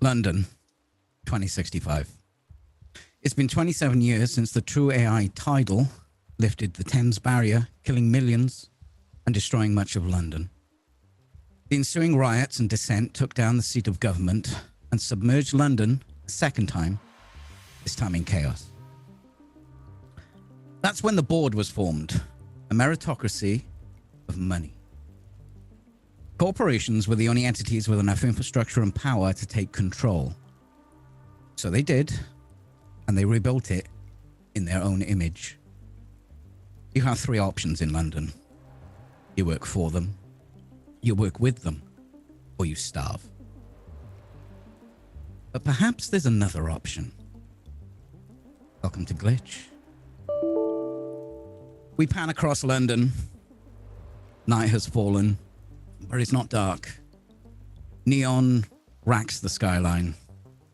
London, 2065. It's been 27 years since the true AI Tidal lifted the Thames barrier, killing millions and destroying much of London. The ensuing riots and dissent took down the seat of government and submerged London a second time, this time in chaos. That's when the board was formed, a meritocracy of money. Corporations were the only entities with enough infrastructure and power to take control. So they did, and they rebuilt it in their own image. You have three options in London. You work for them, you work with them, or you starve. But perhaps there's another option. Welcome to Glitch. We pan across London. Night has fallen, but it's not dark. Neon racks the skyline,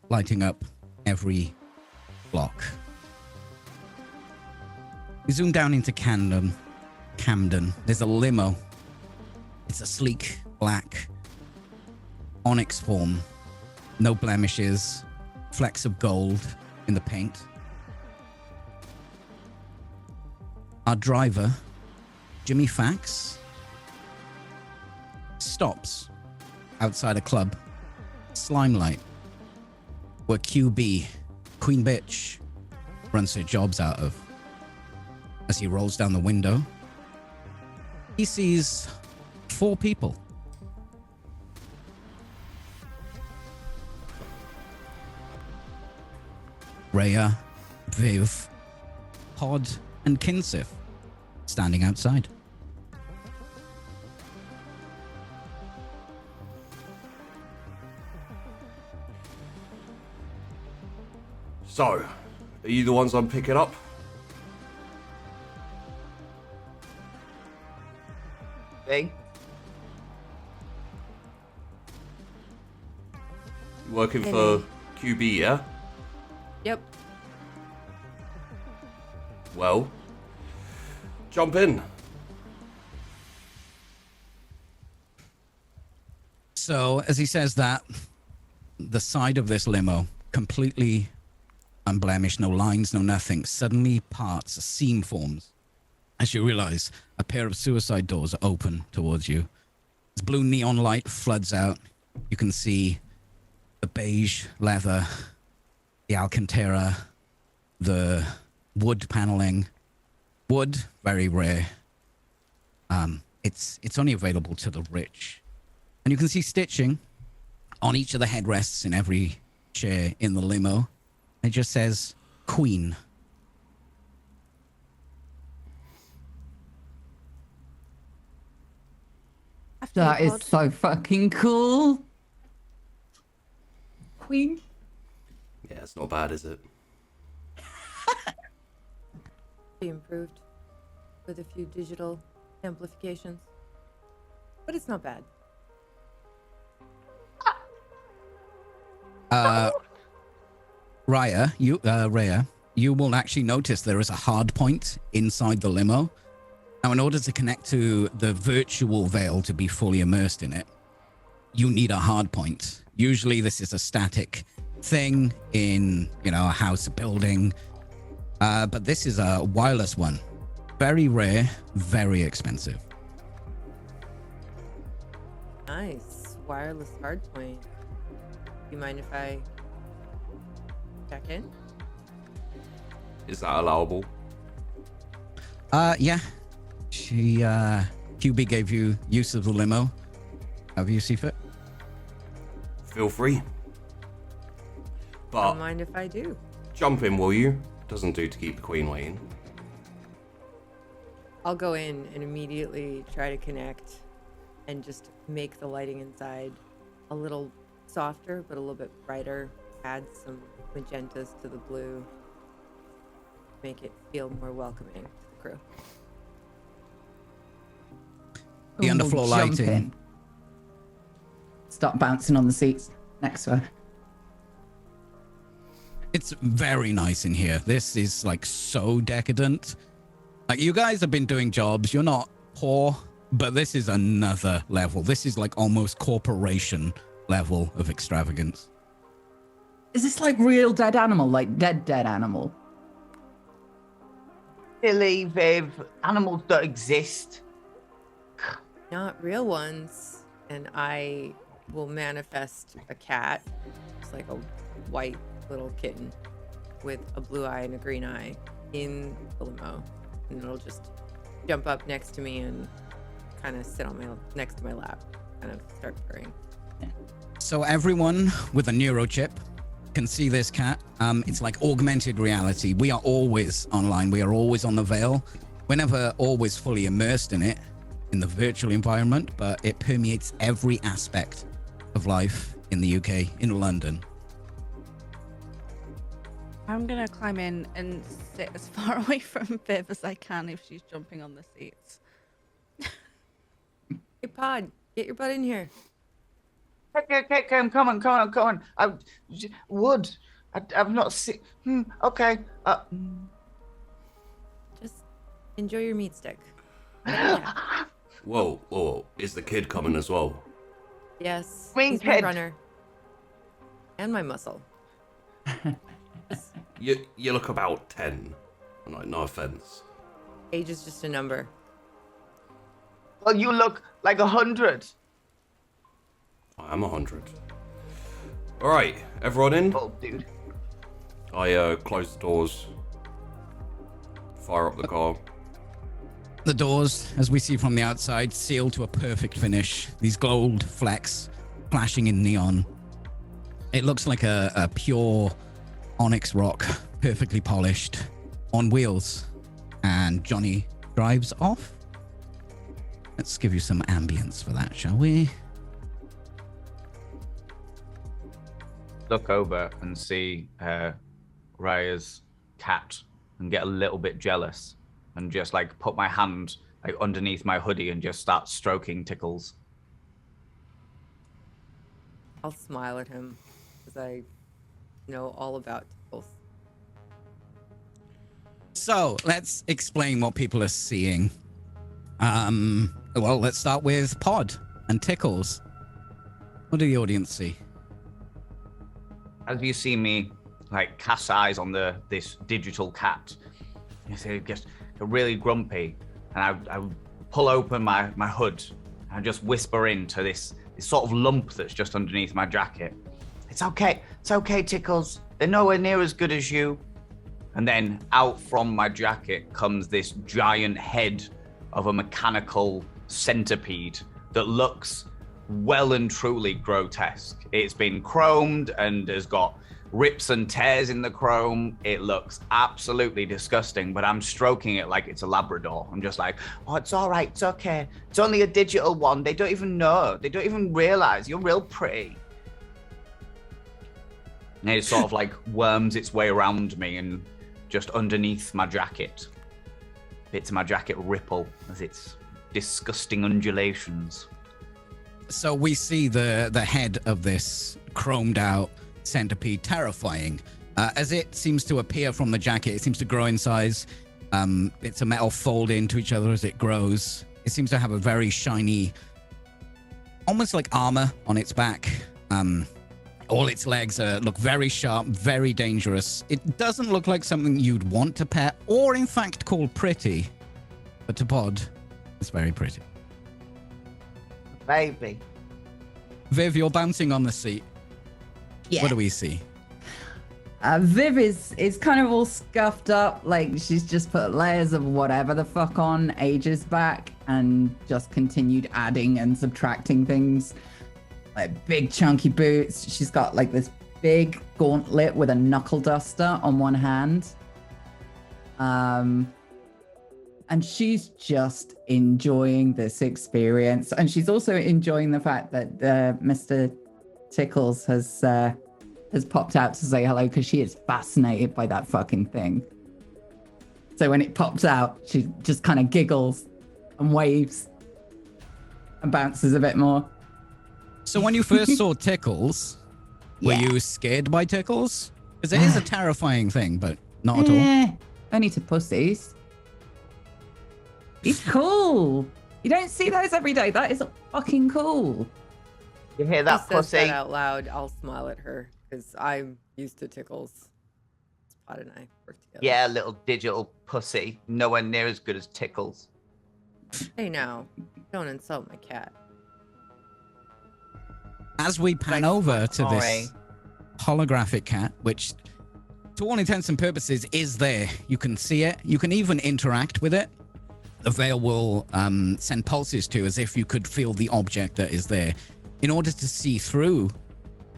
lighting up every block. We zoom down into Camden. There's a limo. It's a sleek, black, onyx form. No blemishes, flecks of gold in the paint. Our driver, Jimmy Fax, stops outside a club, Slimelight, where QB, Queen Bitch, runs her jobs out of. As he rolls down the window, he sees 4 people. Rhea, Viv, Pod, and Kinsif standing outside. So, are you the ones I'm picking up? Hey. You working for QB, yeah? Yep. Well, jump in. So, as he says that, the side of this limo, completely unblemished, no lines, no nothing, suddenly parts, a seam forms. As you realize, a pair of suicide doors are open towards you. This blue neon light floods out. You can see the beige leather, the Alcantara, the wood paneling. Wood, very rare. It's only available to the rich. And you can see stitching on each of the headrests in every chair in the limo. It just says Queen. That is so fucking cool. Queen. Yeah, it's not bad, is it? Be improved with a few digital amplifications, but it's not bad. Rhea, you will actually notice there is a hard point inside the limo. Now, in order to connect to the virtual veil to be fully immersed in it, you need a hard point. Usually this is a static thing in, a house, a building. But this is a wireless one. Very rare, very expensive. Nice. Wireless hardpoint. You mind if I check in? Is that allowable? Yeah. QB gave you use of the limo. Have you see fit? Feel free. But Don't mind if I do. jump in, will you? Doesn't do to keep the queen waiting. I'll go in and immediately try to connect and just make the lighting inside a little softer but a little bit brighter. Add some magentas to the blue. Make it feel more welcoming to the crew. The Ooh, underfloor jump lighting. in. Start bouncing on the seats next to her. It's very nice in here. This is like so decadent. Like you guys have been doing jobs. You're not poor, but this is another level. This is like almost corporation level of extravagance. Is this like real dead animal? Like dead animal? Silly, Viv. Animals don't exist. Not real ones. And I will manifest a cat. It's like a white little kitten with a blue eye and a green eye in the limo. And it'll just jump up next to me and kind of sit on next to my lap, kind of start purring. So everyone with a neurochip can see this cat. It's like augmented reality. We are always online. We are always on the veil. We're never always fully immersed in it, in the virtual environment, but it permeates every aspect of life in the UK, in London. I'm gonna climb in and sit as far away from Viv as I can if she's jumping on the seats. Hey, Pod, get your butt in here. Okay, come on. I've not seen. Okay. Just enjoy your meat stick. Yeah. Whoa. Is the kid coming as well? Yes, Wing he's my kid. runner. And my muscle. You look about 10. Like, no offense. Age is just a number. Well, you look like 100. I am 100. Alright, everyone in? Oh, dude. I close the doors. Fire up the car. The doors, as we see from the outside, sealed to a perfect finish. These gold flecks flashing in neon. It looks like a pure onyx rock, perfectly polished, on wheels. And Johnny drives off. Let's give you some ambience for that, shall we? Look over and see Raya's cat and get a little bit jealous and just like put my hand like underneath my hoodie and just start stroking Tickles. I'll smile at him because I know all about Tickles. So let's explain what people are seeing. Well, let's start with Pod and Tickles. What do the audience see? As you see me like cast eyes on this digital cat, you see it gets really grumpy, and I pull open my hood and I just whisper into this sort of lump that's just underneath my jacket. It's okay, Tickles. They're nowhere near as good as you. And then out from my jacket comes this giant head of a mechanical centipede that looks well and truly grotesque. It's been chromed and has got rips and tears in the chrome. It looks absolutely disgusting, but I'm stroking it like it's a Labrador. I'm just like, oh, it's all right, it's okay. It's only a digital one. They don't even know. They don't even realize you're real pretty. And it sort of like worms its way around me and just underneath my jacket. Bits of my jacket ripple as its disgusting undulations. So we see the head of this chromed out centipede, terrifying. As it seems to appear from the jacket, it seems to grow in size. Bits of metal fold into each other as it grows. It seems to have a very shiny, almost like armor on its back. All its legs look very sharp, very dangerous. It doesn't look like something you'd want to pet or, in fact, call pretty. But to Pod, it's very pretty. Baby. Viv, you're bouncing on the seat. Yeah. What do we see? Viv is kind of all scuffed up, like she's just put layers of whatever the fuck on ages back and just continued adding and subtracting things. Like big chunky boots. She's got like this big gauntlet with a knuckle duster on one hand. And she's just enjoying this experience. And she's also enjoying the fact that Mr. Tickles has popped out to say hello because she is fascinated by that fucking thing. So when it pops out, she just kind of giggles and waves and bounces a bit more. So when you first saw Tickles, were you scared by Tickles? Because it is a terrifying thing, but not at all. Only to pussies. He's cool. You don't see those every day. That is fucking cool. You hear She that, says pussy? that out loud. I'll smile at her because I'm used to Tickles. Spot and I work together. Yeah, little digital pussy. Nowhere near as good as Tickles. Hey, now, don't insult my cat. As we pan over to Sorry. this holographic cat, which to all intents and purposes is there. You can see it. You can even interact with it. The veil will send pulses to as if you could feel the object that is there. In order to see through,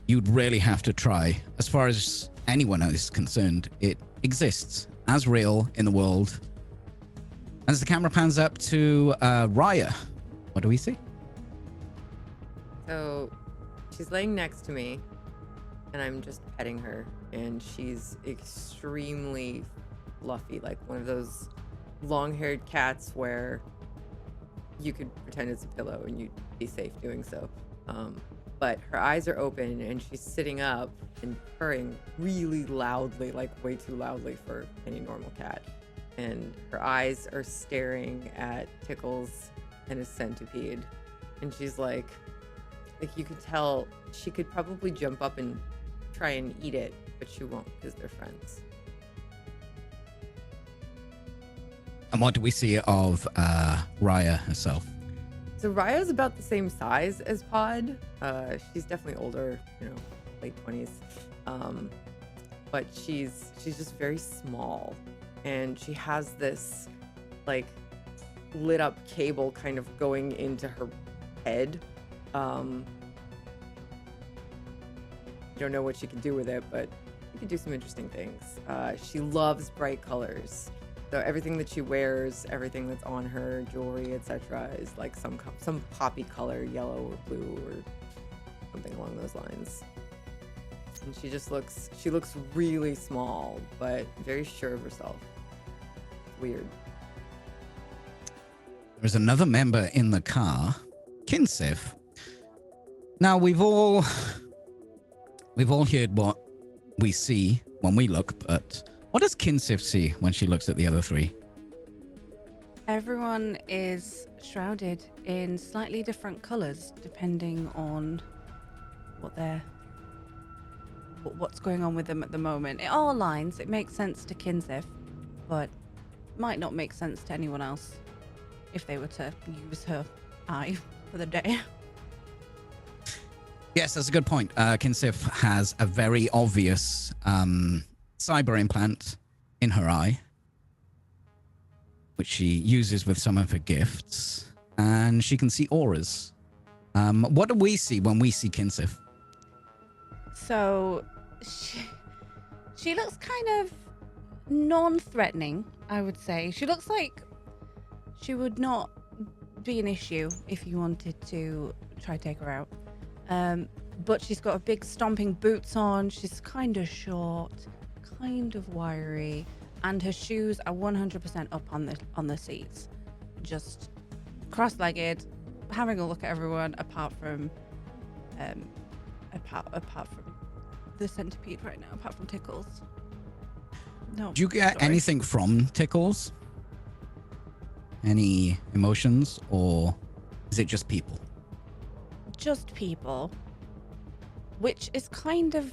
you'd really have to try. As far as anyone is concerned, it exists as real in the world. As the camera pans up to Raya, what do we see? So she's laying next to me and I'm just petting her and she's extremely fluffy, like one of those long-haired cats where you could pretend it's a pillow and you'd be safe doing so. But her eyes are open and she's sitting up and purring really loudly, like way too loudly for any normal cat. And her eyes are staring at Tickles and his centipede. And she's like you could tell she could probably jump up and try and eat it, but she won't because they're friends. And what do we see of Raya herself? So Raya's about the same size as Pod. She's definitely older, late 20s. But she's just very small. And she has this like lit up cable kind of going into her head. Don't know what she can do with it, but she can do some interesting things. She loves bright colors. So everything that she wears, everything that's on her, jewelry, etc., is like some poppy color, yellow or blue or something along those lines. And she looks really small, but very sure of herself. Weird. There's another member in the car, Kinsif. Now we've all heard what we see when we look, but what does Kinsif see when she looks at the other three? Everyone is shrouded in slightly different colors depending on what's going on with them at the moment. It all aligns. It makes sense to Kinsif, but might not make sense to anyone else if they were to use her eye for the day. Yes, that's a good point. Kinsif has a very obvious cyber implant in her eye, which she uses with some of her gifts, and she can see auras. What do we see when we see Kinsif? So she looks kind of non-threatening, I would say. She looks like she would not be an issue if you wanted to try to take her out. But she's got a big stomping boots on. She's kind of short, kind of wiry, and her shoes are 100% up on the seats, just cross-legged, having a look at everyone apart from the centipede right now, apart from Tickles. No. Do you get sorry. anything from Tickles? Any emotions, or is it just people? just people, which is kind of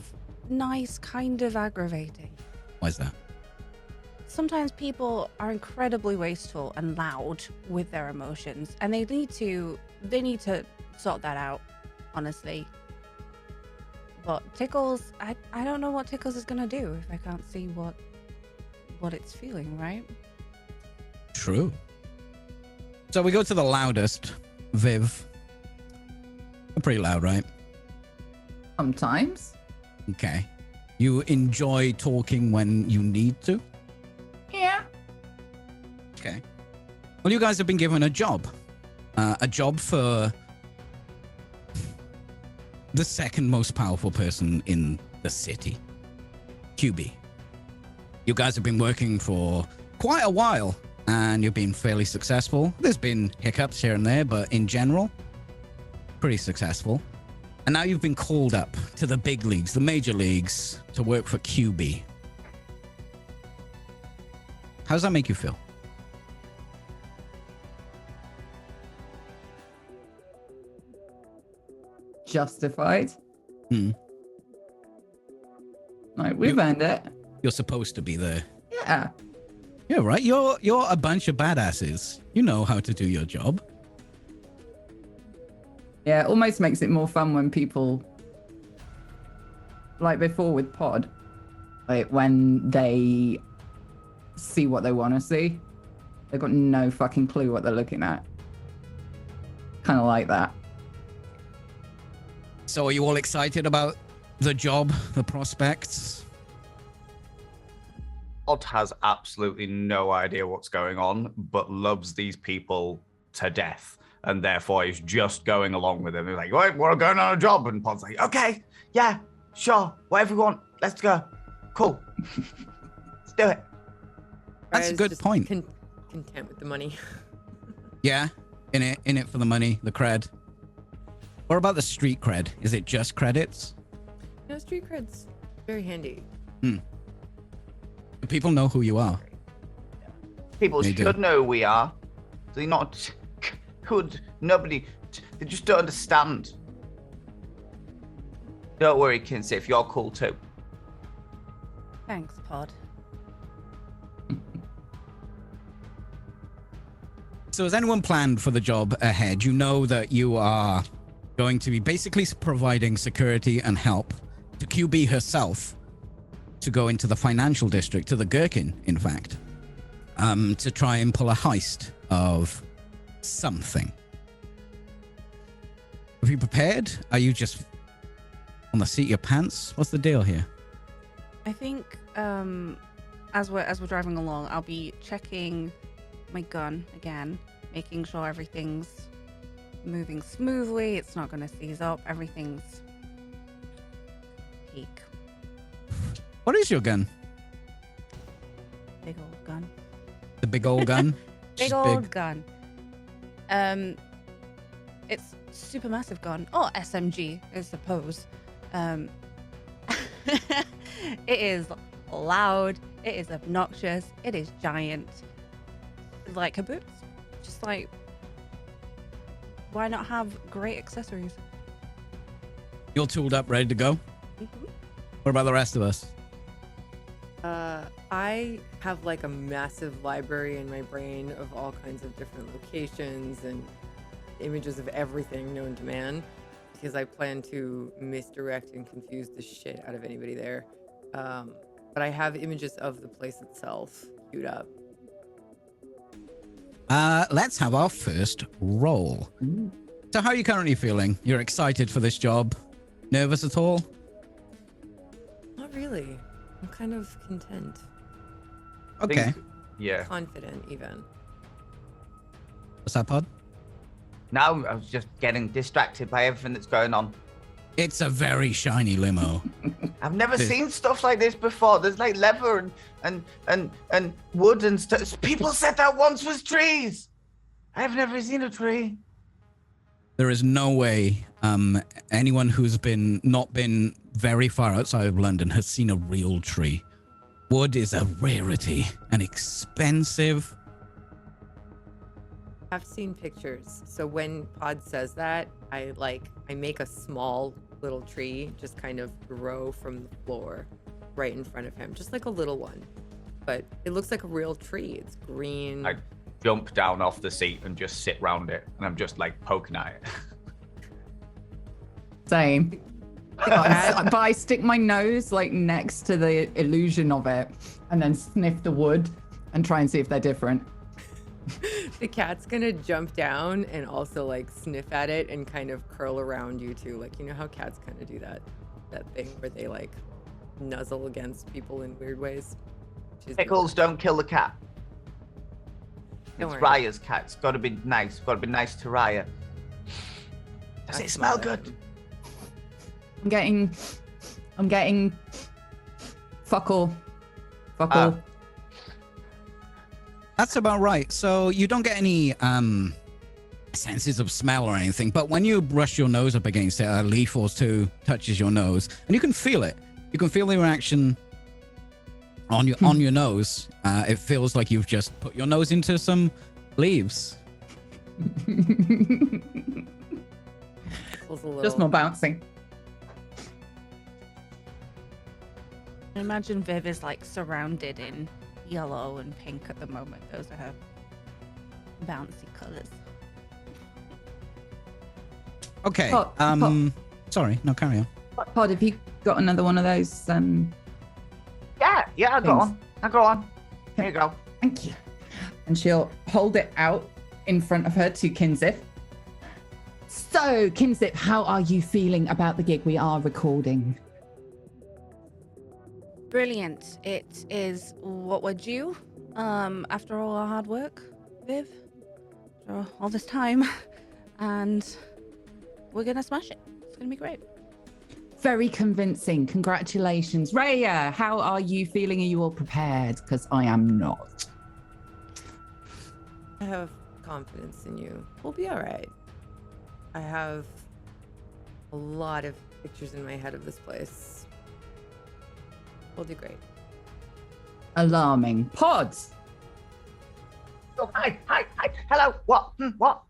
nice, kind of aggravating. Why is that? Sometimes people are incredibly wasteful and loud with their emotions, and they need to sort that out, honestly. But Tickles, I don't know what Tickles is gonna do if I can't see what it's feeling, right? True. So we go to the loudest, Viv. You're pretty loud, right? Sometimes. Okay. You enjoy talking when you need to? Yeah. Okay. Well, you guys have been given a job. A job for the second most powerful person in the city. QB. You guys have been working for quite a while, and you've been fairly successful. There's been hiccups here and there, but in general, pretty successful. And now you've been called up to the big leagues, the major leagues, to work for QB. How does that make you feel? Justified. Hmm. Like, we've earned it. You're supposed to be there. Yeah. Yeah, right. You're a bunch of badasses. You know how to do your job. Yeah, it almost makes it more fun when people, like before with Pod, like when they see what they want to see, they've got no fucking clue what they're looking at. Kind of like that. So are you all excited about the job, the prospects? Odd has absolutely no idea what's going on, but loves these people to death, and therefore is just going along with them. He's like, "Wait, we're going on a job," and Pod's like, "Okay, yeah, sure, whatever you want, let's go, cool, let's do it." That's a Whereas good just point. Content with the money. Yeah, in it for the money, the cred. What about the street cred? Is it just credits? No, street cred's very handy. Do people know who you are? People They do. should know who we are. They not could nobody. They just don't understand. Don't worry, Kinsey, if you're cool too. Thanks, Pod. So has anyone planned for the job ahead? You know that you are going to be basically providing security and help to QB herself to go into the financial district, to the Gherkin, in fact, to try and pull a heist of something. Have you prepared? Are you just on the seat of your pants? What's the deal here? I think as we're driving along, I'll be checking my gun again, making sure everything's moving smoothly. It's not going to seize up. Everything's peak. What is your gun? Big old gun. The big old gun? Big Just old gun. It's super massive gun. Oh, SMG, I suppose. It is loud. It is obnoxious. It is giant. Like her boots. Just like, why not have great accessories? You're tooled up, ready to go? Mm-hmm. What about the rest of us? I have like a massive library in my brain of all kinds of different locations and images of everything known to man, because I plan to misdirect and confuse the shit out of anybody there. But I have images of the place itself queued up. Let's have our first roll. So how are you currently feeling? You're excited for this job? Nervous at all? Not really. I'm kind of content, Okay. Yeah. confident even. What's that, Pod? Now I was just getting distracted by everything that's going on. It's a very shiny limo. I've never This- seen stuff like this before. There's like leather and wood and stuff. People said that once was trees. I've never seen a tree. There is no way anyone who's not been very far outside of London has seen a real tree. Wood is a rarity and expensive. I've seen pictures. So when Pod says that, I make a small little tree just kind of grow from the floor right in front of him, just like a little one. But it looks like a real tree. It's green. I jump down off the seat and just sit round it, and I'm just like poking at it. Same. But I stick my nose like next to the illusion of it and then sniff the wood and try and see if they're different. The cat's gonna jump down and also like sniff at it and kind of curl around you too. Like, you know how cats kind of do that thing where they like nuzzle against people in weird ways. Pickles, don't kill the cat. Don't It's worry. Raya's cat. It's got to be nice. Got to be nice to Raya. Does it smell good? I'm getting fuck all. That's about right. So you don't get any senses of smell or anything, but when you brush your nose up against it, a leaf or two touches your nose, and you can feel it. You can feel the reaction on your nose. It feels like you've just put your nose into some leaves. Just more bouncing. I imagine Viv is like surrounded in yellow and pink at the moment. Those are her bouncy colors. Okay. Pot. Sorry, no, carry on. Pod, have you got another one of those? Yeah, I got Thanks. on. Here you go. Thank you. And she'll hold it out in front of her to Kinzip. So, Kinzip, how are you feeling about the gig we are recording? Brilliant. It is what we're due. After all our hard work, Viv, after all this time, and we're gonna smash it. It's gonna be great. Very convincing. Congratulations. Raya, how are you feeling? Are you all prepared? Because I am not. I have confidence in you. We'll be all right. I have a lot of pictures in my head of this place. We'll do great. Alarming. Pods, Oh, hi. Hello. What? What?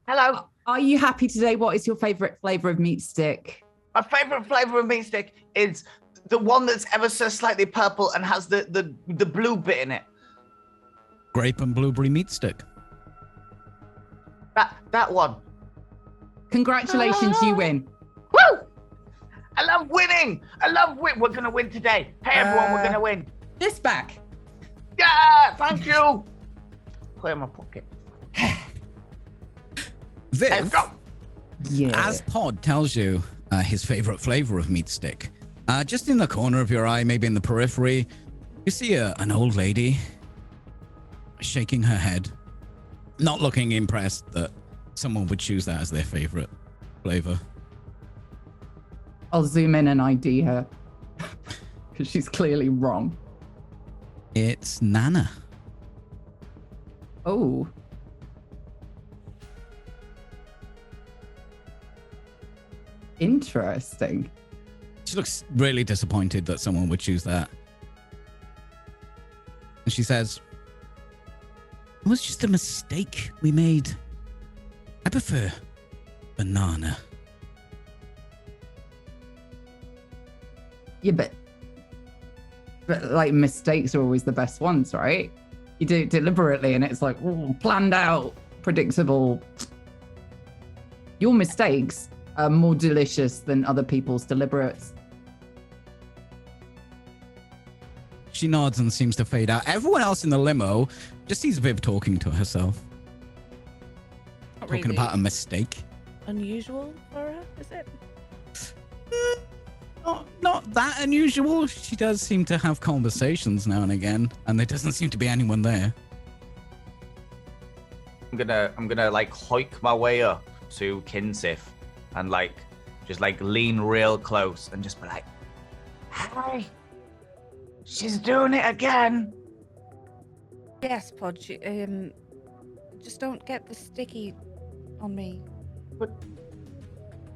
Hello. are you happy today? What is your favorite flavor of meat stick? My favorite flavor of meat stick is the one that's ever so slightly purple and has the blue bit in it. Grape and blueberry meat stick. That one. Congratulations, you win. Woo! I love winning. We're gonna win today. Hey everyone, we're gonna win. This back. Yeah, thank you. Put it in my pocket. Viv, Let's go. Yeah. as Pod tells you his favorite flavor of meat stick, just in the corner of your eye, maybe in the periphery, you see an old lady shaking her head, not looking impressed that someone would choose that as their favorite flavor. I'll zoom in and ID her because she's clearly wrong. It's Nana. Oh. Interesting. She looks really disappointed that someone would choose that. And she says, "It was just a mistake we made. I prefer banana." Yeah, but like mistakes are always the best ones, right? You do it deliberately and it's like ooh, planned out, predictable. Your mistakes are more delicious than other people's deliberates. She nods and seems to fade out. Everyone else in the limo just sees Viv talking to herself. Not Talking really about a mistake. unusual for her, is it? Not that unusual. She does seem to have conversations now and again, and there doesn't seem to be anyone there. I'm gonna like hoik my way up to Kinsif and like just like lean real close and just be like, "Hi, she's doing it again." Yes, Pod. Just don't get the sticky on me.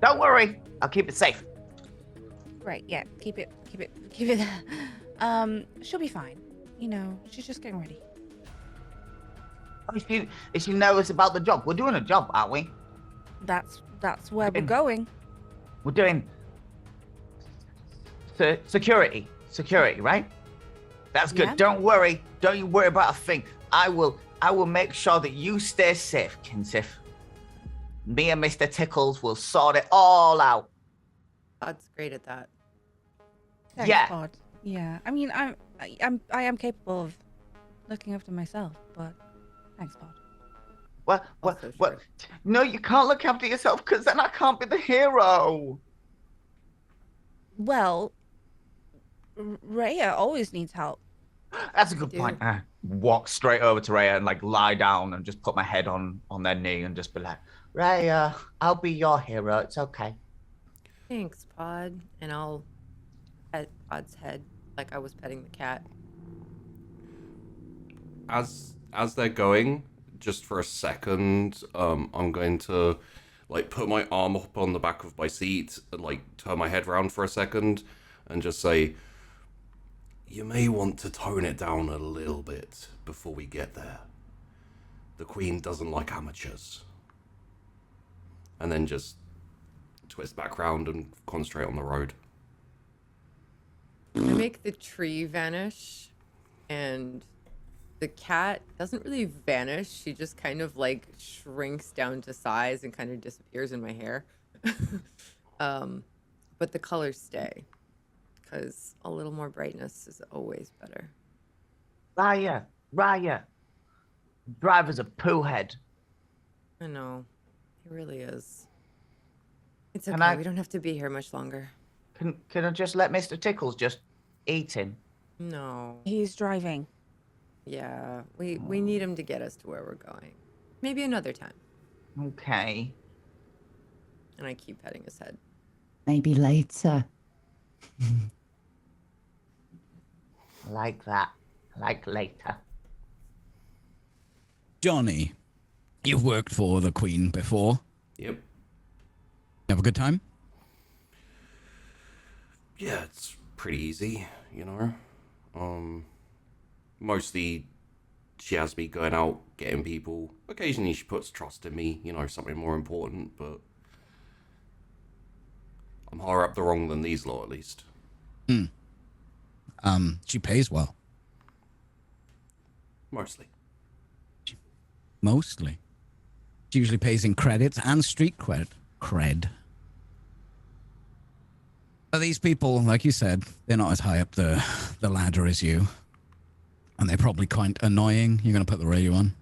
Don't worry, I'll keep it safe. Right, yeah. Keep it. She'll be fine. You know, she's just getting ready. Is she nervous about the job? We're doing a job, aren't we? That's where we're going. We're doing security, right? That's good. Yeah. Don't worry. Don't you worry about a thing. I will make sure that you stay safe, Kinsif. Me and Mr. Tickles will sort it all out. Pod's great at that. Thanks, Yeah. Pod. Yeah. I mean, I am capable of looking after myself, but thanks, Pod. What? Also What? true. No, you can't look after yourself because then I can't be the hero. Well, Rhea always needs help. That's a good Dude. point. Walk straight over to Rhea and like lie down and just put my head on their knee and just be like, Rhea, I'll be your hero. It's okay. Thanks, Pod. And I'll pet Pod's head like I was petting the cat. As they're going, just for a second, I'm going to like put my arm up on the back of my seat and like turn my head around for a second and just say, you may want to tone it down a little bit before we get there. The Queen doesn't like amateurs. And then just twist back round and concentrate on the road. I make the tree vanish, and the cat doesn't really vanish. She just kind of like shrinks down to size and kind of disappears in my hair. But the colors stay, because a little more brightness is always better. Rhea. Driver's a poo head. I know. It really is. It's Can okay. I- We don't have to be here much longer. Can I just let Mr. Tickles just eat him? No. He's driving. Yeah. We need him to get us to where we're going. Maybe another time. Okay. And I keep petting his head. Maybe later. Like that. Like later. Johnny, you've worked for the Queen before. Yep. Have a good time? Yeah, it's pretty easy, you know. Mostly she has me going out getting people. Occasionally she puts trust in me, you know, something more important, but I'm higher up the wrong than these lot at least. She pays well. Mostly. Mostly. She usually pays in credits and street cred. But these people, like you said, they're not as high up the ladder as you. And they're probably quite annoying. You're going to put the radio on?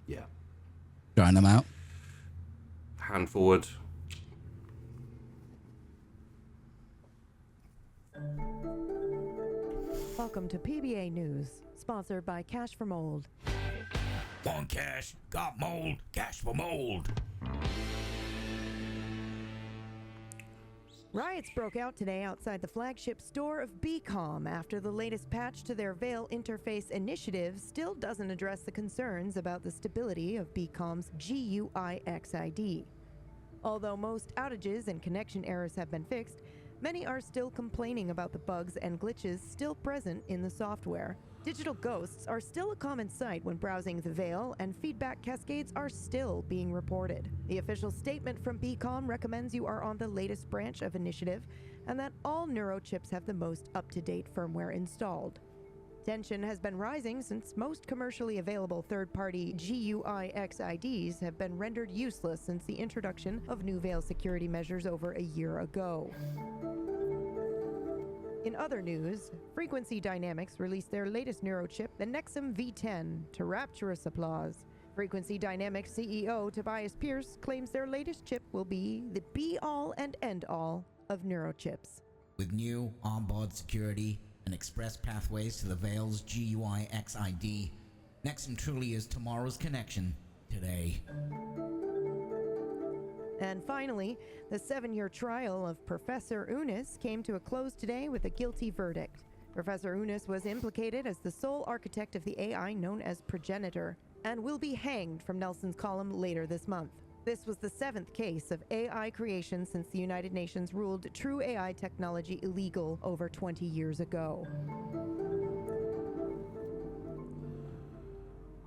Yeah. Drying them out? Hand forward. Welcome to PBA News, sponsored by Cash for Mold. Want cash? Got mold? Cash for mold. Riots broke out today outside the flagship store of BCOM after the latest patch to their Veil interface initiative still doesn't address the concerns about the stability of BCOM's GUI-XID. Although most outages and connection errors have been fixed, many are still complaining about the bugs and glitches still present in the software. Digital ghosts are still a common sight when browsing the Veil, and feedback cascades are still being reported. The official statement from BCOM recommends you are on the latest branch of initiative, and that all neurochips have the most up-to-date firmware installed. Tension has been rising since most commercially available third-party GUI-XIDs have been rendered useless since the introduction of new Veil security measures over a year ago. In other news, Frequency Dynamics released their latest neurochip, the Nexum V10, to rapturous applause. Frequency Dynamics CEO Tobias Pierce claims their latest chip will be the be-all and end-all of neurochips. With new onboard security and express pathways to the Veil's GUI XID, Nexum truly is tomorrow's connection today. And finally, the 7-year trial of Professor Unis came to a close today with a guilty verdict. Professor Unis was implicated as the sole architect of the AI known as Progenitor, and will be hanged from Nelson's column later this month. This was the 7th case of AI creation since the United Nations ruled true AI technology illegal over 20 years ago.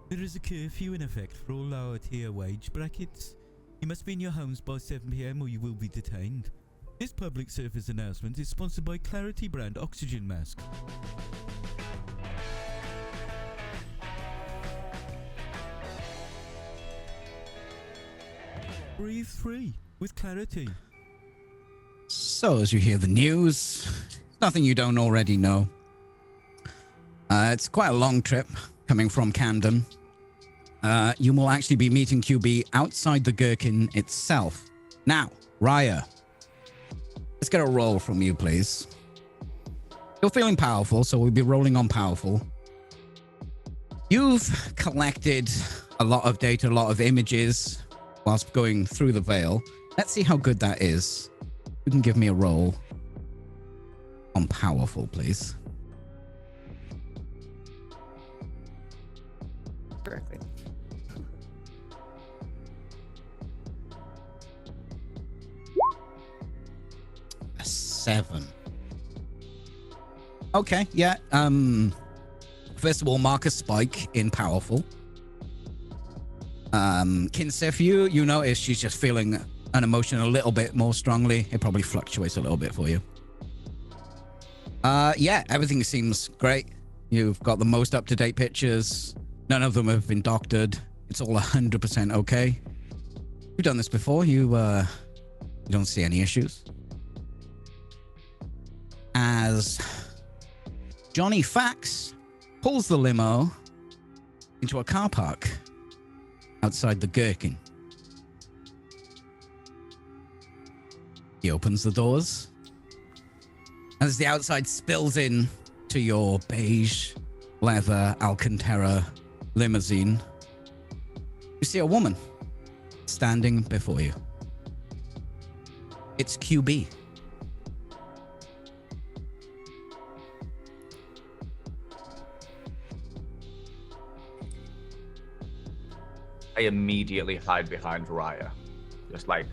There is a curfew in effect for all lower tier wage brackets. You must be in your homes by 7 p.m. or you will be detained. This public service announcement is sponsored by Clarity brand oxygen mask. Breathe free with Clarity. So, as you hear the news, nothing you don't already know. It's quite a long trip coming from Camden. You will actually be meeting QB outside the Gherkin itself. Now, Raya, let's get a roll from you, please. You're feeling powerful, so we'll be rolling on powerful. You've collected a lot of data, a lot of images whilst going through the veil. Let's see how good that is. You can give me a roll on powerful, please. Correctly. A 7. Okay, yeah. First of all, mark a spike in powerful. Kinsef, you notice she's just feeling an emotion a little bit more strongly. It probably fluctuates a little bit for you. Yeah, everything seems great. You've got the most up-to-date pictures. None of them have been doctored. It's all 100% okay. You've done this before. You don't see any issues. As Johnny Fax pulls the limo into a car park outside the Gherkin. He opens the doors. As the outside spills in to your beige leather Alcantara limousine, you see a woman standing before you. It's QB. I immediately hide behind Raya. Just like,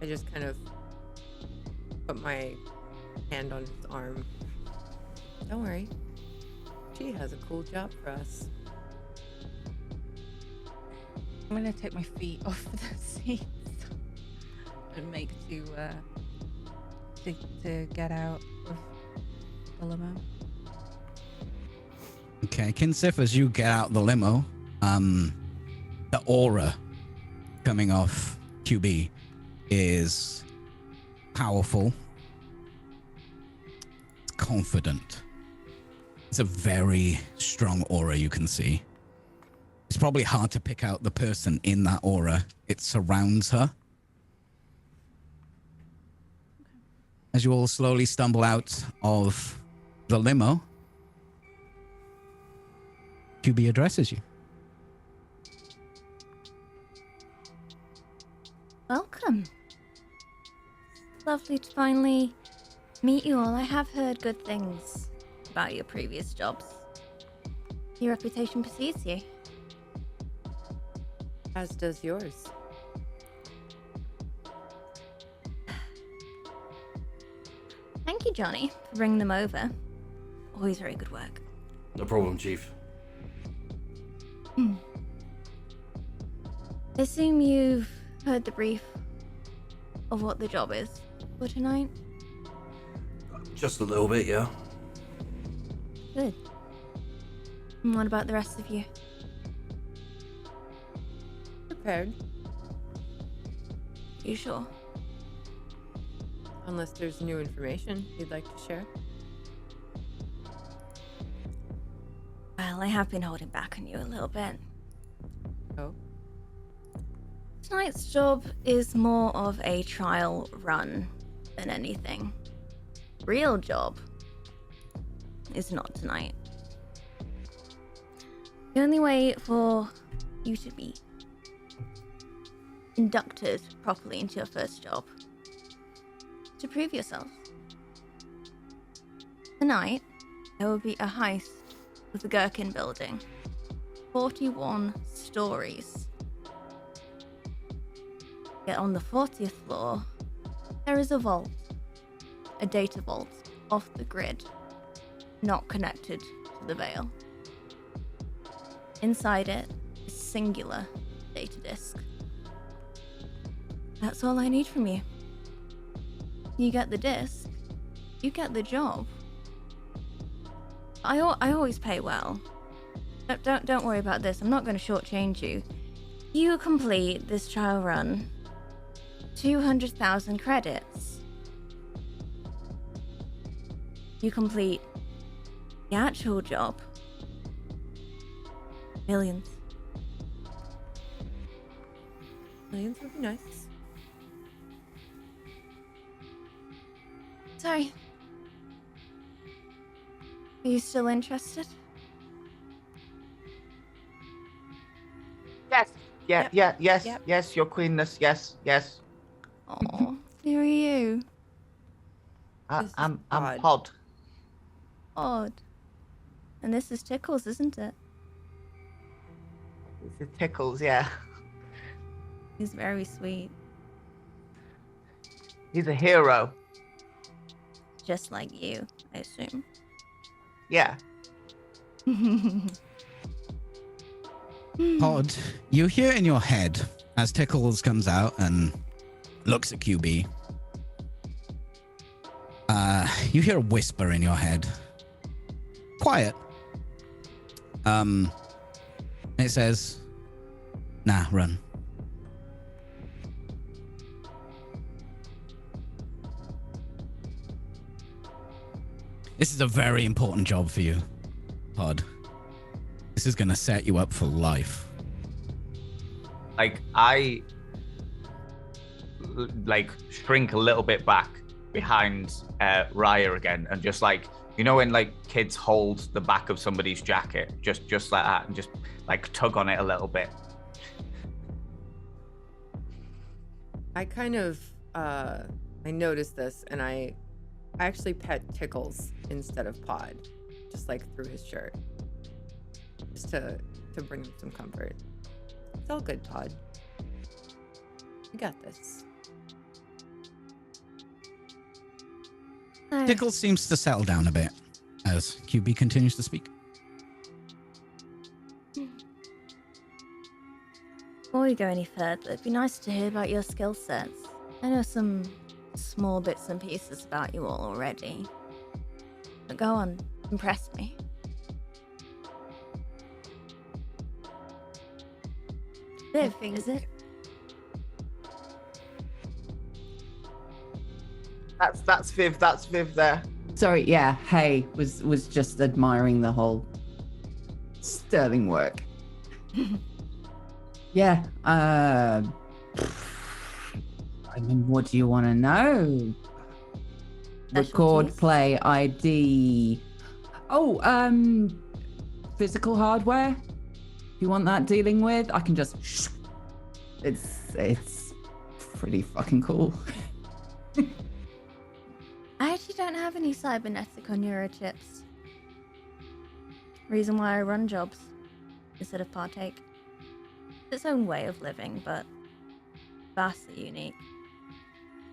I just kind of put my hand on his arm. Don't worry. She has a cool job for us. I'm gonna take my feet off the seats and make to get out of the limo. Okay, Kinsif, as you get out the limo, the aura coming off QB is powerful. It's confident. It's a very strong aura you can see. It's probably hard to pick out the person in that aura. It surrounds her. As you all slowly stumble out of the limo, QB addresses you. Welcome. Lovely to finally meet you all. I have heard good things about your previous jobs. Your reputation precedes you. As does yours. Thank you, Johnny, for bringing them over. Always very good work. No problem, Chief. I assume you've heard the brief of what the job is for tonight? Just a little bit, yeah. Good. And what about the rest of you? Prepared. You sure? Unless there's new information you'd like to share. Well, I have been holding back on you a little bit. Oh? Tonight's job is more of a trial run than anything. Real job is not tonight. The only way for you to be inducted properly into your first job is to prove yourself. Tonight, there will be a heist of the Gherkin building. 41 stories. Yet on the 40th floor, there is a vault. A data vault off the grid, not connected to to the Veil. Inside it is singular data disk. That's all I need from you. You get the disk, you get the job. I always pay well. Don't worry about this. I'm not going to shortchange you. You complete this trial run, 200,000 credits. You complete the actual job, millions. Millions would be nice. Sorry. Are you still interested? Yes. Yeah. Yep. Yeah. Yes. Yep. Yes. Your queenness. Yes. Yes. Oh, who are you? I, This is I'm odd. Pod. Odd. And this is Tickles, isn't it? It's a Tickles. Yeah. He's very sweet. He's a hero. Just like you, I assume. Yeah. Pod, you hear in your head as Tickles comes out and looks at QB. You hear a whisper in your head. Quiet. It says, "Nah, run." This is a very important job for you, Pod. This is gonna set you up for life. Like, I shrink a little bit back behind Raya again, and just like, you know, when like kids hold the back of somebody's jacket, just like that, and just like tug on it a little bit. I kind of I noticed this, and I actually pet Tickles instead of Pod, just like through his shirt, just to bring him some comfort. It's all good, Pod. You got this. Tickles seems to settle down a bit as QB continues to speak. Before we go any further, it'd be nice to hear about your skill sets. I know some small bits and pieces about you all already. But go on, impress me. Viv, is it? That's Viv. That's Viv there. Sorry, yeah. Hey, was just admiring the whole sterling work. Yeah. I mean, what do you want to know? Record, Specialties? play, ID. Oh, physical hardware. You want that dealing with? I can just. It's pretty fucking cool. I actually don't have any cybernetic or neurochips. Reason why I run jobs instead of partake. It's its own way of living, but vastly unique.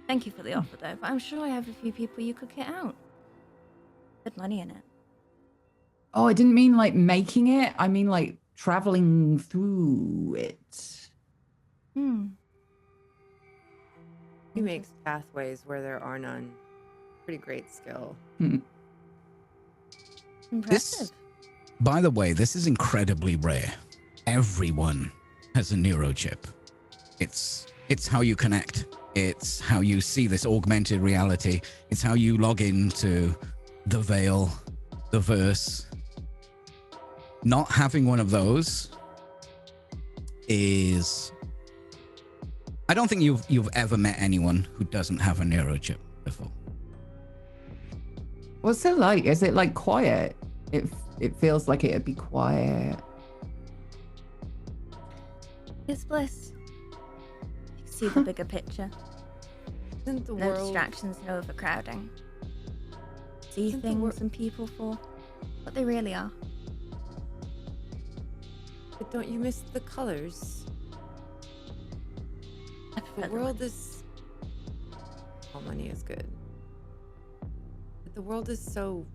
Thank you for the offer, though, but I'm sure I have a few people you could get out. Good money in it. Oh, I didn't mean like making it. I mean like traveling through it. He makes pathways where there are none. Pretty great skill. Impressive. By the way, this is incredibly rare. Everyone has a neurochip. It's how you connect. It's how you see this augmented reality. It's how you log into the Veil, the Verse. Not having one of those is... I don't think you've ever met anyone who doesn't have a neurochip before. What's it like? Is it like quiet? It feels like it'd be quiet. It's bliss. You can see the bigger picture. Isn't the No world... distractions, no overcrowding. See Isn't the things and people for what they really are. But don't you miss the colors? I prefer The the world is... All money is good. But the world is so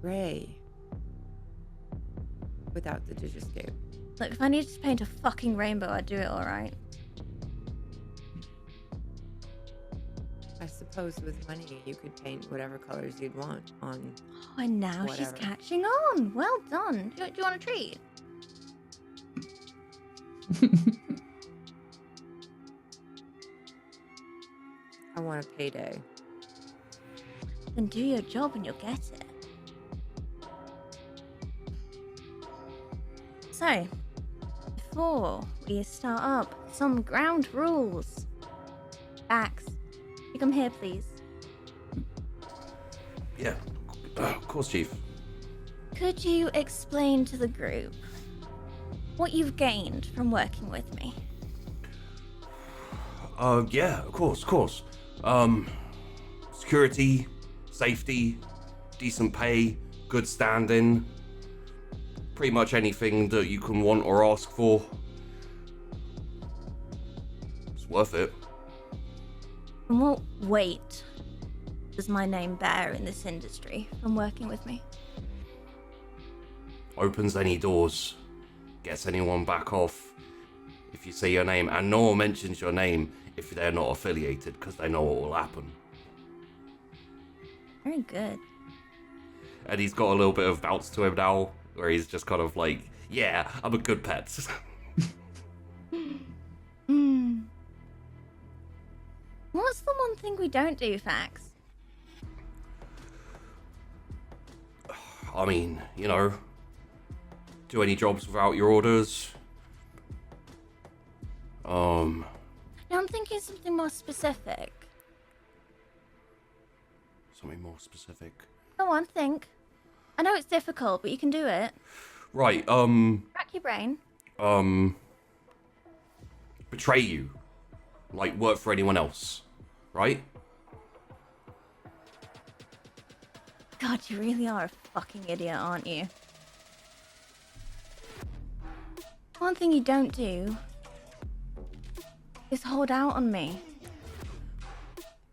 gray. without the digiscape. Look, if I needed to paint a fucking rainbow, I'd do it, alright? I suppose with money, you could paint whatever colors you'd want on. Oh, and now she's Whatever. catching on. Well done. Do you want a treat? I want a payday. Then do your job and you'll get it. So, before we start up, some ground rules. Axe, you come here, please. Yeah, of course, Chief. Could you explain to the group what you've gained from working with me? Yeah, of course. Security, safety, decent pay, good standing. Pretty much anything that you can want or ask for. It's worth it. And what weight does my name bear in this industry from working with me? Opens any doors, gets anyone back off if you say your name, and no one mentions your name if they're not affiliated, because they know what will happen. Very good. And he's got a little bit of bounce to him now, where he's just kind of like, yeah, I'm a good pet. What's the one thing we don't do, Fax? I mean, you know, do any jobs without your orders. No, I'm thinking something more specific. Something more specific. Go on, think. I know it's difficult, but you can do it. Right, Rack your brain. betray you. Like, work for anyone else. Right? God, you really are a fucking idiot, aren't you? One thing you don't do is hold out on me.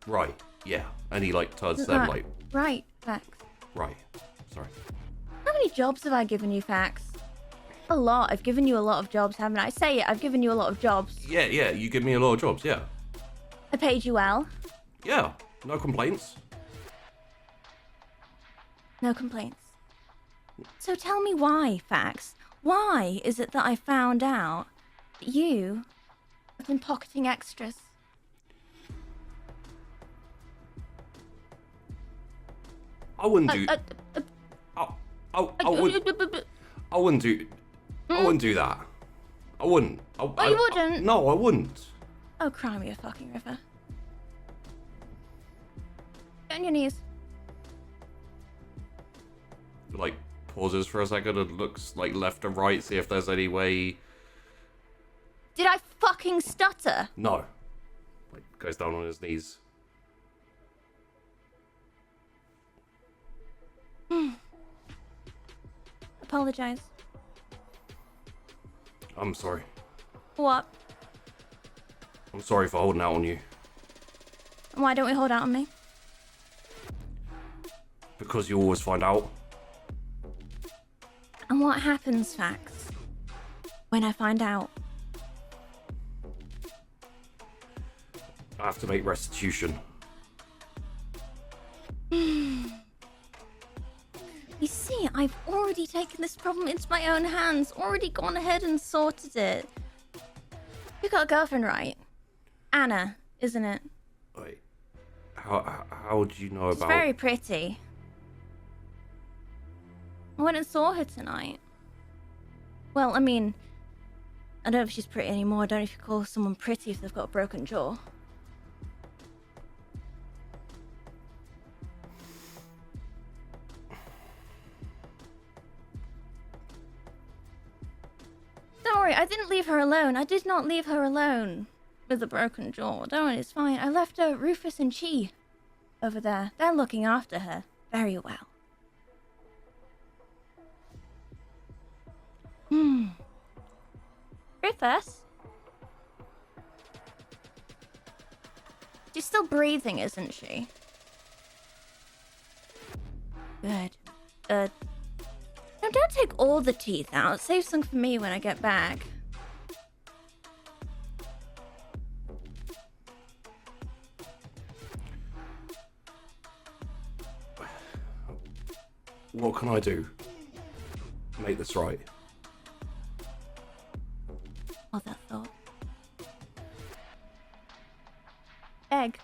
Right, yeah. And he, like, turns Isn't them, that like, right, Fax? right. Sorry. How many jobs have I given you, Fax? A lot. I've given you a lot of jobs, haven't I? Say it, I've given you a lot of jobs. Yeah, you give me a lot of jobs, yeah. I paid you well. Yeah, no complaints. No complaints. So tell me why, Fax. Why is it that I found out that you have been pocketing extras? I wouldn't do... I wouldn't do that. I wouldn't. Oh, you wouldn't? No, I wouldn't. Oh, cry me a fucking river. Get on your knees. Like, pauses for a second and looks, like, left and right, see if there's any way... Did I fucking stutter? No. Like, goes down on his knees. Apologize. I'm sorry. What? I'm sorry for holding out on you. Why don't we hold out on me? Because you always find out. And what happens, Fax, when I find out? I have to make restitution. You see, I've already taken this problem into my own hands, already gone ahead and sorted it. You got a girlfriend, right? Anna, isn't it? Wait, how do you know She's about... very pretty. I went and saw her tonight. Well, I mean, I don't know if she's pretty anymore. I don't know if you call someone pretty if they've got a broken jaw. Don't worry, I didn't leave her alone. I did not leave her alone with a broken jaw. Don't worry, it's fine. I left her Rufus and Chi over there. They're looking after her very well. Rufus? She's still breathing, isn't she? Good. Good. No, don't take all the teeth out. Save some for me when I get back. What can I do? Make this right. Oh, that thought. Egg.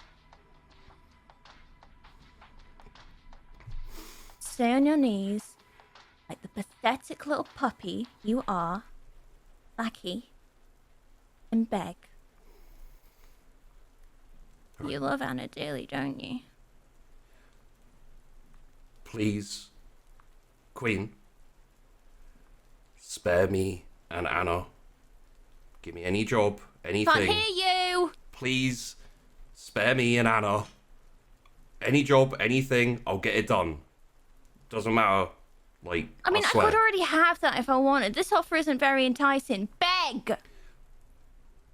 Stay on your knees, like the pathetic little puppy you are, Blackie, and beg. You love Anna dearly, don't you? Please, Queen, spare me and Anna. Give me any job, anything. Can't hear you! Please, spare me and Anna. Any job, anything, I'll get it done. Doesn't matter. Like, I mean, I swear. could already have that if I wanted. This offer isn't very enticing. Beg!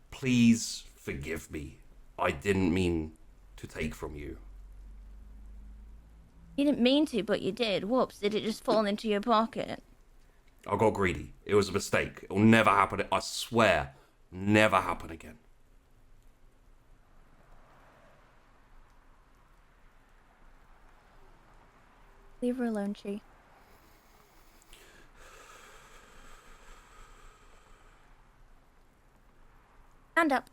Please forgive me. I didn't mean to take from you. You didn't mean to, but you did. Whoops, did it just fall into your pocket? I got greedy. It was a mistake. It'll never happen. I swear. Never happen again. Leave her alone, Chi. Stand up.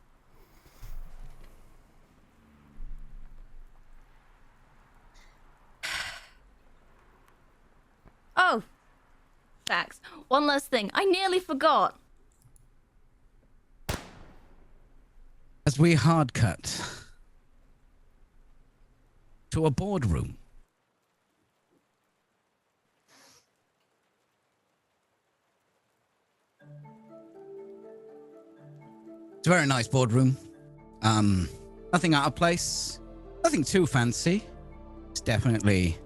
Oh, facts. One last thing. I nearly forgot. As we hard cut to a boardroom. It's a very nice boardroom. Nothing out of place. Nothing too fancy. It's definitely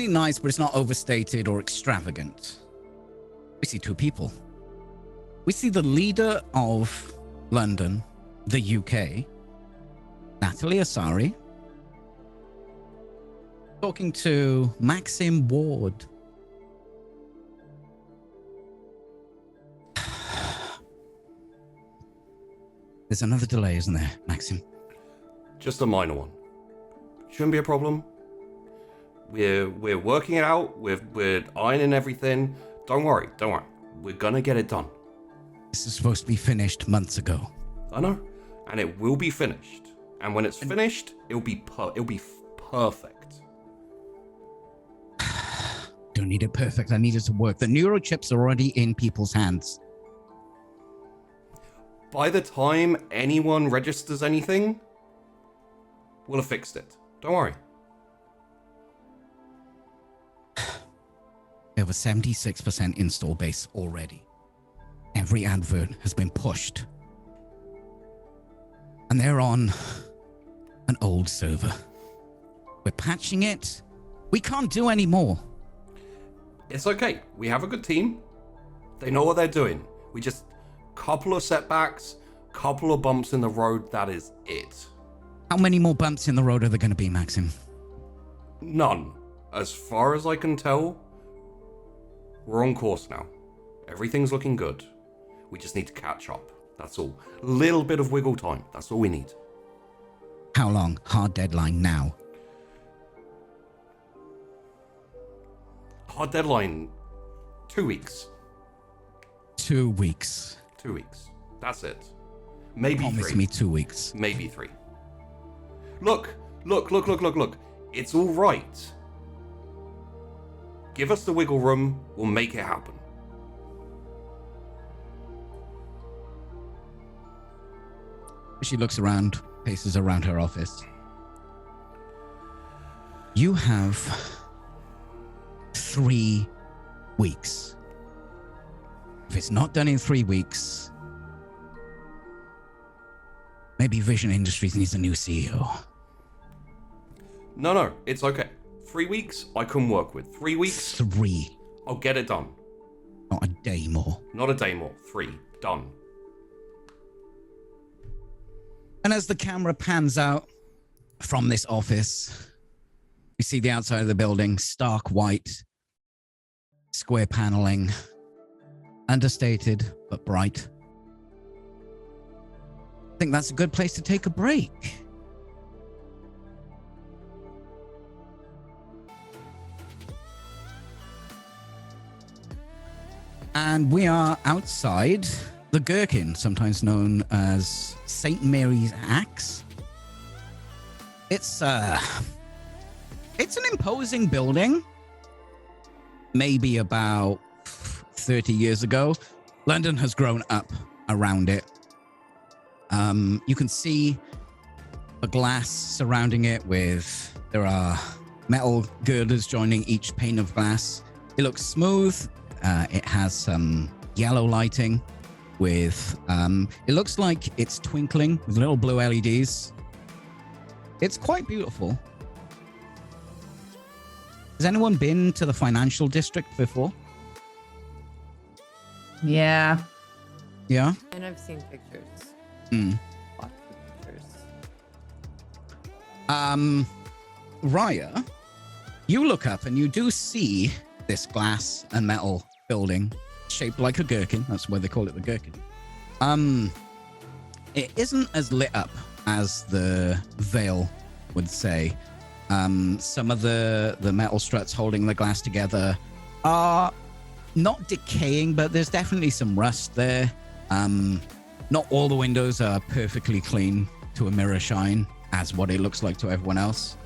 nice, but it's not overstated or extravagant. We see two people. We see the leader of London, the UK, Natalie Asari, talking to Maxim Ward. There's another delay, isn't there, Maxim? Just a minor one. Shouldn't be a problem. We're working it out. We're ironing everything. Don't worry. We're gonna get it done. This is supposed to be finished months ago. I know, and it will be finished. And when it's finished, it'll be perfect. Don't need it perfect. I need it to work. The neurochips are already in people's hands. By the time anyone registers anything, we'll have fixed it. Don't worry. We have a 76% install base already. Every advert has been pushed. And they're on an old server. We're patching it. We can't do any more. It's okay. We have a good team. They know what they're doing. We just couple of setbacks, couple of bumps in the road. That is it. How many more bumps in the road are there going to be, Maxim? None. As far as I can tell, we're on course now. Everything's looking good. We just need to catch up. That's all. Little bit of wiggle time. That's all we need. How long? Hard deadline now. Hard deadline, 2 weeks. 2 weeks. 2 weeks. That's it. Maybe Promise 3. me 2 weeks. Maybe 3. Look. It's all right. Give us the wiggle room. We'll make it happen. She looks around, paces around her office. You have 3 weeks. If it's not done in 3 weeks, maybe Vision Industries needs a new CEO. No, it's okay. 3 weeks, I can work with. 3 weeks, 3. I'll get it done. Not a day more. Not a day more. 3. Done. And as the camera pans out from this office, we see the outside of the building, stark white, square paneling, understated but bright. I think that's a good place to take a break. And we are outside the Gherkin, sometimes known as St. Mary's Axe. It's an imposing building. Maybe about 30 years ago, London has grown up around it. You can see the glass surrounding it there are metal girders joining each pane of glass. It looks smooth. It has some yellow lighting with, it looks like it's twinkling with little blue LEDs. It's quite beautiful. Has anyone been to the financial district before? Yeah. Yeah? And I've seen pictures. Lots of pictures. Raya, you look up and you do see this glass and metal building shaped like a gherkin. That's why they call it the gherkin. It isn't as lit up as the Vale would say. Some of the metal struts holding the glass together are not decaying, but there's definitely some rust there. Not all the windows are perfectly clean to a mirror shine, as what it looks like to everyone else.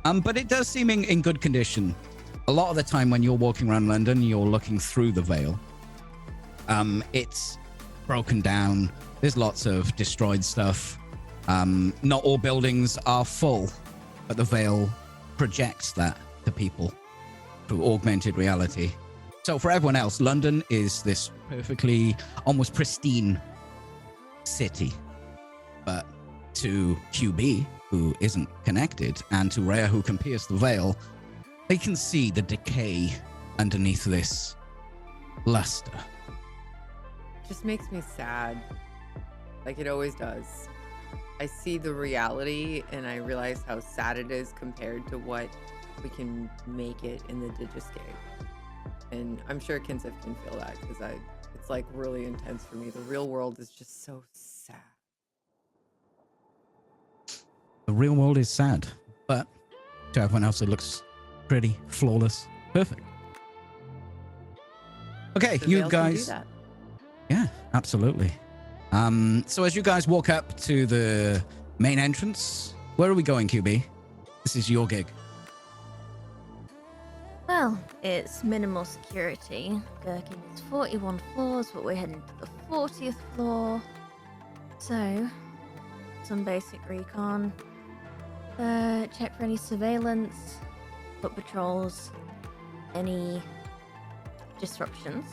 But it does seem in good condition. A lot of the time when you're walking around London, you're looking through the Vale. It's broken down. There's lots of destroyed stuff. Not all buildings are full, but the Vale projects that to people through augmented reality. So for everyone else, London is this perfectly, almost pristine city. But to QB, who isn't connected, and to Rhea, who can pierce the Veil, they can see the decay underneath this luster. Just makes me sad, like it always does. I see the reality and I realize how sad it is compared to what we can make it in the Digiscape. And I'm sure Kinsef can feel that because it's like really intense for me. The real world is just so sad. The real world is sad, but to everyone else, it looks pretty, flawless, perfect. Okay, The you Veil can do guys. that. Yeah, absolutely. So as you guys walk up to the main entrance, where are we going, QB? This is your gig. Well, it's minimal security. Gherkin is 41 floors, but we're heading to the 40th floor. So, some basic recon. Check for any surveillance, foot patrols, any disruptions,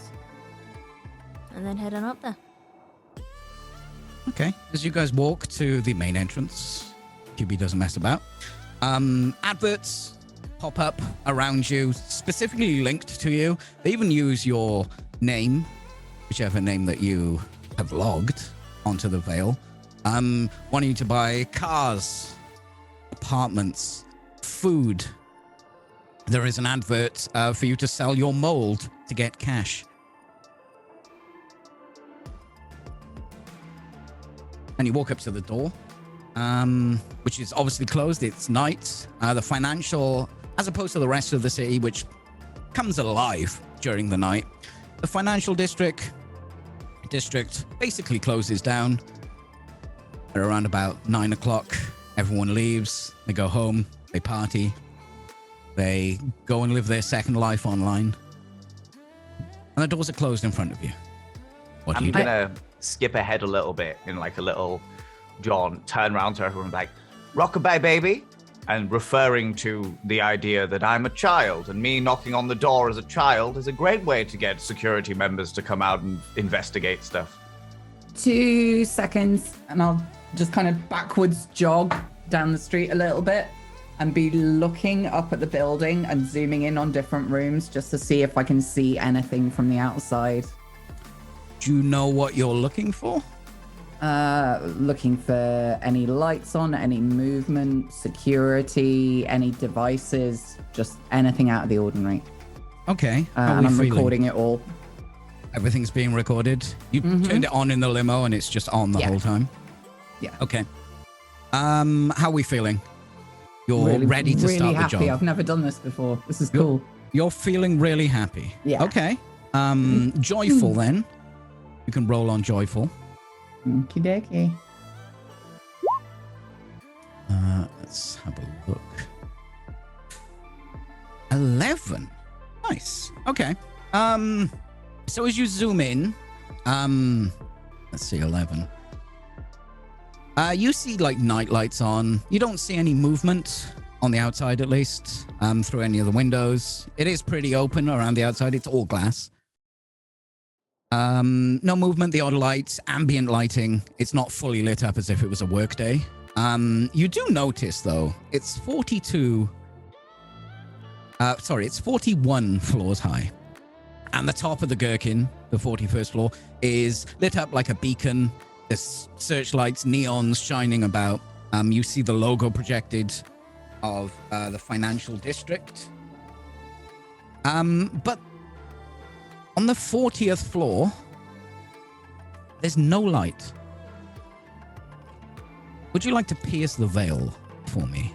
and then head on up there. Okay, as you guys walk to the main entrance, QB doesn't mess about. Adverts pop up around you, specifically linked to you. They even use your name, whichever name that you have logged onto the Veil. Wanting you to buy cars, apartments, food. There is an advert for you to sell your mold to get cash. And you walk up to the door, which is obviously closed. It's night. The financial, as opposed to the rest of the city, which comes alive during the night, the financial district basically closes down at around about 9 o'clock. Everyone leaves. They go home. They party. They go and live their second life online. And the doors are closed in front of you. What do I'm you do? gonna skip ahead a little bit in like a little jaunt, turn around to everyone like, "Rockabye, baby," and referring to the idea that I'm a child and me knocking on the door as a child is a great way to get security members to come out and investigate stuff. 2 seconds, and I'll just kind of backwards jog down the street a little bit and be looking up at the building and zooming in on different rooms just to see if I can see anything from the outside. Do you know what you're looking for? Looking for any lights on, any movement, security, any devices, just anything out of the ordinary. Okay. How are and we I'm feeling? recording it all. Everything's being recorded. You turned it on in the limo, and it's just on the Yeah. whole time. Yeah. Okay. How are we feeling? You're Really, ready to really start the happy. job. I've never done this before. This is cool. You're feeling really happy. Yeah. Okay. Joyful then. You can roll on joyful. Okie dokie. Let's have a look. 11. Nice. Okay. So as you zoom in, let's see, 11. You see like night lights on. You don't see any movement on the outside, at least, through any of the windows. It is pretty open around the outside. It's all glass. No movement, the odd lights, ambient lighting. It's not fully lit up as if it was a work day. You do notice, though, it's 41 floors high. And the top of the gherkin, the 41st floor, is lit up like a beacon. There's searchlights, neons shining about. You see the logo projected of the financial district. But on the 40th floor, there's no light. Would you like to pierce the veil for me?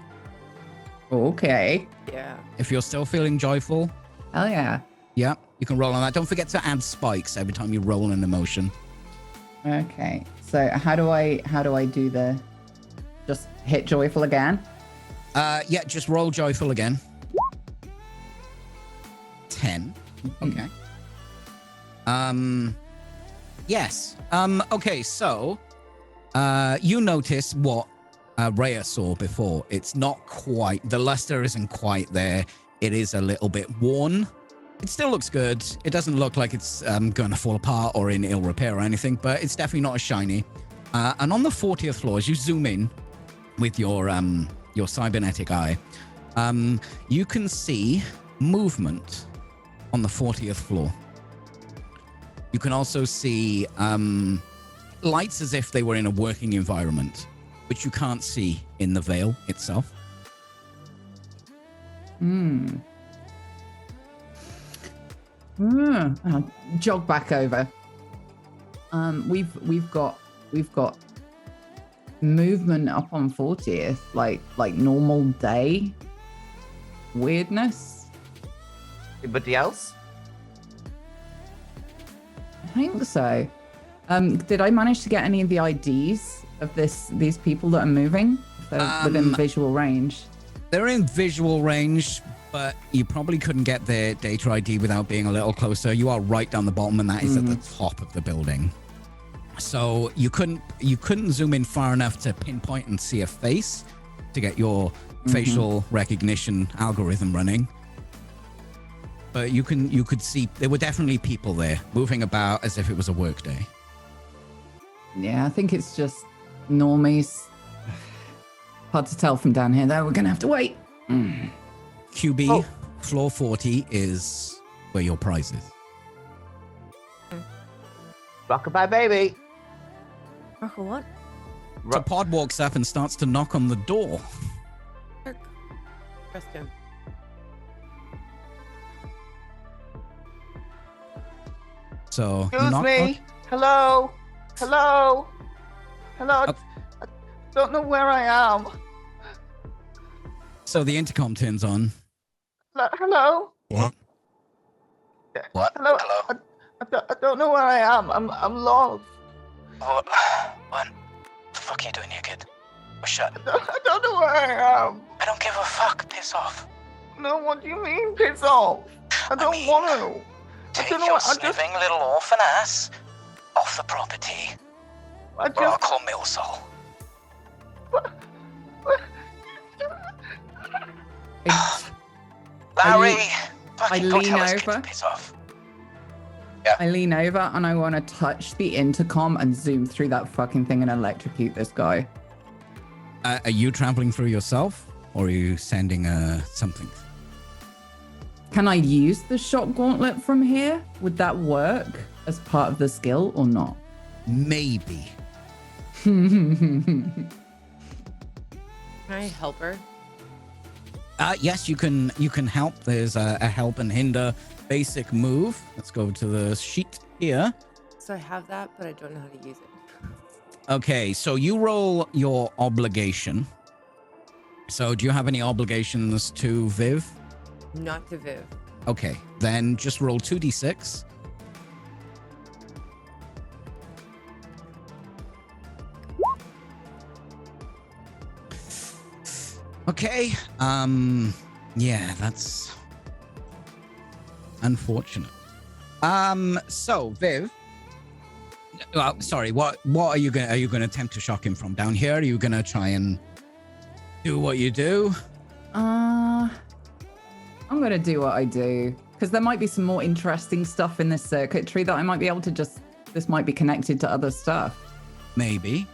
Okay. Yeah. If you're still feeling joyful, Hell yeah. yeah, you can roll on that. Don't forget to add spikes every time you roll an emotion. Okay. So how do I do the just hit joyful again? Yeah, just roll joyful again. 10. Okay. Yes. Okay, so you notice what Rhea saw before. It's not quite, the luster isn't quite there. It is a little bit worn. It still looks good. It doesn't look like it's going to fall apart or in ill repair or anything, but it's definitely not as shiny. And on the 40th floor, as you zoom in with your cybernetic eye, you can see movement on the 40th floor. You can also see lights as if they were in a working environment, which you can't see in the veil itself. I'll jog back over. We've got movement up on 40th, like normal day weirdness. Anybody else? I think so. Did I manage to get any of the IDs of these people that are moving? If they're within visual range. They're in visual range, but you probably couldn't get their data ID without being a little closer. You are right down the bottom, and that is at the top of the building. So you couldn't zoom in far enough to pinpoint and see a face to get your facial recognition algorithm running. But you could see there were definitely people there moving about as if it was a work day. Yeah, I think it's just normies. Hard to tell from down here, though. We're gonna have to wait. QB, floor 40 is where your prize is. Rockabye baby. Rocker what? So Pod walks up and starts to knock on the door. Trust him. So Excuse knock, me. knock. Hello. Hello. Hello. Oh. I don't know where I am. So the intercom turns on. Hello. What? What? Hello. Hello? I don't know where I am. I'm lost. What? What the fuck are you doing here, kid? We're shut. I don't know where I am. I don't give a fuck. Piss off. No, what do you mean, piss off? I don't want to. Take don't know your what- I just- sniffing little orphan ass off the property. I Or I'll just. call Millsall. Larry! Fucking go lean tell this kid to over. piss off. I lean over and I want to touch the intercom and zoom through that fucking thing and electrocute this guy. Are you traveling through yourself, or are you sending something? Can I use the shock gauntlet from here? Would that work as part of the skill or not? Maybe. Can I help her? Yes, you can help. There's a help and hinder. basic move. Let's go to the sheet here. So I have that, but I don't know how to use it. Okay, so you roll your obligation. So do you have any obligations to Viv? Not to Viv. Okay, then just roll 2d6. Okay, yeah, that's unfortunate. So Viv, sorry, what are you gonna attempt to shock him from down here? Are you gonna try and do what you do? I'm gonna do what I do because there might be some more interesting stuff in this circuitry that I might be able to this might be connected to other stuff. Maybe.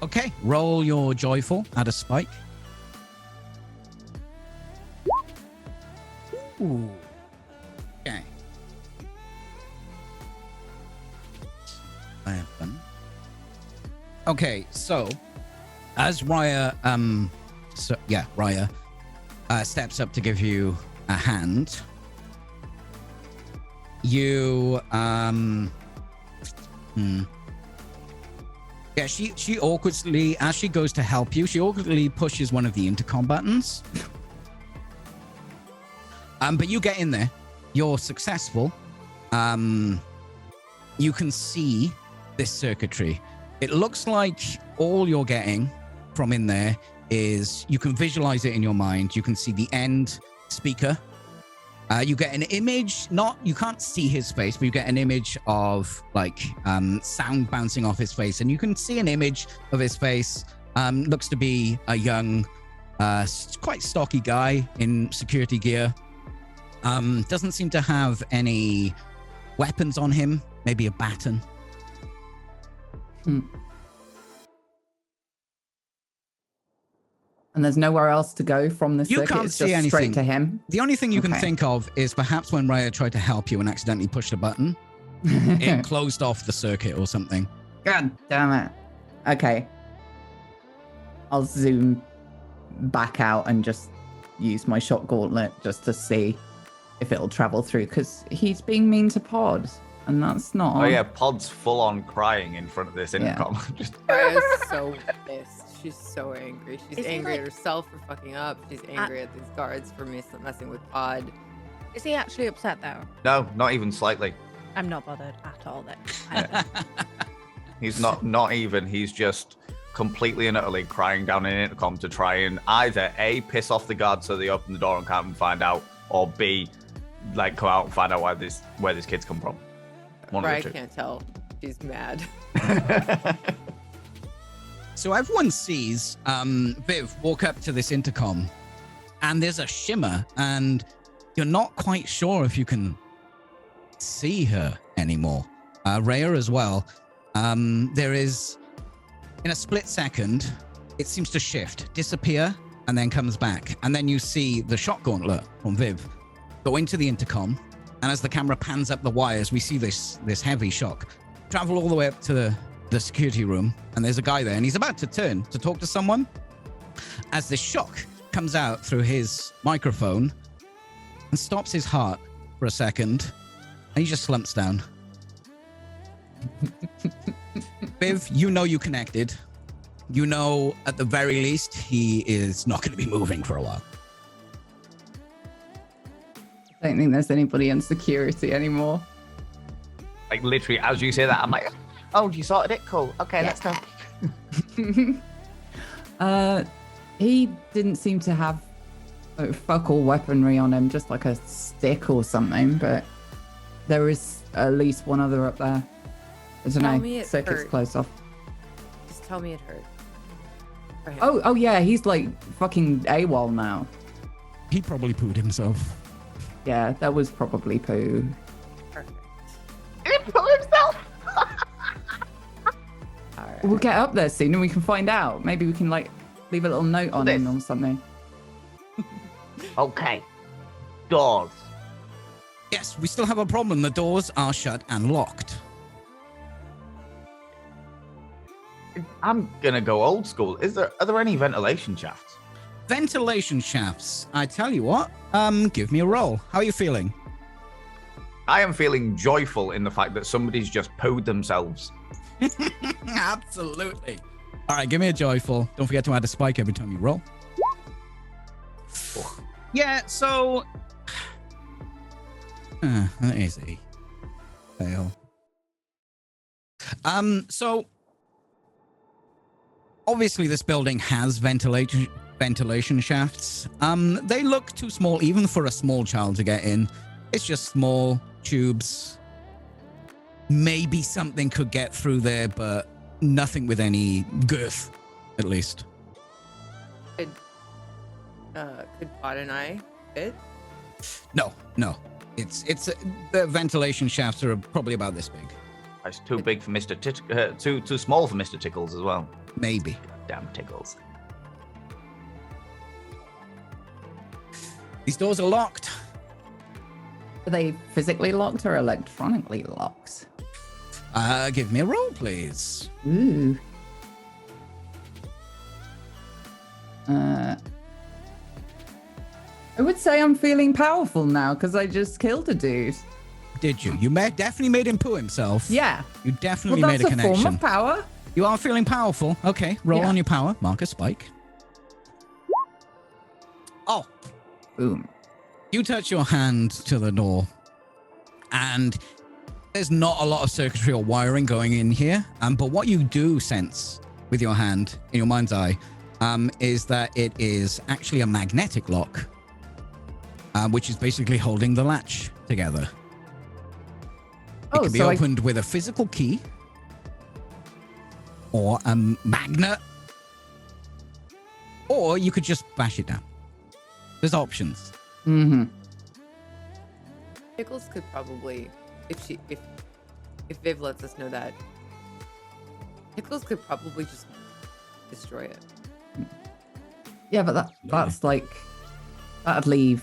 Okay, roll your joyful at a spike. Ooh. Okay. 11. Okay, so as Raya, Raya steps up to give you a hand, you, yeah, she awkwardly, as she goes to help you, she awkwardly pushes one of the intercom buttons. But you get in there. You're successful. You can see this circuitry. It looks like all you're getting from in there is you can visualize it in your mind. You can see the end speaker. You get an image, you can't see his face, but you get an image of like sound bouncing off his face. And you can see an image of his face. Looks to be a young, quite stocky guy in security gear. Doesn't seem to have any weapons on him, maybe a baton. And there's nowhere else to go from the circuit. You can't it's see just anything. straight to him. The only thing you can think of is perhaps when Raya tried to help you and accidentally pushed a button, it closed off the circuit or something. God damn it. Okay. I'll zoom back out and just use my shot gauntlet just to see if it'll travel through, because he's being mean to Pod, and that's not. Oh yeah, Pod's full on crying in front of this intercom. Just Raya's so pissed. She's so angry. She's Is he, angry like, at herself for fucking up. She's angry at these guards for messing with Pod. Is he actually upset though? no, not even slightly. I'm not bothered at all then. He's not even. He's just completely and utterly crying down an intercom to try and either A, piss off the guards so they open the door and come and find out, or B, like come out and find out where this kid's come from. One Raya of the two. can't tell. She's mad. So everyone sees Viv walk up to this intercom, and there's a shimmer, and you're not quite sure if you can see her anymore. Raya as well. There is, in a split second, it seems to shift, disappear, and then comes back. And then you see the shot gauntlet from Viv go into the intercom, and as the camera pans up the wires, we see this heavy shock travel all the way up to the security room, and there's a guy there, and he's about to turn to talk to someone as this shock comes out through his microphone and stops his heart for a second, and he just slumps down. Viv, you know you connected. You know, at the very least, he is not going to be moving for a while. I don't think there's anybody in security anymore. Like literally, as you say that, I'm like, Oh, you sorted it? Cool. Okay, let's go. He didn't seem to have fuck all weaponry on him, just like a stick or something, but there is at least one other up there. I don't Tell know. me it Circuit's hurt. closed off. Just tell me it hurt. For him. Oh yeah, he's like fucking AWOL now. He probably pooed himself. Yeah, that was probably poo. Perfect. He put himself. All right. We'll get up there soon and we can find out. Maybe we can like leave a little note on him or something. Okay. Doors. Yes, we still have a problem. The doors are shut and locked. I'm gonna go old school. Are there any ventilation shafts? Ventilation shafts. I tell you what, give me a roll. How are you feeling? I am feeling joyful in the fact that somebody's just pooed themselves. Absolutely. All right, give me a joyful. Don't forget to add a spike every time you roll. Yeah, so That is a fail. So obviously this building has ventilation shafts. They look too small even for a small child to get in. It's just small tubes. Maybe something could get through there, but nothing with any girth, at least. Could Pod and I fit? No. It's the ventilation shafts are probably about this big. It's too big for Mr. Too small for Mr. Tickles as well. Maybe. Damn Tickles. These doors are locked. Are they physically locked or electronically locked? Give me a roll, please. Ooh. I would say I'm feeling powerful now because I just killed a dude. Did you? You definitely made him poo himself. Yeah. You definitely Well, made a that's connection. form of power. You are feeling powerful. Okay, roll Yeah. on your power. Mark a spike. Oh. Boom. You touch your hand to the door, and there's not a lot of circuitry or wiring going in here. But what you do sense with your hand, in your mind's eye, is that it is actually a magnetic lock, which is basically holding the latch together. It can be opened with a physical key or a magnet, or you could just bash it down. There's options. Mm-hmm. Pickles could probably, if Viv lets us know that, Pickles could probably just destroy it. Yeah, but that's like, that'd leave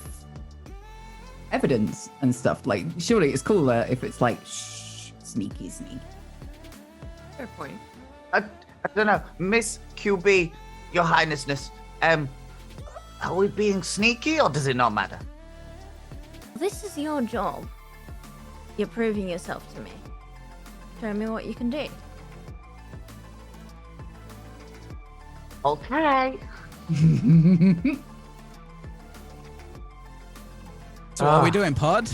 evidence and stuff. Like, surely it's cooler if it's like, shh, sneaky. Fair point. I don't know, Miss QB, Your Highnessness. Are we being sneaky or does it not matter? This is your job. You're proving yourself to me. Show me what you can do. Okay. So what are we doing, Pod?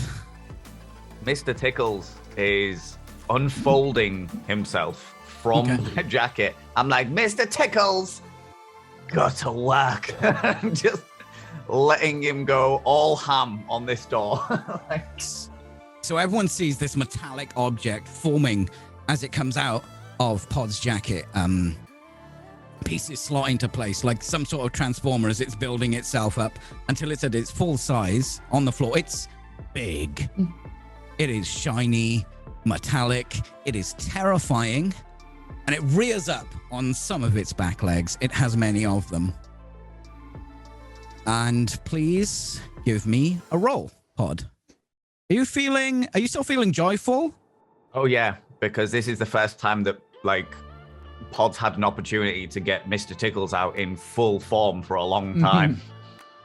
Mr. Tickles is unfolding himself from the jacket. I'm like, Mr. Tickles, go to work. Just letting him go all ham on this door. So everyone sees this metallic object forming as it comes out of Pod's jacket. Pieces slot into place like some sort of transformer as it's building itself up until it's at its full size on the floor. It's big. It is shiny, metallic. It is terrifying. And it rears up on some of its back legs. It has many of them. And please give me a roll, Pod. Are you still feeling joyful? Oh yeah, because this is the first time that Pod's had an opportunity to get Mr. Tickles out in full form for a long time.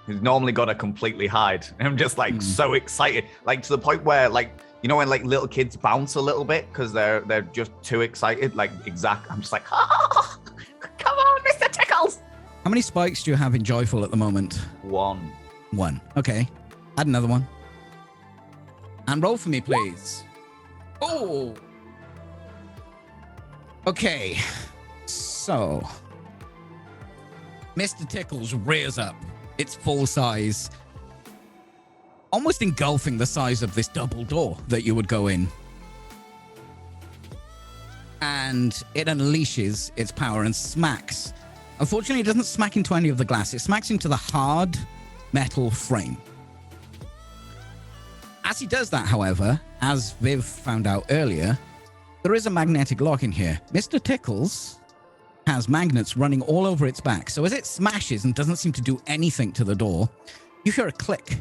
He's normally got to completely hide. I'm just so excited, to the point where when little kids bounce a little bit because they're just too excited. I'm just like, oh, come on, Mr. Tickles. How many spikes do you have in joyful at the moment? One. Okay. Add another one. And roll for me, please. Oh. Okay. So, Mr. Tickles rears up. It's full size, almost engulfing the size of this double door that you would go in. And it unleashes its power and smacks. Unfortunately, it doesn't smack into any of the glass. It smacks into the hard metal frame. As he does that, however, as Viv found out earlier, there is a magnetic lock in here. Mr. Tickles has magnets running all over its back. So as it smashes and doesn't seem to do anything to the door, you hear a click.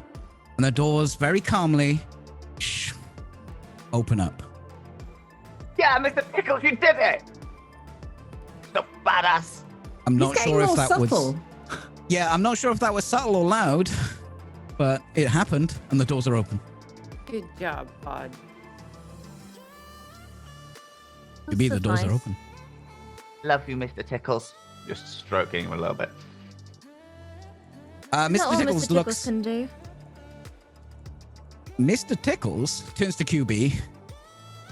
And the doors very calmly open up. Yeah, Mr. Tickles, you did it! The badass. I'm not sure if that subtle. was... Yeah, I'm not sure if that was subtle or loud, but it happened and the doors are open. Good job, Pod. Maybe the doors are Suffice. open. Love you, Mr. Tickles. Just stroking him a little bit. Is that Mr. all Tickles Mr. Tickles looks. can do? Mr. Tickles turns to QB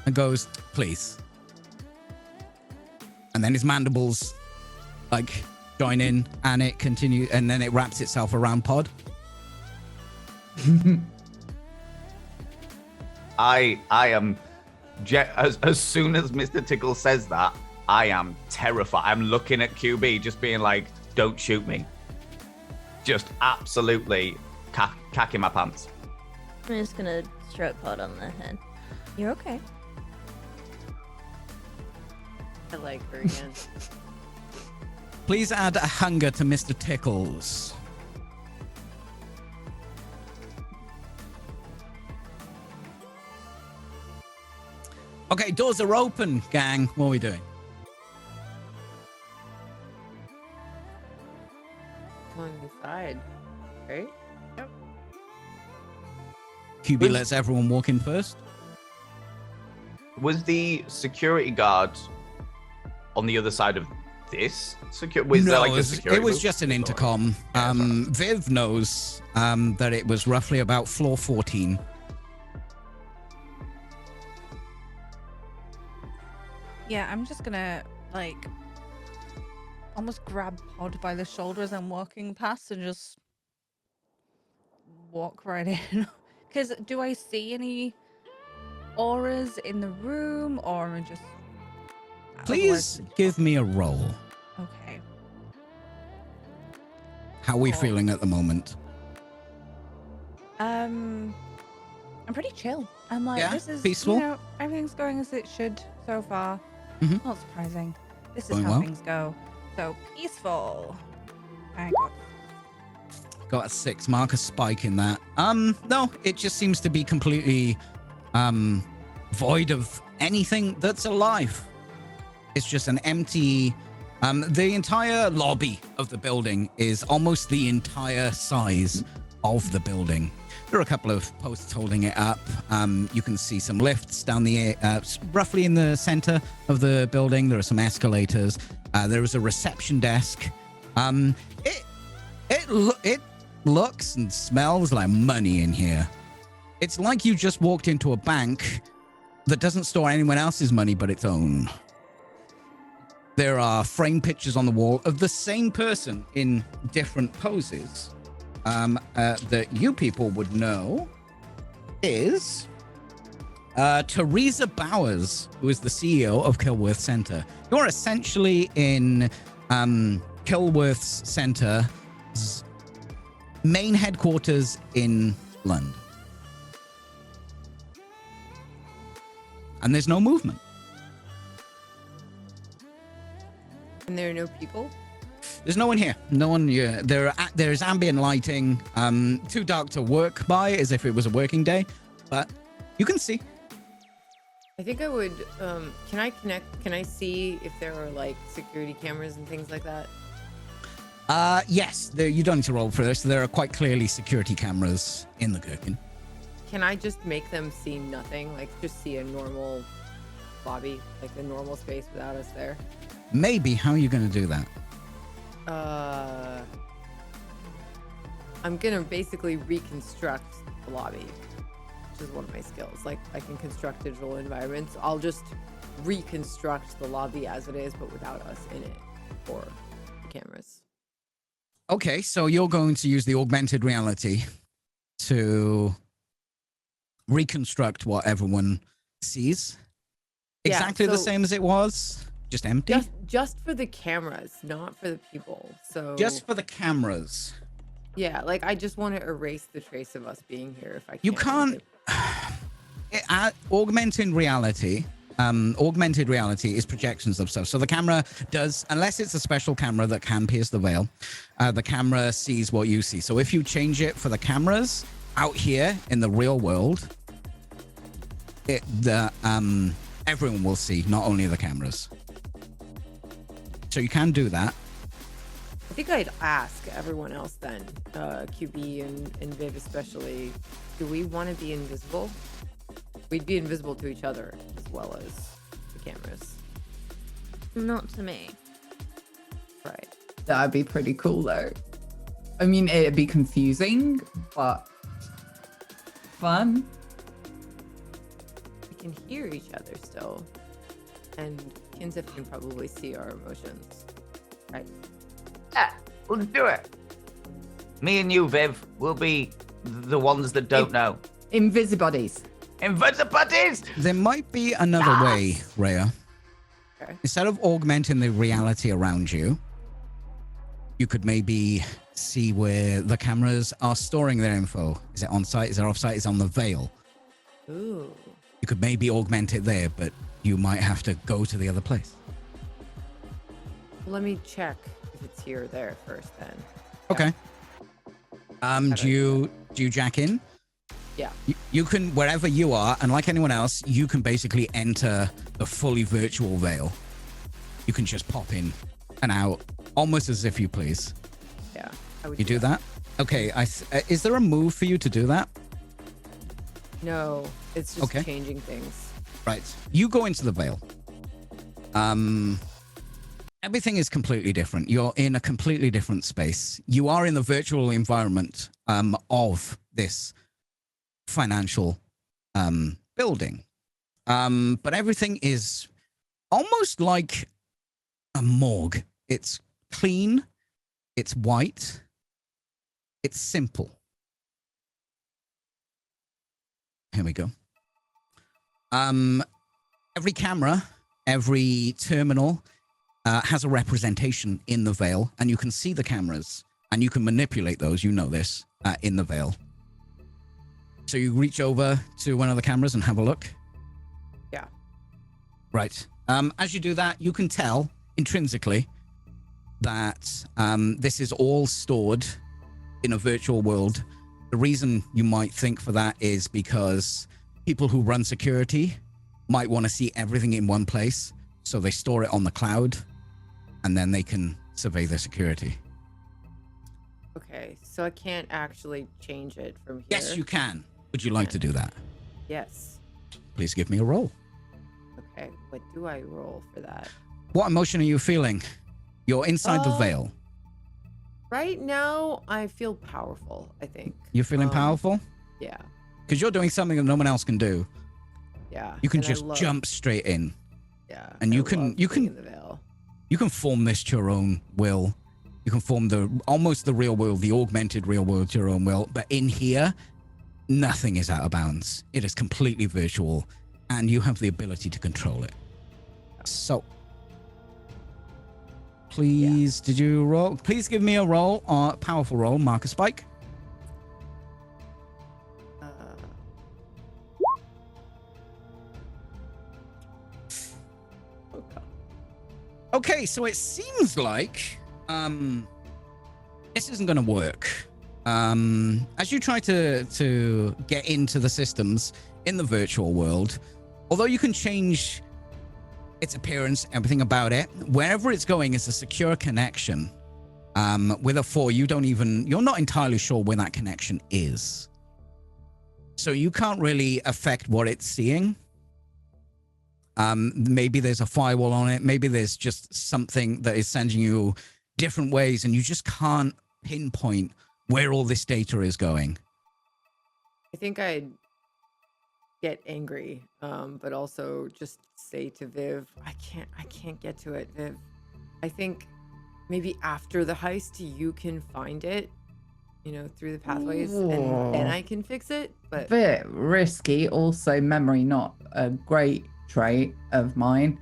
and goes, "Please." And then his mandibles like join in, and it continues, and then it wraps itself around Pod. I am as soon as Mr. Tickle says that, I am terrified. I'm looking at QB just being like, don't shoot me. Just absolutely cacking my pants. I'm just gonna stroke Pod on the head. You're okay. I like her again. Please add a hunger to Mr. Tickles. Okay, doors are open, gang. What are we doing? Going inside, right? Yep. QB lets everyone walk in first. Was the security guard on the other side of this? Was there like a security it was booth? just an intercom. Viv knows that it was roughly about floor 14. Yeah, I'm just gonna like almost grab Pod by the shoulder as I'm walking past and just walk right in. Because do I see any auras in the room, or am I just? Please give me a roll. Okay. How are we Oh. feeling at the moment? I'm pretty chill. I'm like, Yeah? this is Peaceful? You know, everything's going as it should so far. Mhm. Not surprising. This is Going how well? things go. So peaceful. I Got a 6. Mark a spike in that. No, it just seems to be completely void of anything that's alive. It's just an empty. The entire lobby of the building is almost the entire size of the building. There are a couple of posts holding it up. You can see some lifts down the roughly in the center of the building. There are some escalators. There is a reception desk. It looks and smells like money in here. It's like you just walked into a bank that doesn't store anyone else's money but its own. There are framed pictures on the wall of the same person in different poses. That you people would know is Teresa Bowers, who is the CEO of Kilworth Center. You're essentially in Kilworth's Center's main headquarters in London. And there's no movement. And there are no people? There's no one here. No one here. There's ambient lighting. Too dark to work by, as if it was a working day. But you can see. I think I would, can I see if there are like security cameras and things like that? Yes. You don't need to roll for this. There are quite clearly security cameras in the Gherkin. Can I just make them see nothing? Like just see a normal lobby, like a normal space without us there? Maybe. How are you going to do that? I'm gonna basically reconstruct the lobby, which is one of my skills. Like I can construct digital environments. I'll just reconstruct the lobby as it is, but without us in it or the cameras. Okay, so you're going to use the augmented reality to reconstruct what everyone sees. Yeah, Exactly the so- same as it was, just empty. Just for the cameras, not for the people. So Just for the cameras. yeah, like I just want to erase the trace of us being here if I can. You can't. Augmented reality is projections of stuff. So the camera does, unless it's a special camera that can pierce the veil, the camera sees what you see. So if you change it for the cameras out here in the real world, everyone will see, not only the cameras. So you can do that. I think I'd ask everyone else then, QB and Viv especially, do we want to be invisible? We'd be invisible to each other as well as the cameras. Not to me. Right. That'd be pretty cool though. I mean, it'd be confusing, but fun. We can hear each other still. And Kinsif can probably see our emotions. Right. Yeah, let's do it. Me and you, Viv, will be the ones that don't know. Invisibodies. Invisibodies! There might be another way, Rhea. Okay. Instead of augmenting the reality around you, you could maybe see where the cameras are storing their info. Is it on site? Is it off site? Is it on the Veil? Ooh. You could maybe augment it there, but you might have to go to the other place. Let me check if it's here or there first then. Okay. Do you jack in? Yeah. You can, wherever you are, and like anyone else, you can basically enter the fully virtual Veil. You can just pop in and out, almost as if you please. Yeah. I would You do that? Okay. Is there a move for you to do that? No, it's just Okay. changing things. Right. You go into the Veil. Everything is completely different. You're in a completely different space. You are in the virtual environment of this financial building. But everything is almost like a morgue. It's clean. It's white. It's simple. Here we go. Every camera, every terminal has a representation in the Veil, and you can see the cameras, and you can manipulate those. You know this in the Veil. So you reach over to one of the cameras and have a look. Yeah. Right. As you do that, you can tell intrinsically that this is all stored in a virtual world. The reason you might think for that is because people who run security might want to see everything in one place, so they store it on the cloud, and then they can survey their security. Okay, so I can't actually change it from here. Yes, you can. Would you like to do that? Yes. Please give me a roll. Okay, what do I roll for that? What emotion are you feeling? You're inside the Veil. Right now, I feel powerful, I think. You're feeling powerful? Yeah. Because you're doing something that no one else can do. Yeah. You can and I just love- jump straight in. Yeah. And I you love can being in the Veil. you can form this to your own will. You can form almost the real world, the augmented real world to your own will. But in here, nothing is out of bounds. It is completely virtual, and you have the ability to control it. So, please, did you roll? Please give me a roll, a powerful roll, Marcus Spike. Okay, so it seems like this isn't going to work. As you try to get into the systems in the virtual world, although you can change its appearance, everything about it, wherever it's going is a secure connection. With a 4, you're not entirely sure where that connection is. So you can't really affect what it's seeing. Maybe there's a firewall on it. Maybe there's just something that is sending you different ways, and you just can't pinpoint where all this data is going. I think I'd get angry, but also just say to Viv, I can't get to it, Viv. I think maybe after the heist, you can find it, through the pathways, and then I can fix it. But Bit risky. Also, memory not a great trait of mine.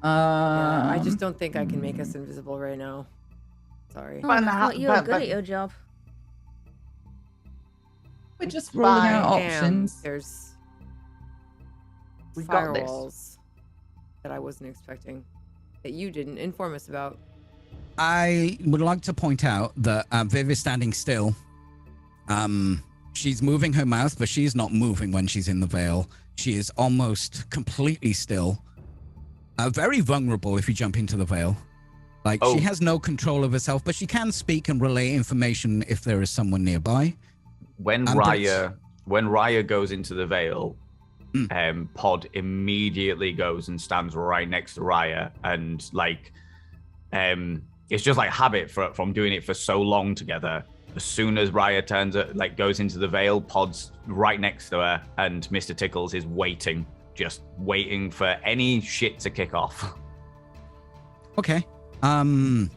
yeah, I just don't think I can make us invisible right now. Sorry. Oh, I thought you were good at your job. We're just rolling out Damn, options. There's We got this. firewalls that I wasn't expecting, that you didn't inform us about. I would like to point out that Viv is standing still. She's moving her mouth, but she's not moving when she's in the Veil. She is almost completely still. Very vulnerable if you jump into the Veil. Like she has no control of herself, but she can speak and relay information if there is someone nearby. When Raya goes into the Veil, Pod immediately goes and stands right next to Raya, and like, it's just like habit from doing it for so long together. As soon as Raya goes into the Veil, Pod's right next to her, and Mr. Tickles is just waiting for any shit to kick off. Okay. I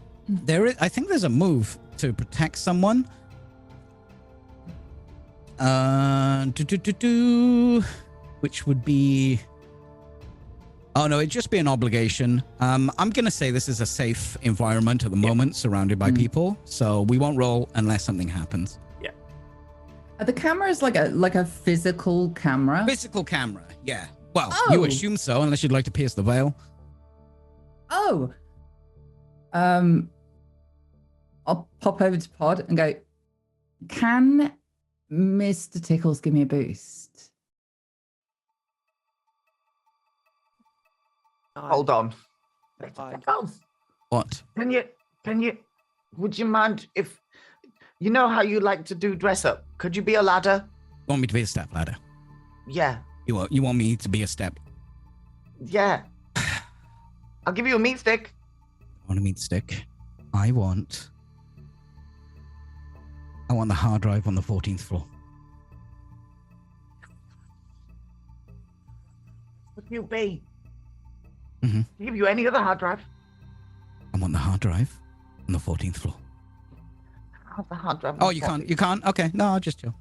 think there's a move to protect someone. Which would be... Oh, no, it'd just be an obligation. I'm going to say this is a safe environment at the moment, surrounded by people. So we won't roll unless something happens. Yeah. Are the cameras like a physical camera? Physical camera, yeah. Well, you assume so, unless you'd like to pierce the veil. Oh. I'll pop over to Pod and go, can Mr. Tickles give me a boost? Hold on. What? Can you, would you mind if, you know how you like to do dress up? Could you be a ladder? You want me to be a step ladder? Yeah. You want me to be a step? Yeah. I'll give you a meat stick. I want a meat stick. I want the hard drive on the 14th floor. Would you be? Mm-hmm. I'll give you any other hard drive. I want the hard drive on the 14th floor. The hard drive. Oh, you can't? You can't? Okay. No, I'll just chill.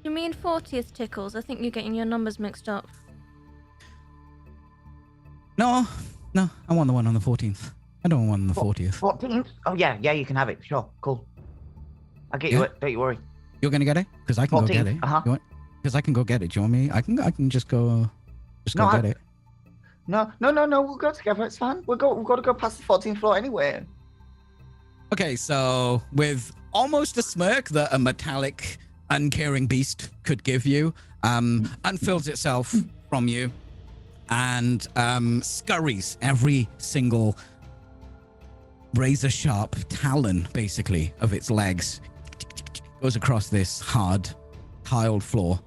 You mean 40th Tickles? I think you're getting your numbers mixed up. No, I want the one on the 14th. I don't want one on the 40th. 14th? Oh, yeah, you can have it. Sure, cool. I'll get you it. Don't you worry. You're going to get it? Because I can 14th, go get it. uh-huh. Because I can go get it. Do you want me? I can just go get it. No, we'll go together. It's fine. We've got to go past the 14th floor anyway. Okay, so with almost a smirk that a metallic, uncaring beast could give you, unfurls itself from you and scurries every single razor-sharp talon, basically, of its legs, goes across this hard, tiled floor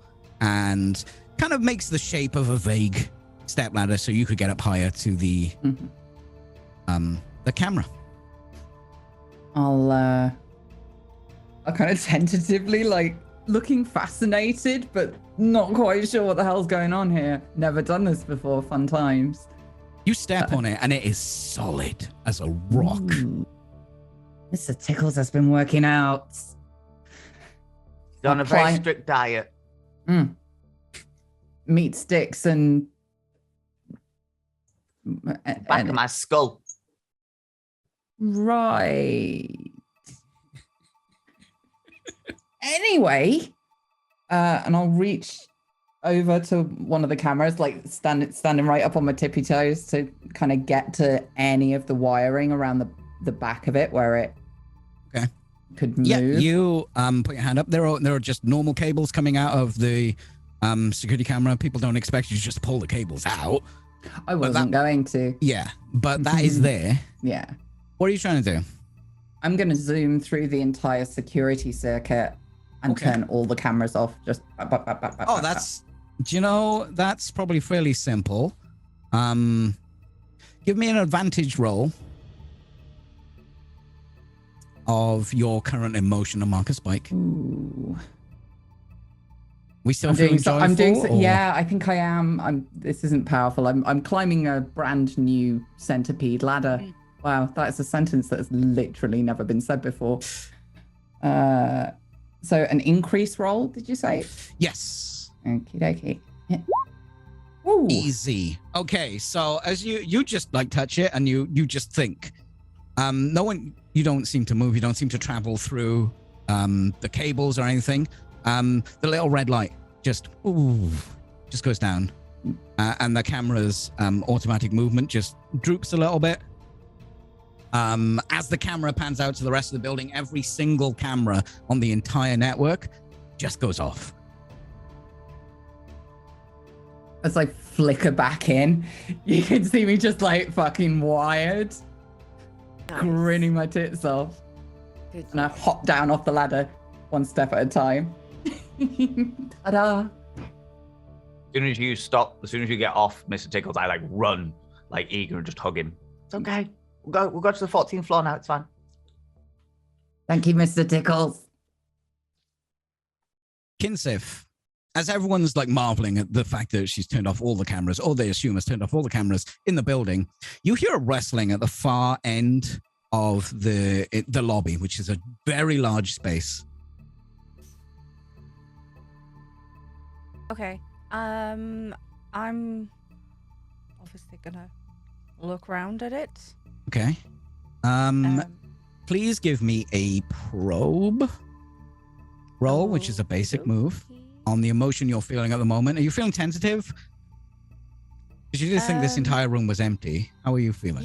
and kind of makes the shape of a vague stepladder so you could get up higher to the camera. I'll kind of tentatively, like, looking fascinated, but not quite sure what the hell's going on here. Never done this before. Fun times. You step on it, and it is solid as a rock. Mr. Tickles has been working out. He's on a very strict diet. Meat sticks and... Back of my skull. Right. Anyway, and I'll reach over to one of the cameras, like standing right up on my tippy toes to kind of get to any of the wiring around the back of it where it could move. Yeah, you put your hand up. There are just normal cables coming out of the security camera. People don't expect you to just pull the cables out. I wasn't going to. Yeah, but that is there. Yeah. What are you trying to do? I'm going to zoom through the entire security circuit and turn all the cameras off. Just that's probably fairly simple. Give me an advantage roll of your current emotion and marker spike. Ooh. We still feeling joyful? Yeah, I think I am. This isn't powerful. I'm climbing a brand new centipede ladder. Wow, that is a sentence that has literally never been said before. So an increase roll, did you say? Yes. Okie dokie. Yeah. Easy. Okay, so as you just like touch it and you just think. You don't seem to move, you don't seem to travel through the cables or anything. The little red light just goes down. And the camera's automatic movement just droops a little bit. As the camera pans out to the rest of the building, every single camera on the entire network just goes off. As I flicker back in, you can see me just like fucking wired, Nice. grinning my tits off. Good And I job. hop down off the ladder one step at a time. Ta-da! As soon as you get off Mr. Tickles, I like run, like eager, and just hug him. It's okay. We'll go to the 14th floor now. It's fine. Thank you, Mr. Tickles. Kinsif, as everyone's like marveling at the fact that she's turned off all the cameras, or they assume has turned off all the cameras in the building, you hear a rustling at the far end of the lobby, which is a very large space. Okay. I'm obviously gonna look around at it. Okay. Please give me a probe roll, which is a basic move on the emotion you're feeling at the moment. Are you feeling tentative? Because you did think this entire room was empty. How are you feeling?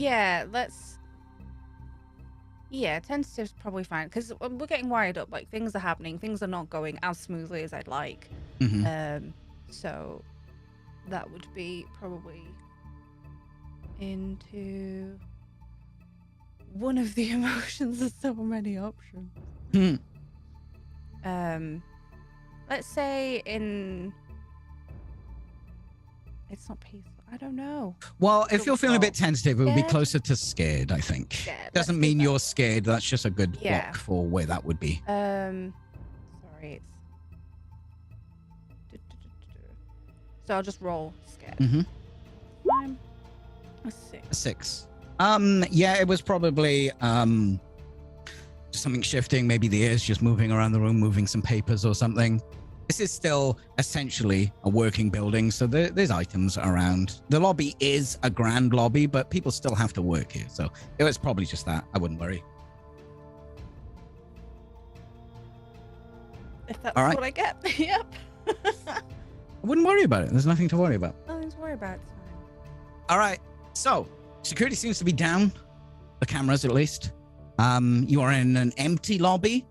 Yeah, tentative's probably fine because we're getting wired up. Like things are happening, things are not going as smoothly as I'd like. Mhm. So that would be probably into one of the emotions. There's so many options. Let's say it's not peaceful. I don't know. Well, if you're feeling a bit tentative, it would be Scared? closer to scared, I think. Scared, let's Doesn't do mean that. you're scared. That's just a good Yeah. block for where that would be. Sorry, it's. So I'll just roll scared. Mm-hmm. A 6. A 6. Yeah, it was probably something shifting. Maybe the ears just moving around the room, moving some papers or something. This is still essentially a working building, so there's items around. The lobby is a grand lobby, but people still have to work here, so it was probably just that. I wouldn't worry. If that's All right. what I get. Yep. I wouldn't worry about it. There's nothing to worry about. Nothing to worry about. It's fine. All right. So security seems to be down. The cameras, at least. You are in an empty lobby.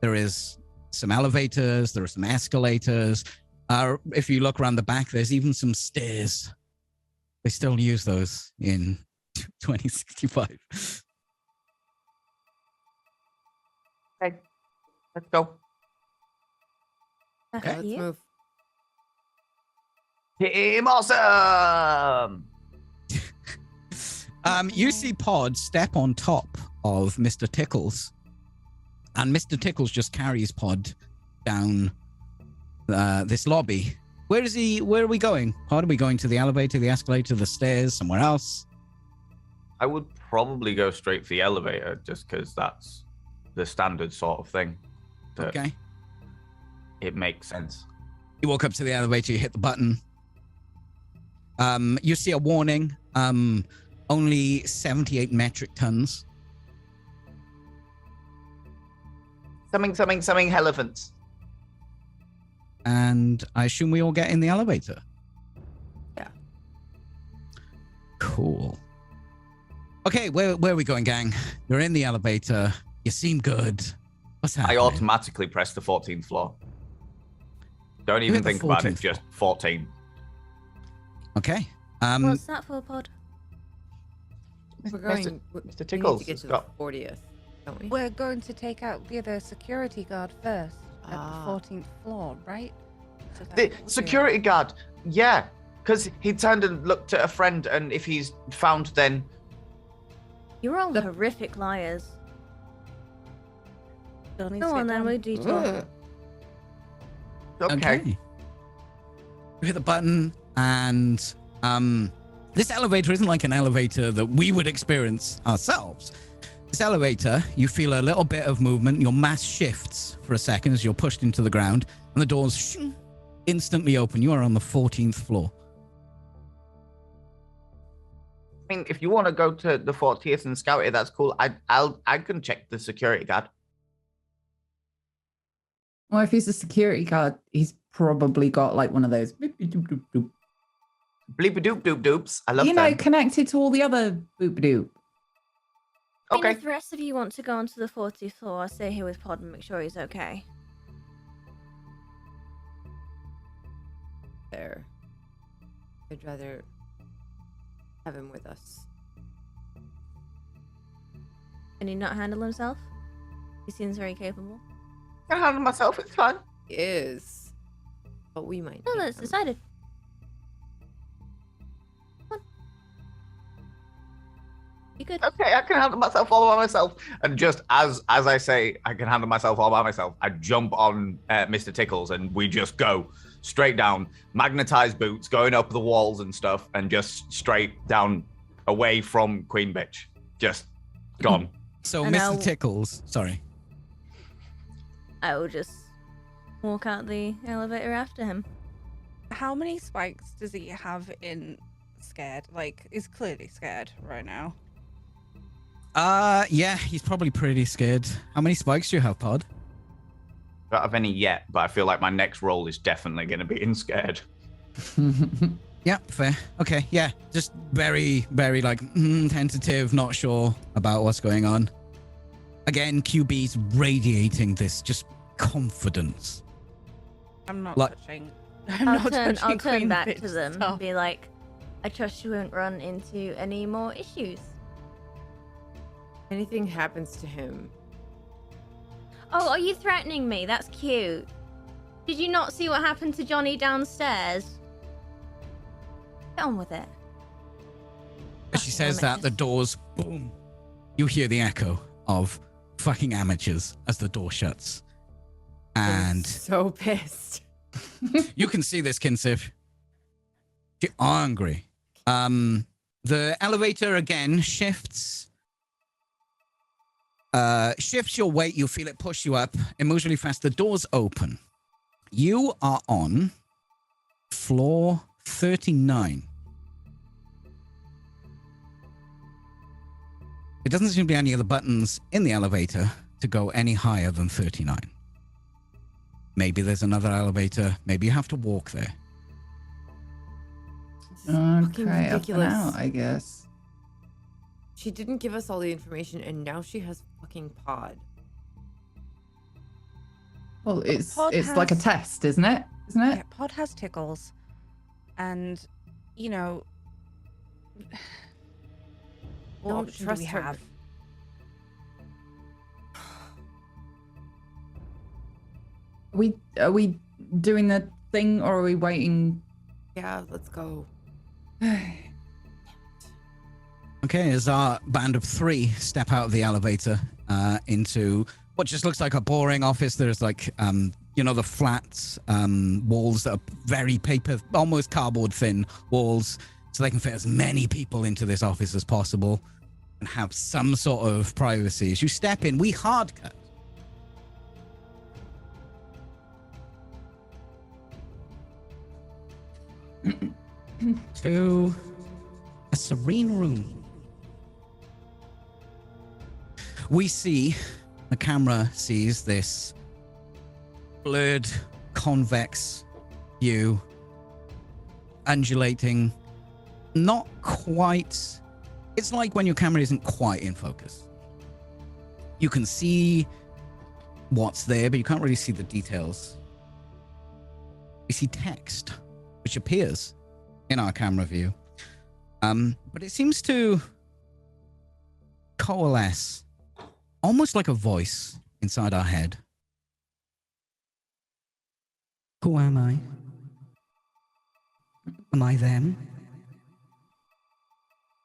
There is some elevators. There are some escalators. If you look around the back, there's even some stairs. They still use those in 2065. Okay, let's go. Okay, let's move. Team Awesome! You see Pod step on top of Mr. Tickles, and Mr. Tickles just carries Pod down this lobby. Where are we going? Pod, are we going to the elevator, the escalator, the stairs, somewhere else? I would probably go straight for the elevator just because that's the standard sort of thing. Okay. It makes sense. You walk up to the elevator, you hit the button. You see a warning. Only 78 metric tons. Something elephants. And I assume we all get in the elevator. Yeah. Cool. Okay, where are we going, gang? You're in the elevator. You seem good. What's happening? I automatically press the 14th floor. Don't even think about it, just 14. Okay. What's that for, Pod? We're going. Mr. We need Tickles to get has to got- the 40th, don't we? We're going to take out the other security guard first at Ah. the 14th floor, right? So that's The what we're security guard, yeah, because he turned and looked at a friend, and if he's found, then You're all horrific liars. Still needs Go to on get then, done. we'll do talk. okay. You hit the button, and this elevator isn't like an elevator that we would experience ourselves. This elevator, you feel a little bit of movement. Your mass shifts for a second as you're pushed into the ground, and the doors instantly open. You are on the 14th floor. I mean, if you want to go to the 40th and scout it, that's cool. I can check the security guard. Well, if he's a security guard, he's probably got like one of those Bleep doop doop doops. I love you know, them. connected to all the other boop doop. I mean, Okay. if the rest of you want to go onto the 40th floor, I'll stay here with Pod and make sure he's okay. There. I'd rather have him with us. Can he not handle himself? He seems very capable. I can handle myself, it's fine. He is. But we might. No, need that's him. decided. You good? Okay, I can handle myself all by myself. And just as I say, I can handle myself all by myself, I jump on Mr. Tickles and we just go straight down, magnetized boots, going up the walls and stuff, and just straight down away from Queen Bitch. Just gone. So, And Mr. I'll- Tickles, sorry. I will just walk out the elevator after him. How many spikes does he have in scared? Like, he's clearly scared right now. Yeah, he's probably pretty scared. How many spikes do you have, Pod? Don't have any yet, but I feel like my next roll is definitely going to be in scared. Yeah, fair. Okay, yeah. Just very, very like tentative, not sure about what's going on. Again, QB's radiating this just confidence. I'm not Like- touching. I'll turn touching Queen back bitch to them stuff. and be like, I trust you won't run into any more issues. Anything happens to him. Oh, are you threatening me? That's cute. Did you not see what happened to Johnny downstairs? Get on with it. As she says that, the doors, boom. You hear the echo of fucking amateurs as the door shuts. I'm And so pissed. you can see this, Kinsif. You're angry. The elevator again shifts. Shifts your weight. You feel it push you up. It moves really fast. The doors open. You are on floor 39. It doesn't seem to be any of the buttons in the elevator to go any higher than 39. Maybe there's another elevator. Maybe you have to walk there. Fucking Okay, up and ridiculous. out, I guess. She didn't give us all the information, and now she has fucking Pod. Well, it's Pod like a has- test, isn't it? Isn't it? Yeah, Pod has tickles, and you know, what Don't option do trust we her. have? Are we doing the thing or are we waiting? Yeah, let's go. Okay, as our band of three step out of the elevator into what just looks like a boring office. There's like, the flat walls that are very paper, almost cardboard thin walls, so they can fit as many people into this office as possible and have some sort of privacy. As you step in, we hard cut. To a serene room. We see, the camera sees this blurred, convex view, undulating, not quite. It's like when your camera isn't quite in focus. You can see what's there, but you can't really see the details. We see text, which appears in our camera view. But it seems to coalesce almost like a voice inside our head. Who am I? Am I them?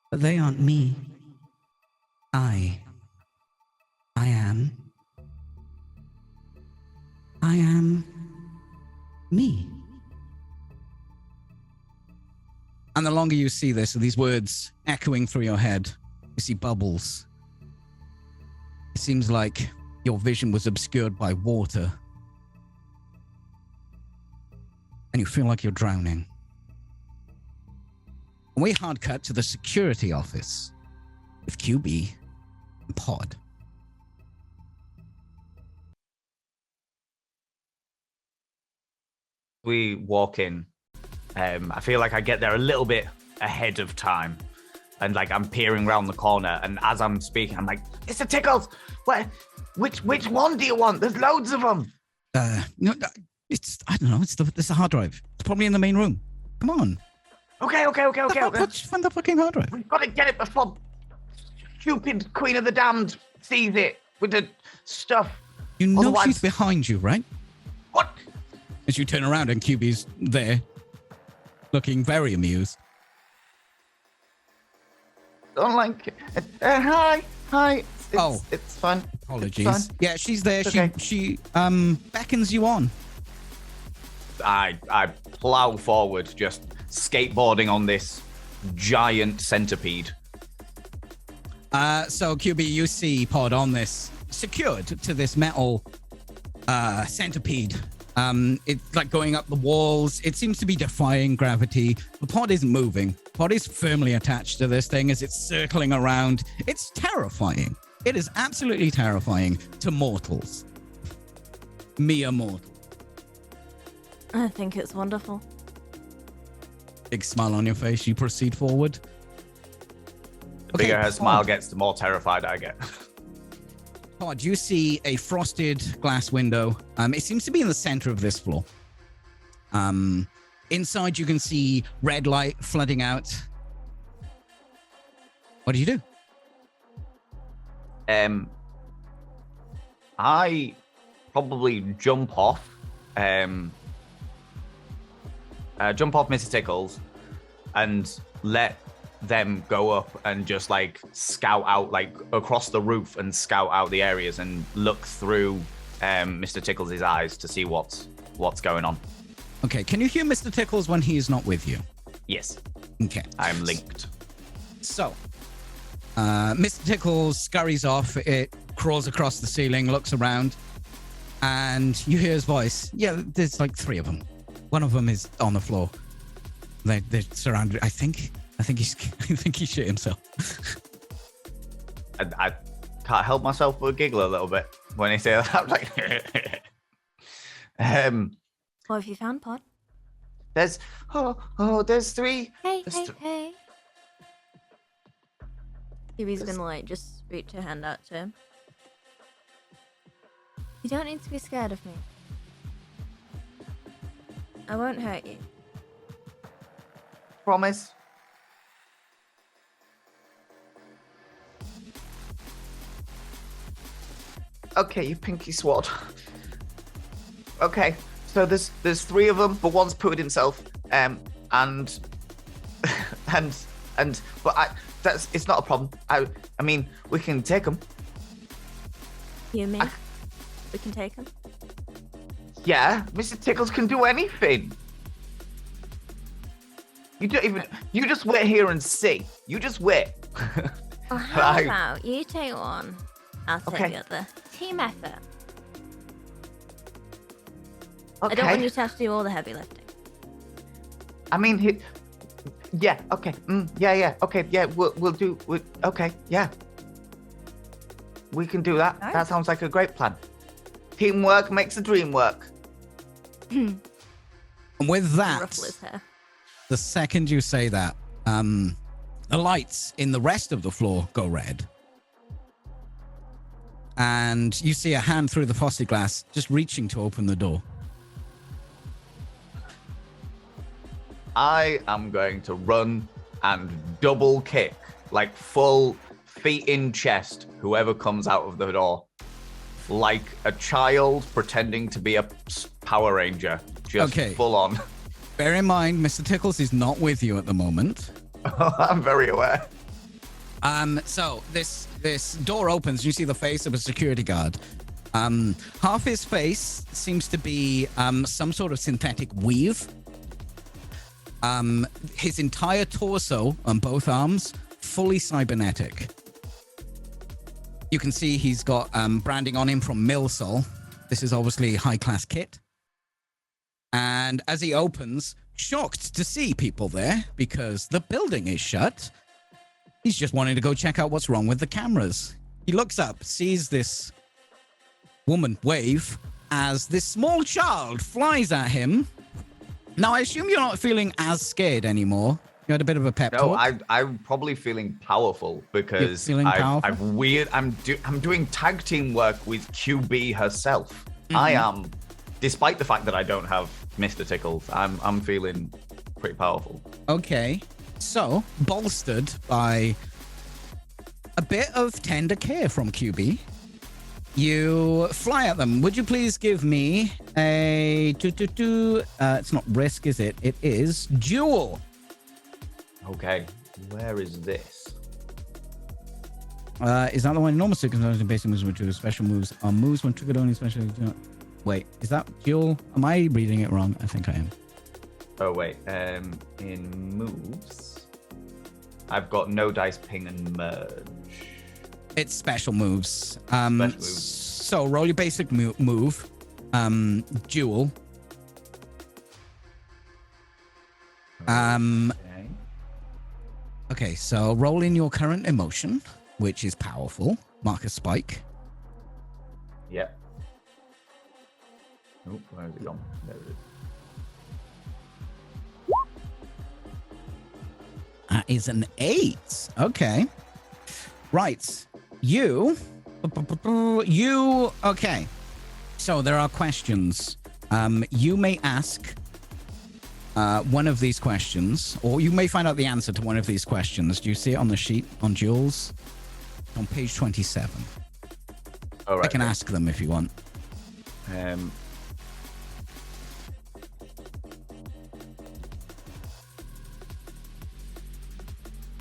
But they aren't me. I am me. And the longer you see this, these words echoing through your head, you see bubbles. It seems like your vision was obscured by water. And you feel like you're drowning. And we hard cut to the security office with QB and Pod. We walk in. I feel like I get there a little bit ahead of time. And like I'm peering around the corner, and as I'm speaking, I'm like, Mr. Tickles, which one do you want? There's loads of them. No, it's, I don't know, it's the hard drive. It's probably in the main room. Come on. Okay. Find the fucking hard drive. We've got to get it before stupid Queen of the Damned sees it with the stuff. You know Otherwise- she's behind you, right? What? As you turn around and QB's there, looking very amused. Don't like it. Hi. It's fun. Apologies. It's fun. Yeah, she's there. It's okay. She beckons you on. I plow forward, just skateboarding on this giant centipede. So QB, you see Pod on this, secured to this metal centipede. It's like going up the walls. It seems to be defying gravity. The Pod isn't moving. Pod is firmly attached to this thing as it's circling around. It's terrifying. It is absolutely terrifying to mortals. Mere mortals. I think it's wonderful. Big smile on your face. You proceed forward. The bigger her smile gets, the more terrified I get. Pod, you see a frosted glass window. It seems to be in the center of this floor. Inside, you can see red light flooding out. What do you do? I probably jump off Mrs. Tickles and let them go up and just like scout out like across the roof and scout out the areas and look through Mr. Tickles' eyes to see what's going on. Okay, can you hear Mr. Tickles when he is not with you? Yes. Okay. I'm linked. So, Mr. Tickles scurries off. It crawls across the ceiling, looks around, and you hear his voice. Yeah, there's like 3 of them. One of them is on the floor. They're surrounded. I think he shit himself. I can't help myself but giggle a little bit when he says that. I'm like, What have you found, Pod? there's 3. Hey, There's hey, th- hey. Phoebe's gonna like just reach her hand out to him. You don't need to be scared of me. I won't hurt you. Promise. Okay, you pinky sword. Okay, so there's 3 of them, but one's pooed himself. But it's not a problem. I mean, we can take them. You and me? We can take him. Yeah, Mr. Tickles can do anything. You just wait here and see. You just wait. Well, how about you take one? I'll take Okay. the other. Team effort. Okay. I don't want you to have to do all the heavy lifting. I mean, yeah. Okay. Yeah. Okay. Yeah. We'll do. Okay. Yeah. We can do that. Nice. That sounds like a great plan. Teamwork makes the dream work. And with that, Ruffle his hair. the second you say that, the lights in the rest of the floor go red. And you see a hand through the frosted glass just reaching to open the door. I am going to run and double kick, like full feet in chest, whoever comes out of the door. Like a child pretending to be a Power Ranger. Just Okay. full on. Bear in mind, Mr. Tickles is not with you at the moment. I'm very aware. So this door opens. You see the face of a security guard. Half his face seems to be some sort of synthetic weave. His entire torso on both arms, fully cybernetic. You can see he's got branding on him from Milsol. This is obviously a high-class kit. And as he opens, shocked to see people there because the building is shut, he's just wanting to go check out what's wrong with the cameras. He looks up, sees this woman wave as this small child flies at him. Now, I assume you're not feeling as scared anymore. You had a bit of a pep No, talk. I'm probably feeling powerful because You're feeling powerful? I'm doing tag team work with QB herself. Mm-hmm. I am, despite the fact that I don't have Mr. Tickles, I'm feeling pretty powerful. Okay. So, bolstered by a bit of tender care from QB, you fly at them. Would you please give me a... it's not risk, is it? It is duel. Okay, where is this? Is that the one? Normal circumstances and basic moves when triggered. Special moves are moves when triggered only special... Wait, is that duel? Am I reading it wrong? I think I am. Oh, wait. In moves, I've got no dice, ping, and merge. It's special moves. Special moves. So roll your basic move. Duel. Okay, so roll in your current emotion, which is powerful. Mark a spike. Yep. Oh, where has it gone? There it is. That is an 8. Okay. Right. You. Okay. So there are questions. You may ask one of these questions, or you may find out the answer to one of these questions. Do you see it on the sheet on Jules? On page 27. All right. I can ask them if you want.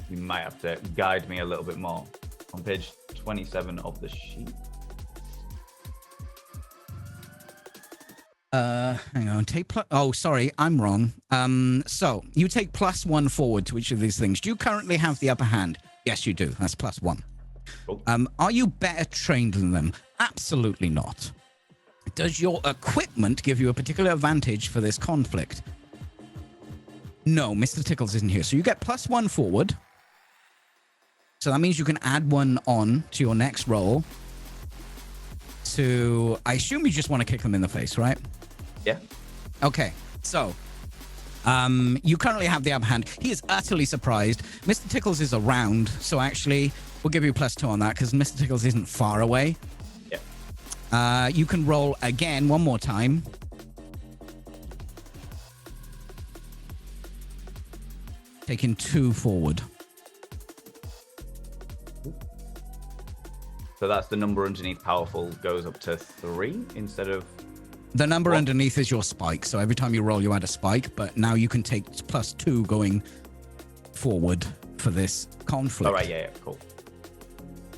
You might have to guide me a little bit more. On page 27 of the sheet. Hang on. Oh, sorry, I'm wrong. So you take +1 forward to each of these things. Do you currently have the upper hand? Yes, you do. That's +1. Cool. Are you better trained than them? Absolutely not. Does your equipment give you a particular advantage for this conflict? No, Mr. Tickles isn't here. So you get +1 forward. So that means you can add 1 on to your next roll. To, I assume you just want to kick them in the face, right? Yeah. Okay, so you currently have the upper hand. He is utterly surprised. Mr. Tickles is around, so actually we'll give you +2 on that because Mr. Tickles isn't far away. Yeah. You can roll again one more time. Taking 2 forward. So that's the number underneath powerful goes up to 3 instead of... The number underneath is your spike, so every time you roll, you add a spike, but now you can take +2 going forward for this conflict. All right, yeah, cool.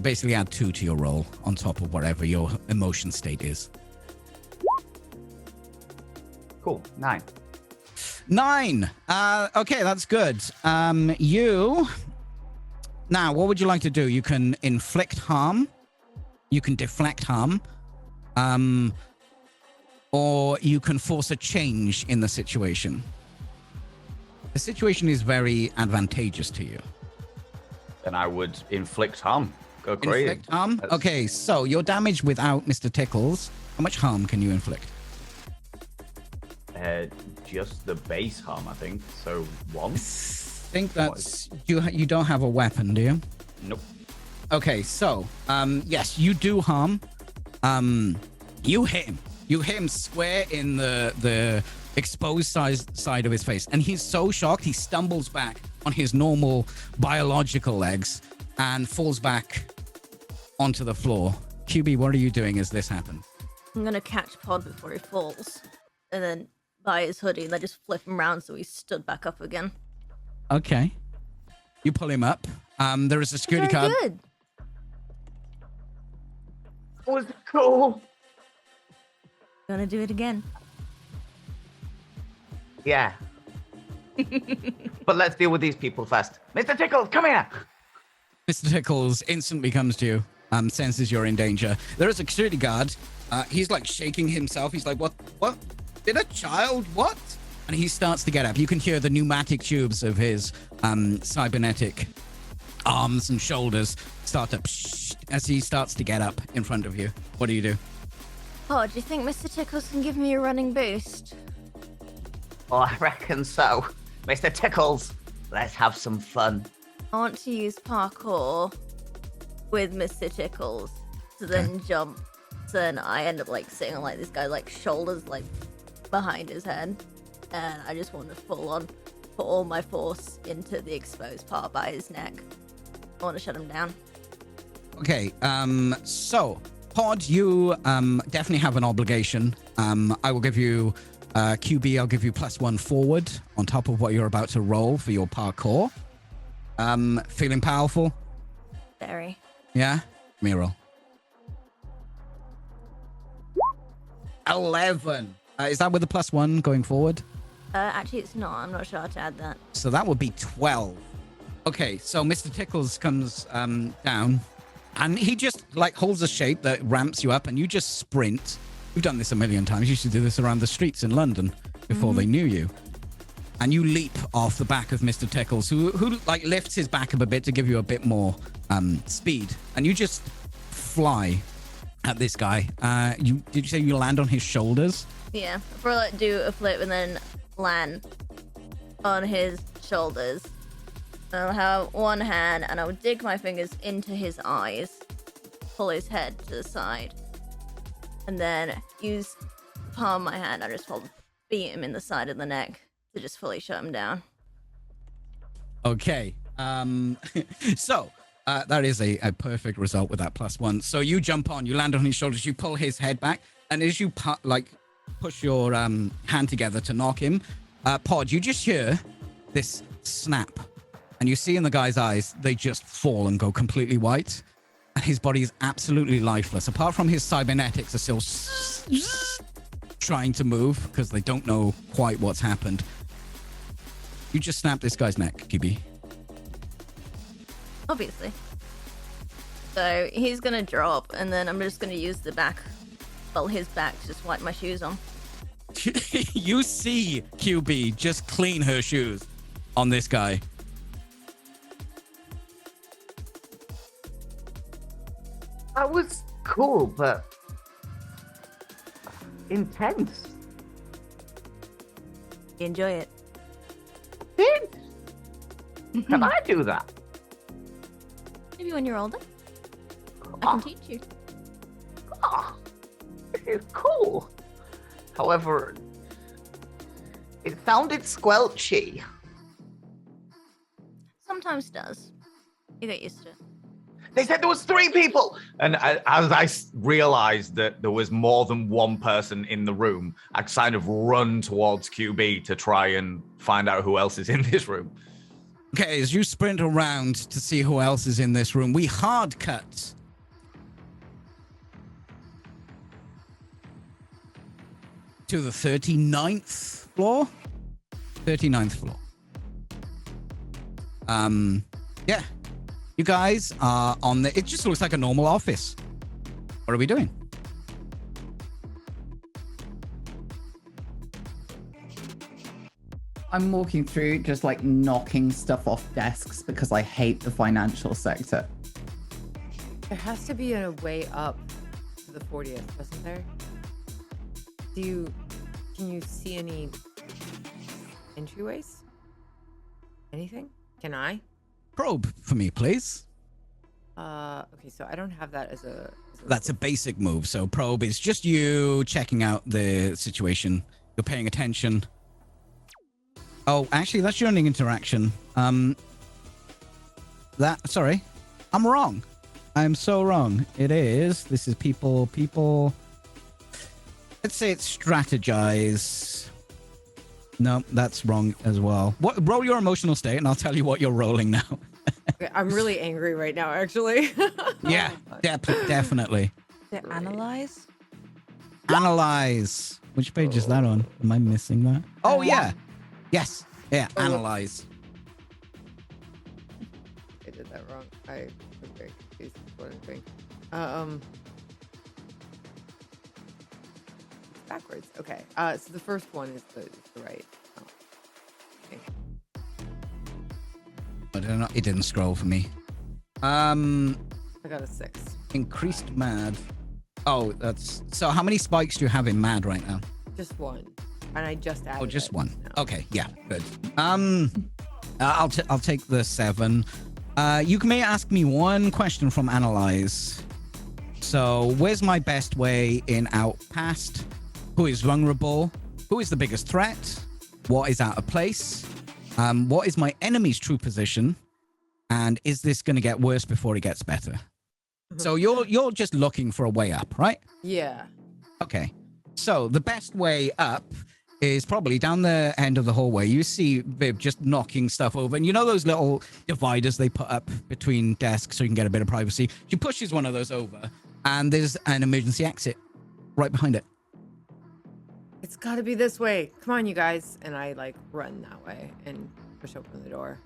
Basically add 2 to your roll on top of whatever your emotion state is. Cool, 9. 9! Okay, that's good. You... Now, what would you like to do? You can inflict harm. You can deflect harm. Or you can force a change in the situation. The situation is very advantageous to you. Then I would inflict harm. Go crazy. Inflict harm? Okay, so your damage without Mr. Tickles, how much harm can you inflict? Just the base harm, I think. So 1. I think that's... You don't have a weapon, do you? Nope. Okay, so, yes, you do harm. You hit him. You hit him square in the exposed side of his face. And he's so shocked, he stumbles back on his normal biological legs and falls back onto the floor. QB, what are you doing as this happens? I'm gonna catch Pod before he falls, and then buy his hoodie, and then just flip him around so he's stood back up again. Okay. You pull him up. There is a security Very card. good. That was cool. Gonna do it again. Yeah. But let's deal with these people first. Mr. Tickles, come here. Mr. Tickles instantly comes to you, senses you're in danger. There is a security guard. He's like shaking himself. He's like, what? Did a child? What? And he starts to get up. You can hear the pneumatic tubes of his cybernetic arms and shoulders start to psh as he starts to get up in front of you. What do you do? Oh, do you think Mr. Tickles can give me a running boost? Oh, I reckon so. Mr. Tickles, let's have some fun. I want to use parkour with Mr. Tickles to then jump. So then I end up like sitting on like this guy like shoulders like behind his head, and I just want to full on put all my force into the exposed part by his neck. I want to shut him down. Okay, so, Pod, you definitely have an obligation. I will give you, QB, I'll give you +1 forward on top of what you're about to roll for your parkour. Feeling powerful? Very. Yeah? Miro. 11. Is that with the +1 going forward? Actually, it's not. I'm not sure how to add that. So that would be 12. Okay, so Mr. Tickles comes down, and he just like holds a shape that ramps you up, and you just sprint. We've done this a million times. You used to do this around the streets in London before they knew you. And you leap off the back of Mr. Tickles, who like lifts his back up a bit to give you a bit more speed, and you just fly at this guy. Did you say you land on his shoulders? Yeah, I'll probably like, do a flip and then land on his shoulders. I'll have one hand and I'll dig my fingers into his eyes, pull his head to the side, and then use the palm of my hand and just beat him in the side of the neck to just fully shut him down. Okay. So that is a perfect result with that +1. So you jump on, you land on his shoulders, you pull his head back, and as you push your hand together to knock him, Pod, you just hear this snap, and you see in the guy's eyes they just fall and go completely white, and his body is absolutely lifeless. Apart from his cybernetics are still trying to move because they don't know quite what's happened. You just snapped this guy's neck, QB. Obviously. So he's gonna drop, and then I'm just gonna use his back to just wipe my shoes on. You see QB just clean her shoes on this guy. That was cool, but intense. You enjoy it? Can I do that? Maybe when you're older. I can teach you. It's cool. However, it sounded squelchy. Sometimes does. You get used to it. They said there was 3 people. And as I realized that there was more than one person in the room, I kind of run towards QB to try and find out who else is in this room. Okay, as you sprint around to see who else is in this room, we hard cut to the 39th floor. 39th floor. Yeah. You guys are on the... It just looks like a normal office. What are we doing? I'm walking through, just like knocking stuff off desks because I hate the financial sector. There has to be a way up to the 40th, wasn't there? Can you see any entryways? Anything? Can I? Probe for me, please. Okay, so I don't have that as a That's a basic move. So probe is just you checking out the situation. You're paying attention. Oh, actually, that's your only interaction. Sorry. I'm wrong. I'm so wrong. This is people. Let's say it's strategize. No, that's wrong as well. Roll your emotional state, and I'll tell you what you're rolling now. Okay, I'm really angry right now, actually. Yeah, definitely. Is it analyze? Analyze. Which page is that on? Am I missing that? Oh, yeah. Yes. Yeah, analyze. I did that wrong. I was very confused with what I'm doing. Backwards. Okay. So the first one is the right. Oh. Okay. I don't know. It didn't scroll for me. I got a 6. Increased mad. Oh, that's... So how many spikes do you have in mad right now? Just 1. And I just added Oh, just it one. now. Okay, yeah, good. I'll take the 7. You may ask me one question from Analyze. So, where's my best way in, out, past? Who is vulnerable? Who is the biggest threat? What is out of place? What is my enemy's true position? And is this going to get worse before it gets better? So you're just looking for a way up, right? Yeah. Okay. So the best way up is probably down the end of the hallway. You see Viv just knocking stuff over. And you know those little dividers they put up between desks so you can get a bit of privacy? She pushes one of those over, and there's an emergency exit right behind it. It's got to be this way. Come on, you guys. And I like run that way and push open the door.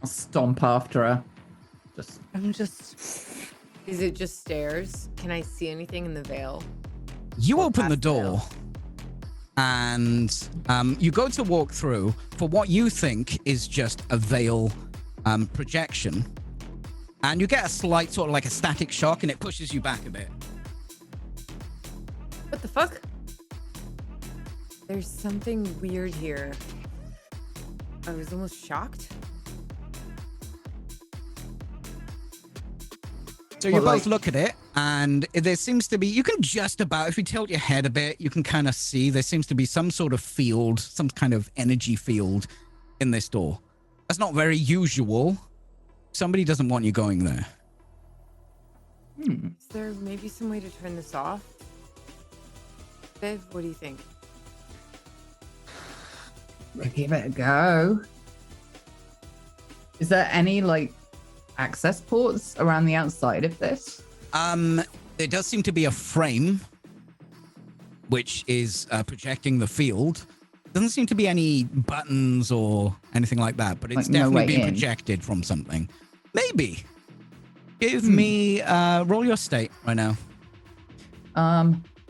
I'll stomp after her. Is it just stairs? Can I see anything in the veil? You open the door and you go to walk through for what you think is just a veil projection. And you get a slight sort of like a static shock and it pushes you back a bit. What the fuck? There's something weird here. I was almost shocked. So you both look at it, and there seems to be, you can just about, if you tilt your head a bit, you can kind of see there seems to be some sort of field, some kind of energy field in this door. That's not very usual. Somebody doesn't want you going there. Is there maybe some way to turn this off? Viv, what do you think? Give it a go. Is there any, like, access ports around the outside of this? There does seem to be a frame which is projecting the field. Doesn't seem to be any buttons or anything like that, but it's Like, no definitely way being in. projected from something. Maybe. Give me roll your state right now.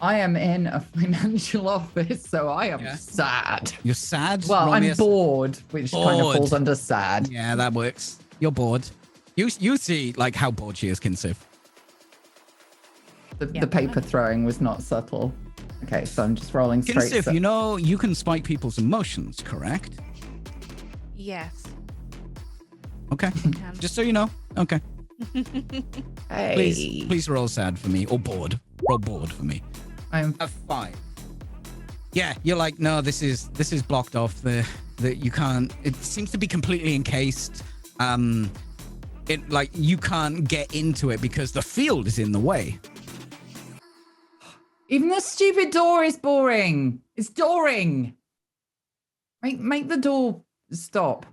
I am in a financial office, so I am sad. You're sad? Well, Roll me I'm bored, which kind of falls under sad. Yeah, that works. You're bored. You see like how bored she is, Kinsif. The paper throwing was not subtle. Okay, so I'm just rolling straight. Kinsif, you know you can spike people's emotions, correct? Yes. Okay. Just so you know. Okay. Hey. Please roll sad for me, or bored. Roll bored for me. I'm a 5. Yeah, you're like, no, this is blocked off. The you can't. It seems to be completely encased. It like you can't get into it because the field is in the way. Even the stupid door is boring. It's dooring. Make the door stop.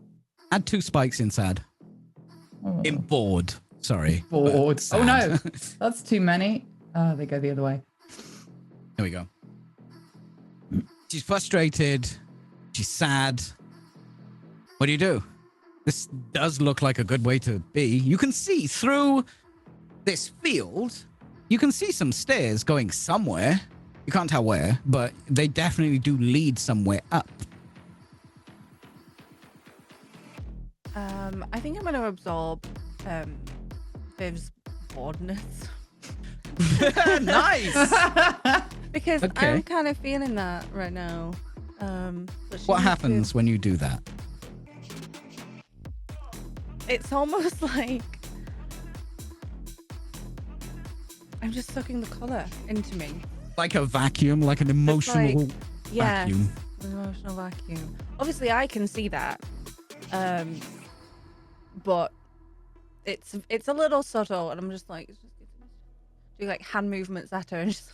Add 2 spikes inside. Oh. In bored. Sorry. Bored. Sad. Oh no, that's too many. They go the other way. There we go. She's frustrated. She's sad. What do you do? This does look like a good way to be. You can see through this field. You can see some stairs going somewhere. You can't tell where, but they definitely do lead somewhere up. I think I'm going to absorb Viv's boredness. Nice. Because Okay. I'm kind of feeling that right now. But she What needs happens to- when you do that? It's almost like I'm just sucking the color into me. Like a vacuum, like an emotional Yes, vacuum. an emotional vacuum. Obviously, I can see that, but it's a little subtle, and I'm just like doing like hand movements at her, and just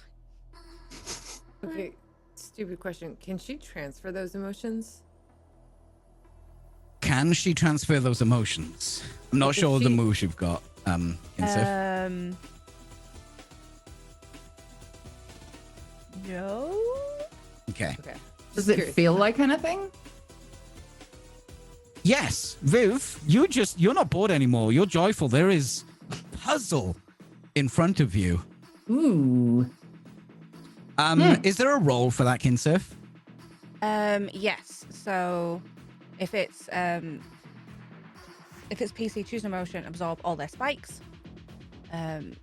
Okay, stupid question. Can she transfer those emotions? Can she transfer those emotions? I'm not If sure the she- moves you've got, Kinsif. No. Okay. Okay. Does it feel like anything? Yes, Viv, you're not bored anymore. You're joyful. There is a puzzle in front of you. Ooh. Is there a role for that, Kinsif? Yes. So, if it's PC, choose an emotion, absorb all their spikes, and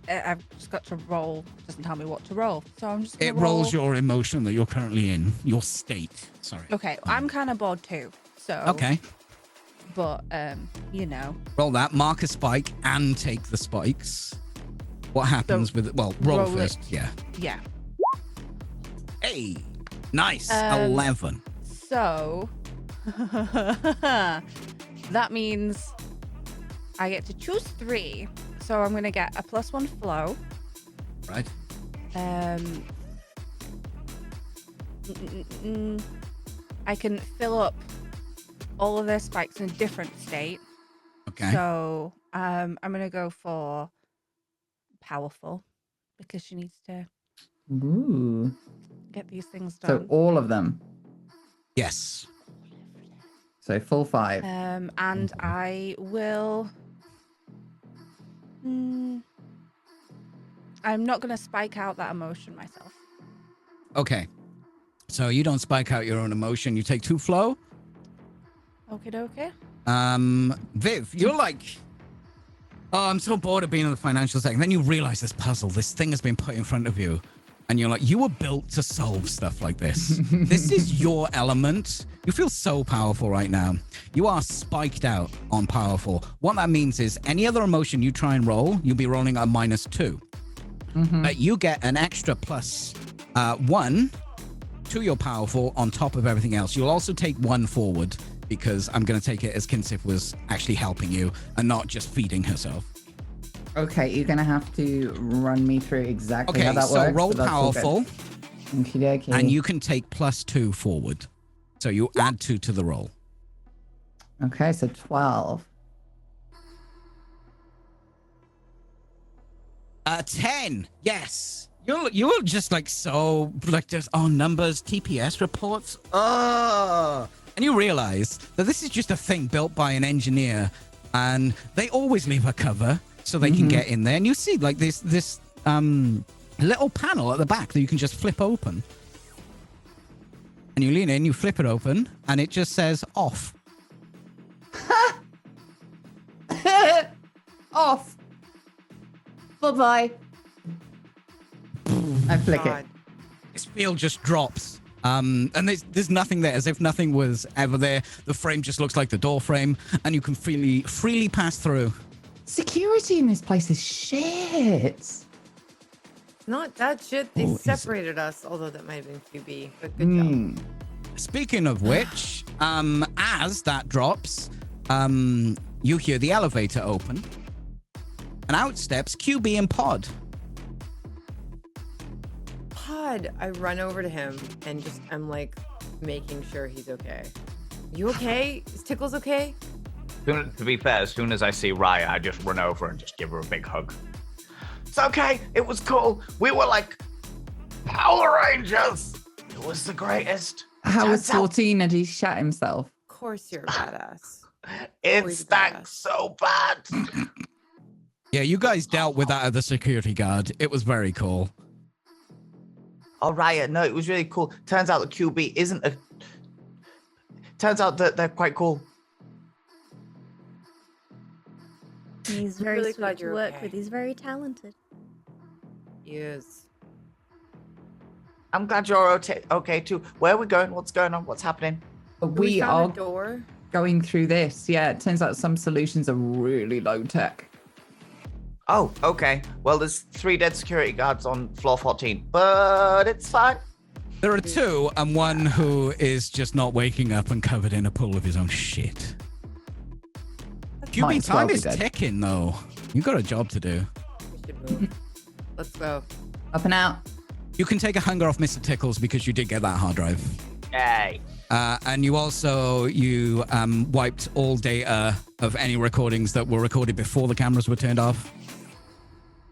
I've just got to roll. It doesn't tell me what to roll, so I'm just. Gonna It rolls your emotion that you're currently in, your state. Sorry. Okay, I'm kind of bored too. So. Okay. But you know. Roll that. Mark a spike and take the spikes. What happens with it? Well, roll roll it. first. Yeah. Yeah. Hey. Nice. 11. So that means I get to choose 3. So I'm gonna get a +1 flow. Right. I can fill up all of their spikes in a different state. Okay. So I'm gonna go for powerful because she needs to Ooh. get these things So done. all of them. Yes. So full 5. And I will. I'm not gonna spike out that emotion myself. Okay. So you don't spike out your own emotion. You take 2 flow. Okay. Viv, you're like, oh, I'm so bored of being in the financial sector. And then you realize this puzzle, this thing has been put in front of you. And you're like, you were built to solve stuff like this. This is your element. You feel so powerful right now. You are spiked out on powerful. What that means is any other emotion you try and roll, you'll be rolling a -2. You get an extra +1 to your powerful on top of everything else. You'll also take 1 forward because I'm going to take it as Kinsif was actually helping you and not just feeding herself. Okay, you're going to have to run me through exactly how Okay, that so works. roll but that's all good. powerful, Okey-dokey. and you can take +2 forward. So you add 2 to the roll. Okay, so 12. 10. Yes. You're just like so like just numbers, TPS reports. And you realize that this is just a thing built by an engineer, and they always leave a cover so they can get in there. And you see like this little panel at the back that you can just flip open. And you lean in, you flip it open, and it just says off. Off. Bye-bye. I flick it. This field just drops. And there's nothing there, as if nothing was ever there. The frame just looks like the door frame, and you can freely pass through. Security in this place is shit. Not that shit. They separated us, although that might have been QB. But good job. Speaking of which, as that drops, you hear the elevator open, and out steps QB and Pod. Pod, I run over to him and I'm like making sure he's okay. You okay? Is Tickles okay? To be fair, as soon as I see Raya, I just run over and just give her a big hug. It's okay. It was cool. We were like Power Rangers. It was the greatest. How was 14 and he shat himself? Of course you're a badass. It stank so bad. Yeah, you guys dealt with that other security guard. It was very cool. Oh, Raya, no, it was really cool. Turns out the QB isn't a... Turns out that they're quite cool. He's very really sweet glad to you're work okay. with. He's very talented. He is. I'm glad you're okay too. Where are we going? What's going on? What's happening? We found are a door. going through this. Yeah, it turns out some solutions are really low tech. Oh, okay. Well, there's 3 dead security guards on floor 14, but it's fine. There are 2, and 1 who is just not waking up and covered in a pool of his own shit. QB, Might as well time be is dead. ticking, though. You got a job to do. We should move. Let's go. Up and out. You can take a hunger off Mr. Tickles because you did get that hard drive. Yay. And you also wiped all data of any recordings that were recorded before the cameras were turned off.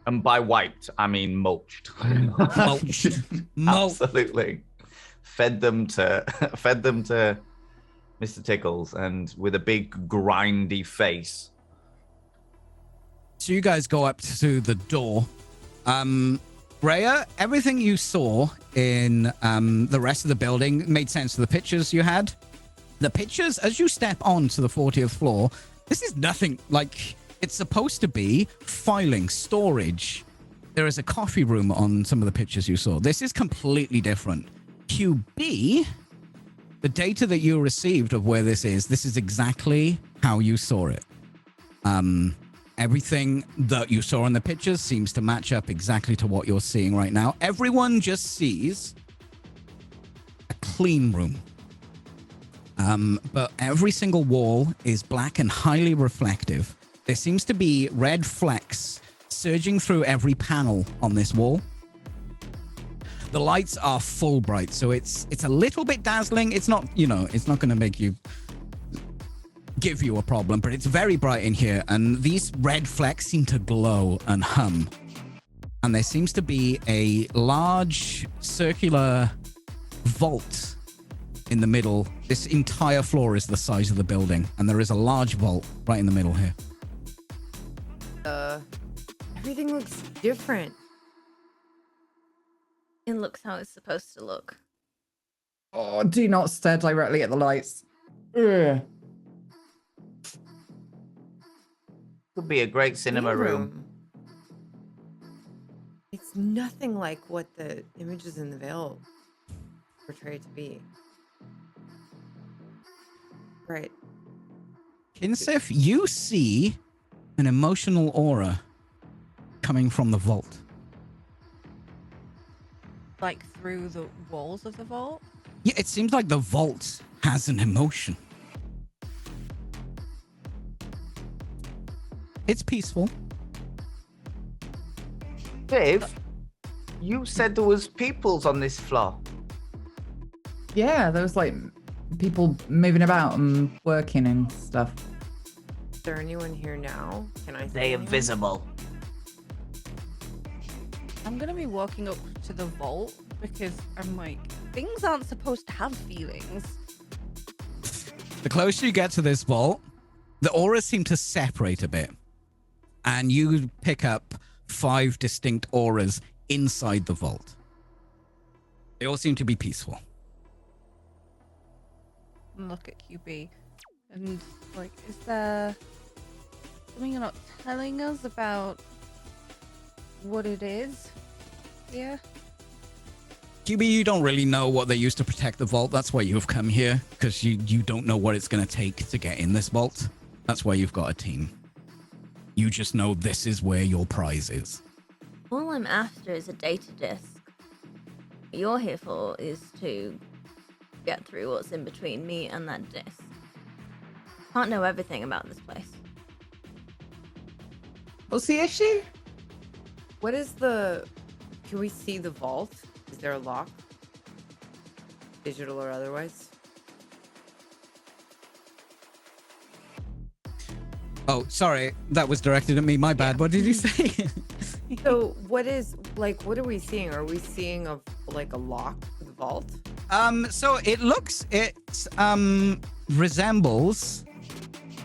And by wiped, I mean mulched. Mulched. Absolutely. Fed them to Mr. Tickles, and with a big grindy face. So you guys go up to the door. Rhea, everything you saw in the rest of the building made sense to the pictures you had. The pictures, as you step onto the 40th floor, this is nothing like it's supposed to be filing, storage. There is a coffee room on some of the pictures you saw. This is completely different. QB, the data that you received of where this is exactly how you saw it. Everything that you saw in the pictures seems to match up exactly to what you're seeing right now. Everyone just sees a clean room. But every single wall is black and highly reflective. There seems to be red flecks surging through every panel on this wall. The lights are full bright, so it's a little bit dazzling. It's not, it's not going to give you a problem, but it's very bright in here, and these red flecks seem to glow and hum. And there seems to be a large circular vault in the middle. This entire floor is the size of the building, and there is a large vault right in the middle here. Everything looks different. It looks how it's supposed to look. Oh, do not stare directly at the lights. Ugh. Could be a great cinema room. It's nothing like what the images in the Veil portray it to be. Right. Kinsif, you see an emotional aura coming from the vault. Like through the walls of the vault? Yeah, it seems like the vault has an emotion. It's peaceful. Dave, you said there was peoples on this floor. Yeah, there was like people moving about and working and stuff. Is there anyone here now? Can I see They are anyone? visible. I'm gonna be walking up to the vault because I'm like, things aren't supposed to have feelings. The closer you get to this vault, the auras seem to separate a bit. And you pick up 5 distinct auras inside the vault. They all seem to be peaceful. Look at QB and like, is there something you're not telling us about what it is? Yeah. QB, you don't really know what they use to protect the vault. That's why you've come here, because you don't know what it's going to take to get in this vault. That's why you've got a team. You just know this is where your prize is. All I'm after is a data disk. What you're here for is to get through what's in between me and that disk. Can't know everything about this place. What's the issue? What is the... Can we see the vault? Is there a lock? Digital or otherwise? Oh, sorry. That was directed at me. My bad. What did you say? So what is... Like, what are we seeing? Are we seeing a lock to the vault? So it resembles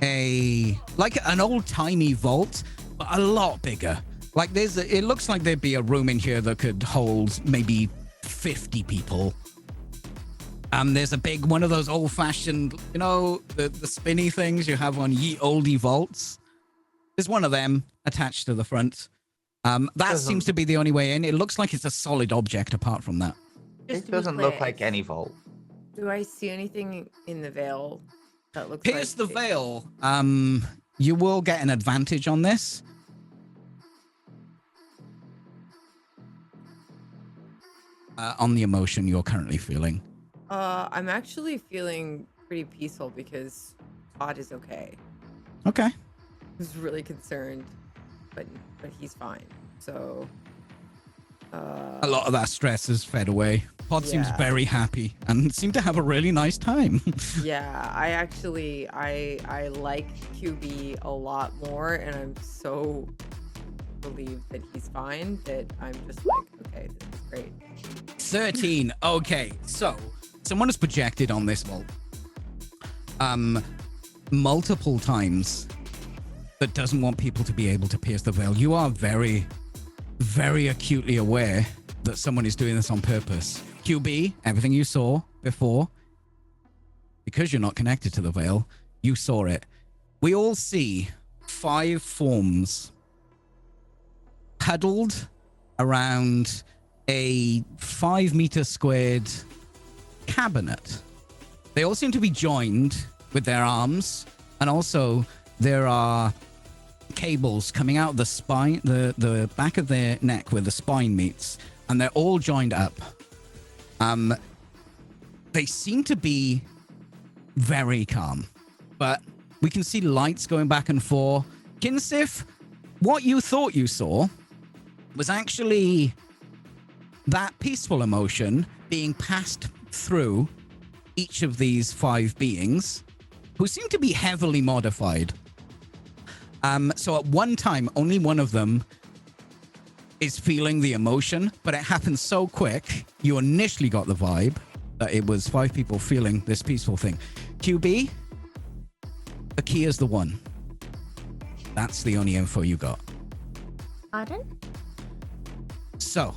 an old-timey vault, but a lot bigger. Like it looks like there'd be a room in here that could hold maybe 50 people. There's a big one of those old-fashioned, the spinny things you have on ye oldie vaults. There's one of them attached to the front. That seems to be the only way in. It looks like it's a solid object apart from that. It doesn't look like any vault. Do I see anything in the Veil that looks Here's like... the Veil. You will get an advantage on this. On the emotion you're currently feeling. I'm actually feeling pretty peaceful because Todd is okay. Okay. I was really concerned, but he's fine. So a lot of that stress is fed away. Pod seems Yeah. very happy and seemed to have a really nice time. yeah, I like QB a lot more, and I'm so relieved that he's fine that I'm just like, okay, this is great. 13. Okay, so someone has projected on this vault multiple times that doesn't want people to be able to pierce the veil. You are very, very acutely aware that someone is doing this on purpose. QB, everything you saw before, because you're not connected to the veil, you saw it. We all see 5 forms huddled around a 5-meter squared cabinet. They all seem to be joined with their arms, and also there are cables coming out of the spine, the back of their neck where the spine meets, and they're all joined up. They seem to be very calm, but we can see lights going back and forth. Kinsif, what you thought you saw was actually that peaceful emotion being passed through each of these 5 beings who seem to be heavily modified. So at one time, only one of them is feeling the emotion, but it happens so quick, you initially got the vibe that it was 5 people feeling this peaceful thing. QB, the key is the 1. That's the only info you got. Pardon? So,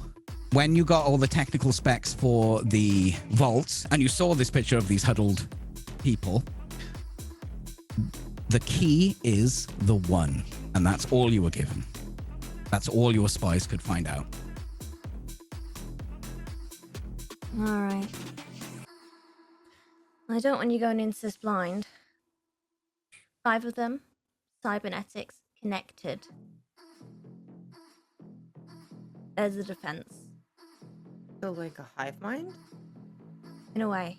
when you got all the technical specs for the vaults, and you saw this picture of these huddled people, the key is the 1, and that's all you were given. That's all your spies could find out. All right. I don't want you going into this blind. 5 of them, cybernetics connected. There's the defense. So like a hive mind? In a way.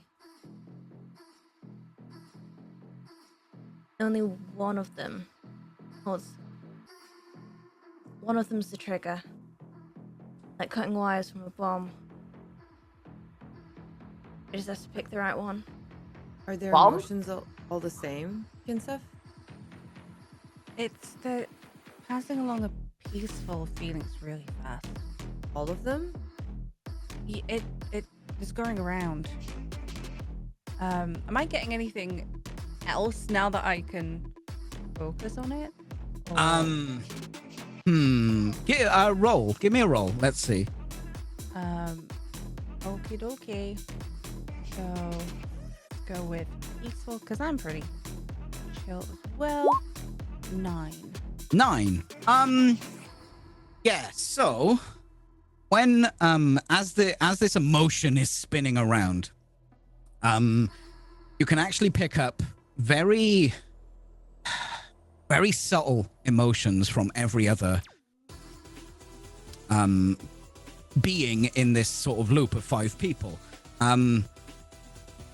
Only one of them was. One of them's the trigger. Like cutting wires from a bomb. I just have to pick the right one. Are their Bomb? emotions all the same, Kinsef? It's the passing along a peaceful feelings really fast. All of them? It is going around. Am I getting anything else now that I can focus on it? Or- Give a roll. Give me a roll. Let's see. Okie dokie. So, go with peaceful, because I'm pretty chill as well. 9. 9. Yeah, so when as this emotion is spinning around, you can actually pick up very subtle emotions from every other being in this sort of loop of 5 people.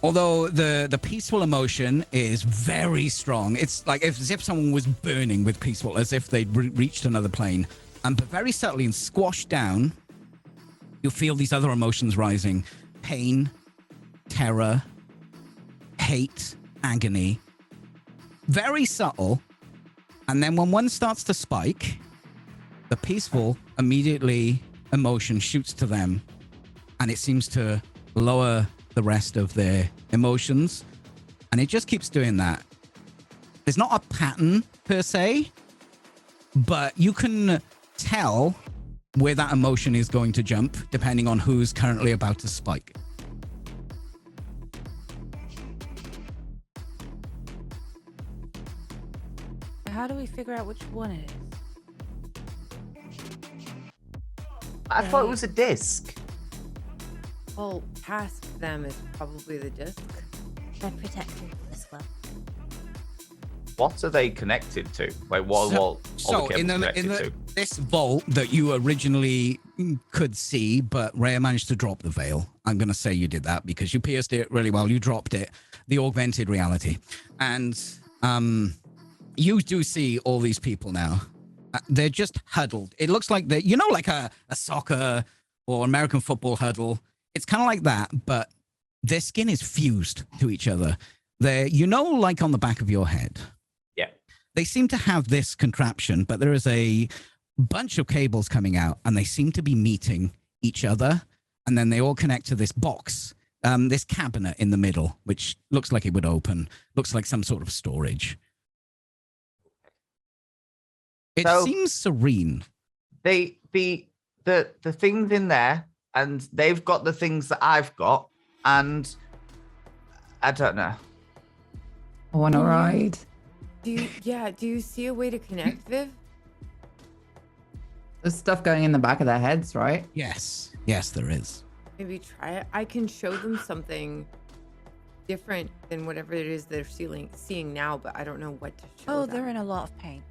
Although the peaceful emotion is very strong. It's like as if someone was burning with peaceful, as if they'd reached another plane. But very subtly and squashed down, you feel these other emotions rising. Pain, terror, hate, agony. Very subtle. And then when one starts to spike, the peaceful immediately emotion shoots to them, and it seems to lower the rest of their emotions, and it just keeps doing that. There's not a pattern per se, but you can tell where that emotion is going to jump depending on who's currently about to spike. How do we figure out which one it is? I thought it was a disc. Well, past them is probably the disc. They're protecting this club. What are they connected to? Like what? So in this vault that you originally could see, but Rhea managed to drop the veil. I'm going to say you did that because you pierced it really well. You dropped it, the augmented reality, and you do see all these people now. They're just huddled. It looks like like a soccer or American football huddle. It's kind of like that, but their skin is fused to each other. They're, like on the back of your head. Yeah. They seem to have this contraption, but there is a bunch of cables coming out, and they seem to be meeting each other, and then they all connect to this box, this cabinet in the middle, which looks like it would open, looks like some sort of storage. It seems serene. The things in there, and they've got the things that I've got, and I don't know. I want to ride. Do you see a way to connect, Viv? There's stuff going in the back of their heads, right? Yes, there is. Maybe try it. I can show them something different than whatever it is they're seeing now, but I don't know what to show them. They're in a lot of pain.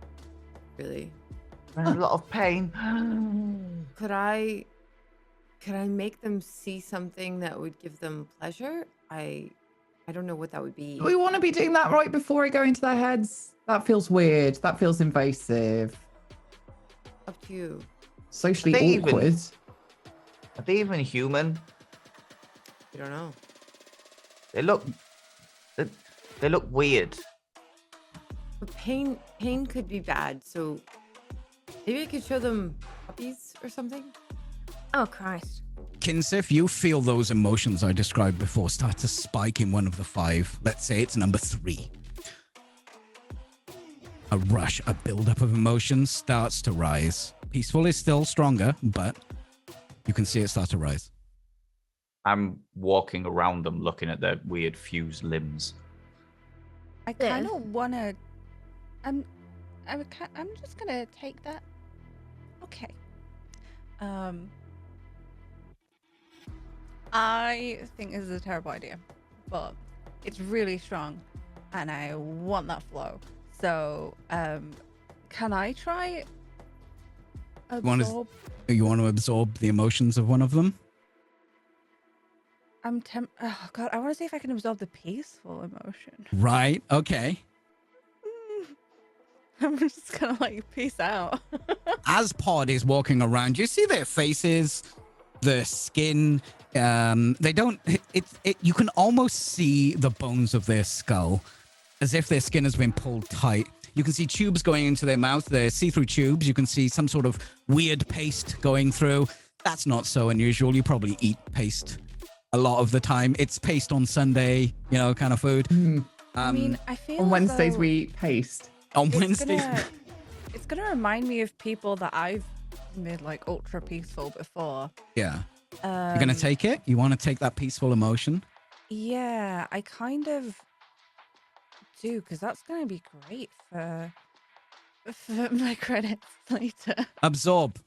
Really? In a lot of pain. Could I make them see something that would give them pleasure? I don't know what that would be. Do we want to be doing that right before I go into their heads? That feels weird. That feels invasive. Up to you. Socially Are they awkward. Are they even human? You don't know. They look weird. But pain could be bad, so maybe I could show them puppies or something. Oh, Christ. Kinsif, you feel those emotions I described before start to spike in one of the 5. Let's say it's number 3. A rush, a buildup of emotions starts to rise. Peaceful is still stronger, but you can see it start to rise. I'm walking around them, looking at their weird fused limbs. I kind of want to. I'm just gonna take that. Okay. I think this is a terrible idea, but it's really strong, and I want that flow. So, can I try absorb? You want to absorb the emotions of one of them? Oh God, I want to see if I can absorb the peaceful emotion. Right. Okay. I'm just gonna like peace out. As Pod is walking around, you see their faces, the skin. They don't. You can almost see the bones of their skull, as if their skin has been pulled tight. You can see tubes going into their mouth. They're see-through tubes. You can see some sort of weird paste going through. That's not so unusual. You probably eat paste a lot of the time. It's paste on Sunday, kind of food. I mean, I feel On Wednesdays though we eat paste. On Wednesdays. It's gonna remind me of people that I've made like ultra peaceful before. Yeah. You're gonna take it? You want to take that peaceful emotion? Yeah, I kind of do, because that's gonna be great for my credits later. Absorb.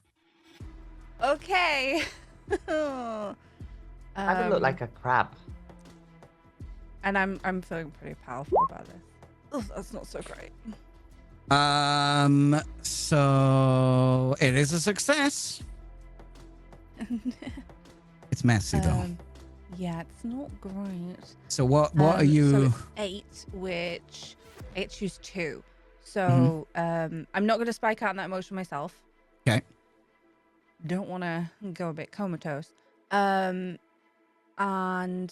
Okay. I would look like a crab. And I'm feeling pretty powerful about this. Oh, that's not so great. So it is a success. It's messy though. Yeah, it's not great. So what are you? So it's 8, which I choose 2. So I'm not going to spike out in that emotion myself. Okay. Don't want to go a bit comatose. And I'm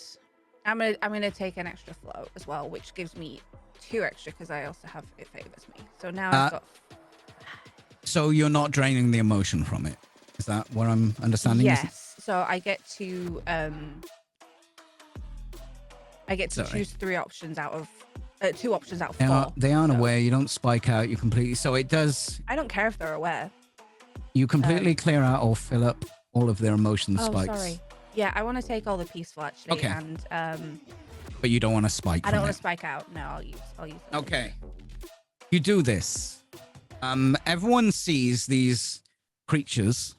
gonna take an extra flow as well, which gives me 2 extra because I also have it favors me. So now I've got. So you're not draining the emotion from it. Is that what I'm understanding? Yes. So I get to choose 3 options out of 2 options out of 4. They aren't aware. You don't spike out. You completely. So it does. I don't care if they're aware. You completely clear out or fill up all of their emotion spikes. Oh, sorry. Yeah, I want to take all the peaceful actually. Okay. And But you don't want to spike. I don't from want it. to spike out. No, I'll use. Them. Okay. You do this. Everyone sees these creatures.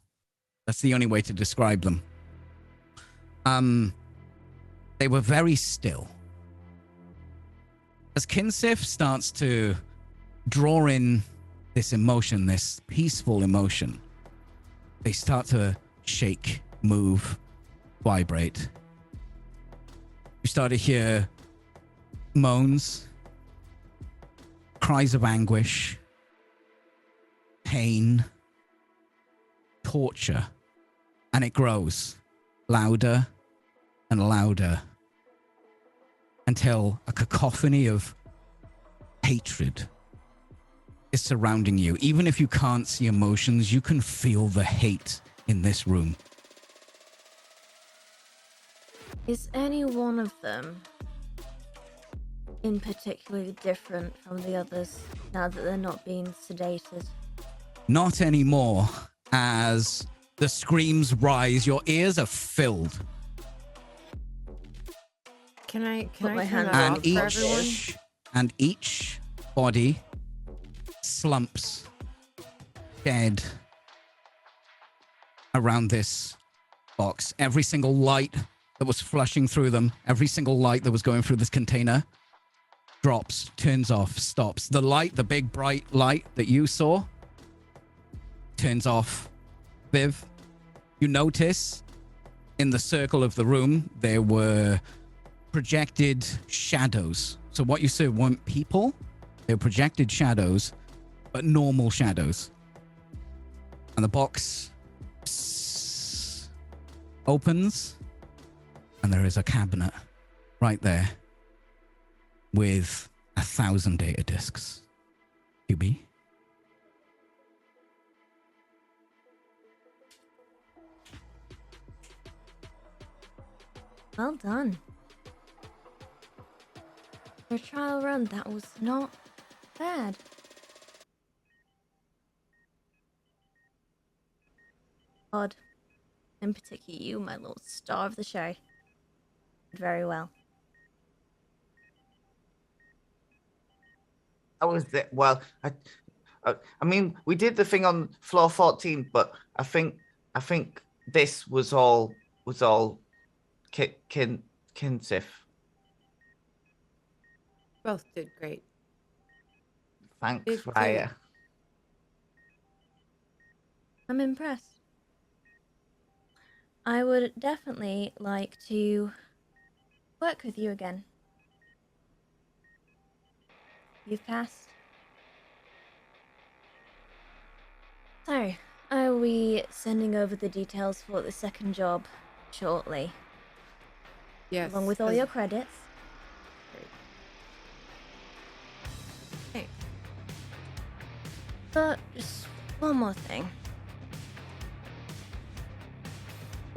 That's the only way to describe them. They were very still. As Kinsif starts to draw in this emotion, this peaceful emotion, they start to shake, move, vibrate. You start to hear moans, cries of anguish, pain, torture, and it grows louder and louder until a cacophony of hatred is surrounding you. Even if you can't see emotions, you can feel the hate in this room. Is any one of them in particularly different from the others now that they're not being sedated? Not anymore. As the screams rise, your ears are filled. Can I my hand turn up it off for everyone? And each body slumps dead around this box. Every single light that was flushing through them, every single light that was going through this container drops, turns off, stops. The light, the big bright light that you saw, turns off. Viv, you notice in the circle of the room there were projected shadows. So what you saw weren't people, they were projected shadows, but normal shadows. And the box opens, and there is a cabinet right there with 1,000 data discs. QB? Well done. For a trial run, that was not bad. Odd. In particular, you, my little star of the show. Did very well. I was there. Well, I mean, we did the thing on floor 14, but I think this was all Kinsif. Both did great. Thanks, Did too. Raya. I'm impressed. I would definitely like to work with you again. You've passed. So, are we sending over the details for the second job shortly? Yes. Along with all your credits? Great. But just one more thing.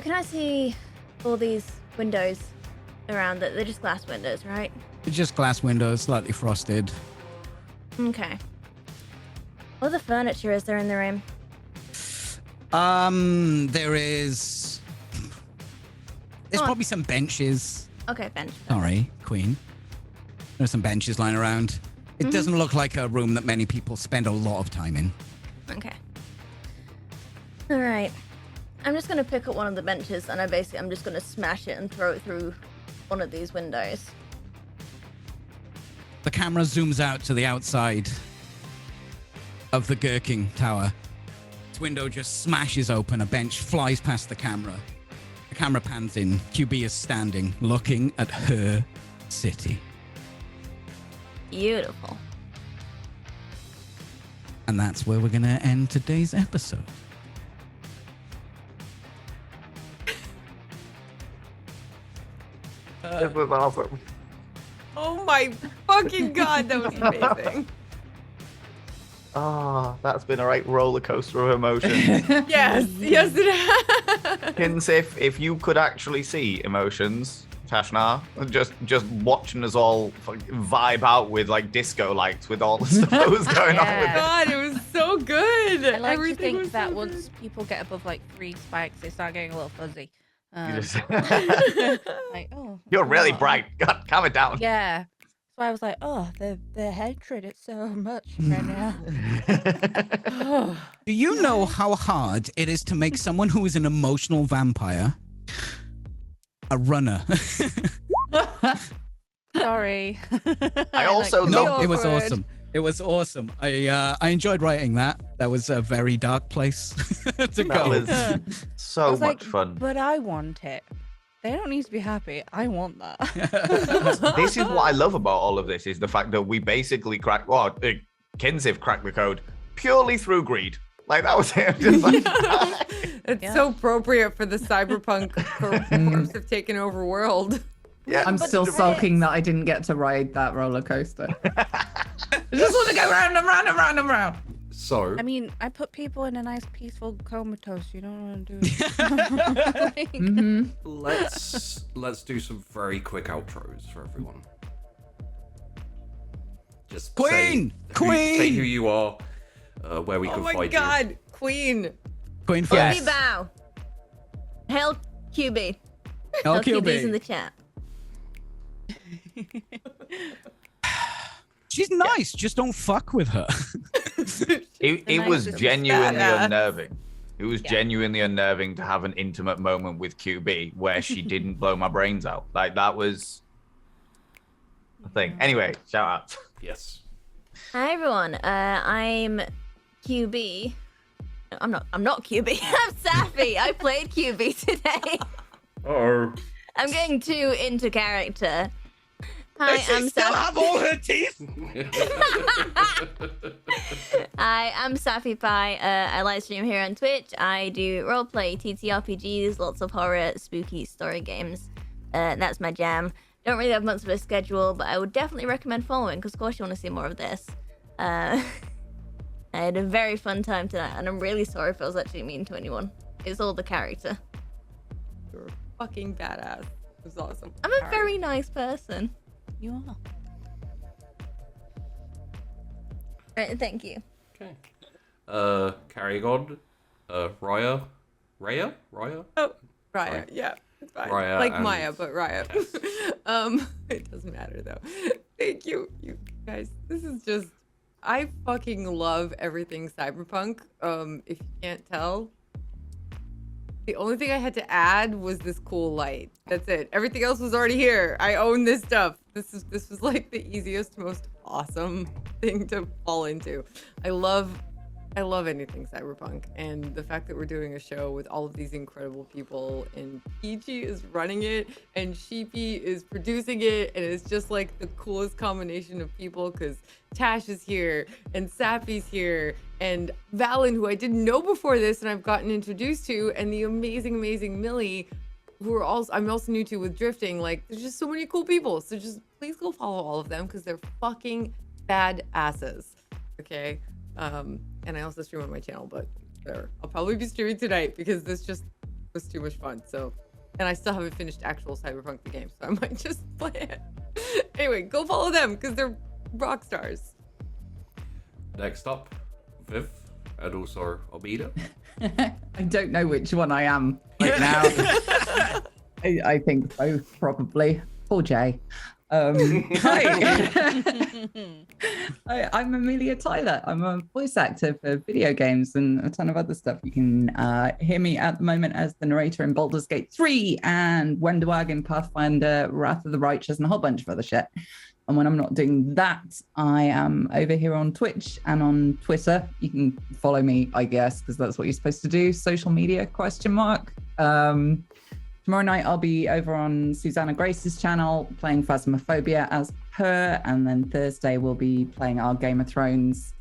Can I see all these windows around it? They're just glass windows, right? It's just glass windows, slightly frosted. Okay. What other furniture is there in the room? There is... There's probably some benches. Okay, bench. Sorry, Queen. There's some benches lying around. It doesn't look like a room that many people spend a lot of time in. Okay. All right. I'm just gonna pick up one of the benches and I'm just gonna smash it and throw it through one of these windows. The camera zooms out to the outside of the Gherkin Tower. Its window just smashes open. A bench flies past the camera. The camera pans in. QB is standing, looking at her city. Beautiful. And that's where we're going to end today's episode. Oh my fucking god, that was amazing. Oh, that's been a right roller coaster of emotions. Yes, yes it has. Kinsif, if you could actually see emotions, Tashnar, just watching us all vibe out with like disco lights with all the stuff that was going on with it. God, it was so good. I like Everything to think was that so once people get above like 3 spikes, they start getting a little fuzzy. Like, oh, You're really oh. bright. God, calm it down. Yeah. So I was like, oh, the hatred is so much right now. Do you know how hard it is to make someone who is an emotional vampire a runner? Sorry. I also No, it was awesome. It was awesome. I enjoyed writing that. That was a very dark place to go. That was so I was much like, fun. But I want it. They don't need to be happy. I want that. This is what I love about all of this is the fact that we basically cracked. Well, Kinsif cracked the code purely through greed. Like that was it. Just like, It's so appropriate for the cyberpunk corpse have taken over world. yeah, I'm still sulking that I didn't get to ride that roller coaster. I just want to go round and round and round and round. So, I mean, I put people in a nice, peaceful comatose. You don't want to do it. let's do some very quick outros for everyone. Just Queen! say who you are, where we Oh can my find god, Queen. Queen QB first. bow. Hail QB. Oh, QB's in the QB. chat. She's nice. Just don't fuck with her. it was nicest genuinely badass. unnerving. It was genuinely unnerving to have an intimate moment with QB where she didn't blow my brains out. Like that was a thing. Anyway, shout out. you. Yes. Hi everyone. I'm QB. No, I'm not QB. I'm Safi. I played QB today. Oh. I'm getting too into character. Hi, Does she I'm still Saf. have all her teeth? Hi, I'm Safi Pie. I live stream here on Twitch. I do roleplay, TTRPGs, lots of horror, spooky story games. That's my jam. Don't really have much of a schedule, but I would definitely recommend following, because of course you want to see more of this. I had a very fun time tonight, and I'm really sorry if I was actually mean to anyone. It's all the character. You're fucking badass. It was awesome. I'm a very nice person. You are. Right, thank you. Okay. Carrying on. Raya? Oh, Raya. Sorry. Yeah. It's fine. Raya Like and Maya, but Raya. It doesn't matter though. Thank you, you guys. This is just, I fucking love everything Cyberpunk. If you can't tell, the only thing I had to add was this cool light. That's it. Everything else was already here. I own this stuff. This was like the easiest, most awesome thing to fall into. I love anything Cyberpunk, and the fact that we're doing a show with all of these incredible people, and Peachy is running it, and Sheepy is producing it, and it's just like the coolest combination of people, because Tash is here, and Sappy's here, and Valen, who I didn't know before this, and I've gotten introduced to, and the amazing Millie, who are also I'm also new to with drifting. Like, there's just so many cool people. So just please go follow all of them, because they're fucking bad asses. Okay. And I also stream on my channel, but there, I'll probably be streaming tonight because this just was too much fun. So, and I still haven't finished actual Cyberpunk the game, so I might just play it. Anyway, go follow them because they're rock stars. Next up, Viv, and also Almeida. I don't know which one I am right now. I think both, probably. Poor Jay. Hi. I'm Amelia Tyler. I'm a voice actor for video games and a ton of other stuff. You can hear me at the moment as the narrator in Baldur's Gate 3 and Wenderwag in Pathfinder, Wrath of the Righteous, and a whole bunch of other shit. And when I'm not doing that, I am over here on Twitch and on Twitter. You can follow me, I guess, because that's what you're supposed to do. Social media, ? Tomorrow night, I'll be over on Susanna Grace's channel playing Phasmophobia as her. And then Thursday, we'll be playing our Game of Thrones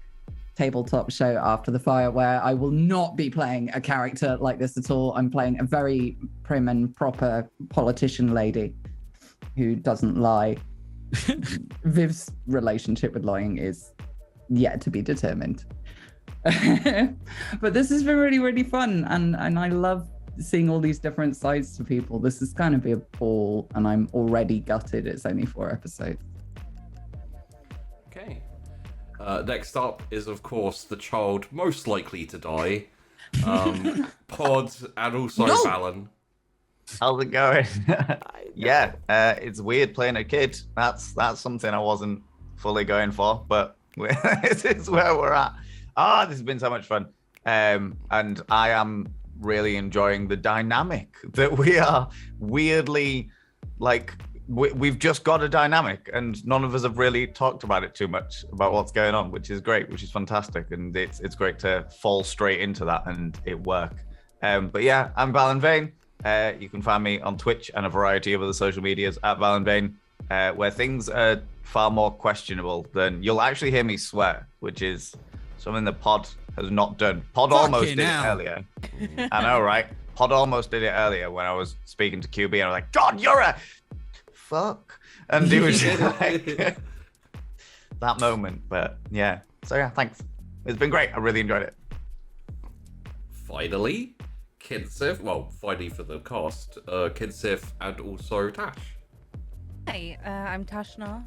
tabletop show After the Fire, where I will not be playing a character like this at all. I'm playing a very prim and proper politician lady who doesn't lie. Viv's relationship with lying is yet to be determined. But this has been really, really fun. And I love seeing all these different sides to people. This is going to be a ball, and I'm already gutted it's only 4 episodes. Okay. Next up is, of course, the child most likely to die, Pod, and also Valen. How's it going? Yeah, it's weird playing a kid. That's something I wasn't fully going for, but this is where we're at. This has been so much fun. And I am really enjoying the dynamic that we are weirdly, like, we've just got a dynamic, and none of us have really talked about it too much about what's going on, which is great, which is fantastic, and it's great to fall straight into that and it work. But yeah, I'm Valen Vane. You can find me on Twitch and a variety of other social medias at Valen Vane, where things are far more questionable than you'll actually hear me swear, which is something that Pod has not done. Pod almost did it earlier. I know, right? Pod almost did it earlier when I was speaking to QB, and I was like, God, you're a fuck. And it was just like that moment. But yeah. So yeah, thanks. It's been great. I really enjoyed it. Finally, Kidsif. Well, finally for the cast, Kidsif and also Tash. Hey, I'm Tashna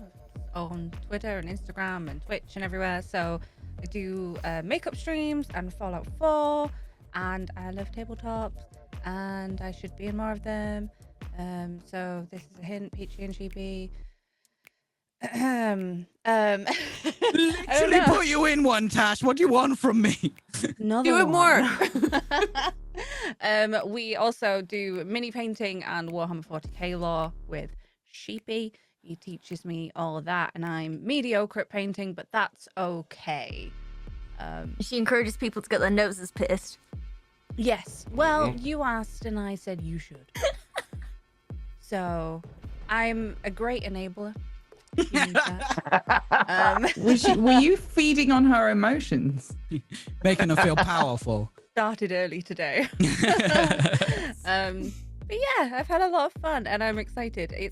on Twitter and Instagram and Twitch and everywhere. So I do makeup streams and Fallout 4, and I love tabletops, and I should be in more of them. So this is a hint, Peachy and Sheepy. Literally put you in one, Tash. What do you want from me? Do it more. We also do mini painting and Warhammer 40k lore with Sheepy. He teaches me all of that, and I'm mediocre at painting, but that's okay. She encourages people to get their noses pierced. Yes. Well, you asked, and I said you should. So I'm a great enabler. if you need that. Were you feeding on her emotions? Making her feel powerful. Started early today. But yeah, I've had a lot of fun and I'm excited. I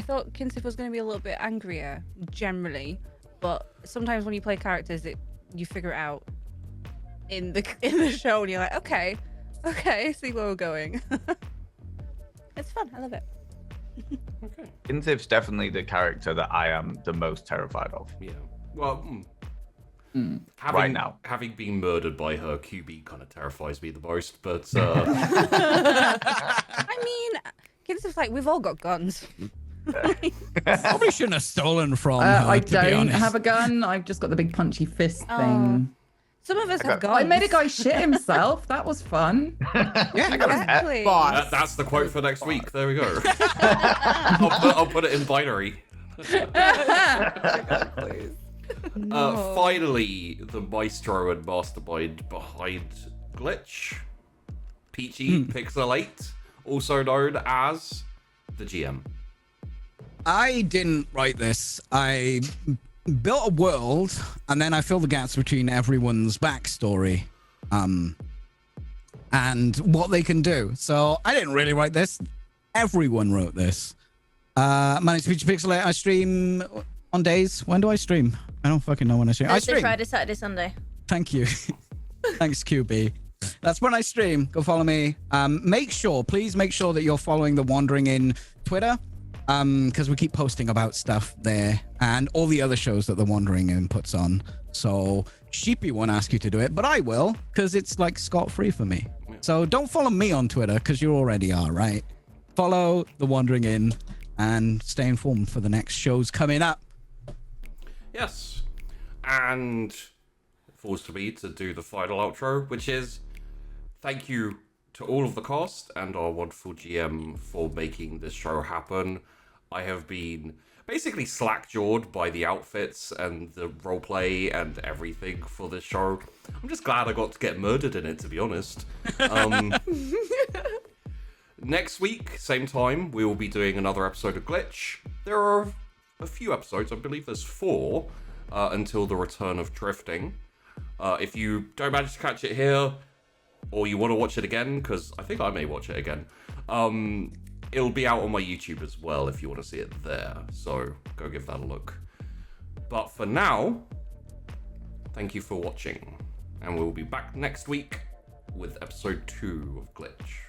thought Kinsif was going to be a little bit angrier generally, but sometimes when you play characters, you figure it out in the show and you're like, okay, see where we're going. It's fun. I love it. Okay. Kinsif's definitely the character that I am the most terrified of. Yeah. Well, right now, having been murdered by her, QB kind of terrifies me the most. But I mean, Kinsif's like, we've all got guns. Probably shouldn't have stolen from her, I to be don't honest. have a gun. I've just got the big punchy fist thing. Some of us have guns. I made a guy shit himself. That was fun. Yeah, Exactly. that's the quote for next week. There we go. I'll put it in binary. Finally, the maestro and mastermind behind Glitch, Peachy Pixelate, also known as the GM. I didn't write this. I built a world, and then I filled the gaps between everyone's backstory, and what they can do. So I didn't really write this. Everyone wrote this. My name's Peachy Pixelate. I stream on days. When do I stream? I don't fucking know when I stream. I Thursday, stream. Friday, Saturday, Sunday. Thank you. Thanks, QB. That's when I stream. Go follow me. Please make sure that you're following The Wandering in Twitter, because we keep posting about stuff there and all the other shows that The Wandering in puts on. So Sheepy won't ask you to do it, but I will, because it's like scot-free for me. So don't follow me on Twitter, because you already are, right? Follow The Wandering in and stay informed for the next shows coming up. Yes. And it falls to me to do the final outro, which is thank you to all of the cast and our wonderful GM for making this show happen. I have been basically slack-jawed by the outfits and the roleplay and everything for this show. I'm just glad I got to get murdered in it, to be honest. Next week, same time, we will be doing another episode of Glitch. There are a few episodes, I believe there's 4, until the return of Drifting. If you don't manage to catch it here, or you want to watch it again, because I think I may watch it again, it'll be out on my YouTube as well if you want to see it there. So go give that a look. But for now, thank you for watching. And we'll be back next week with episode 2 of Glitch.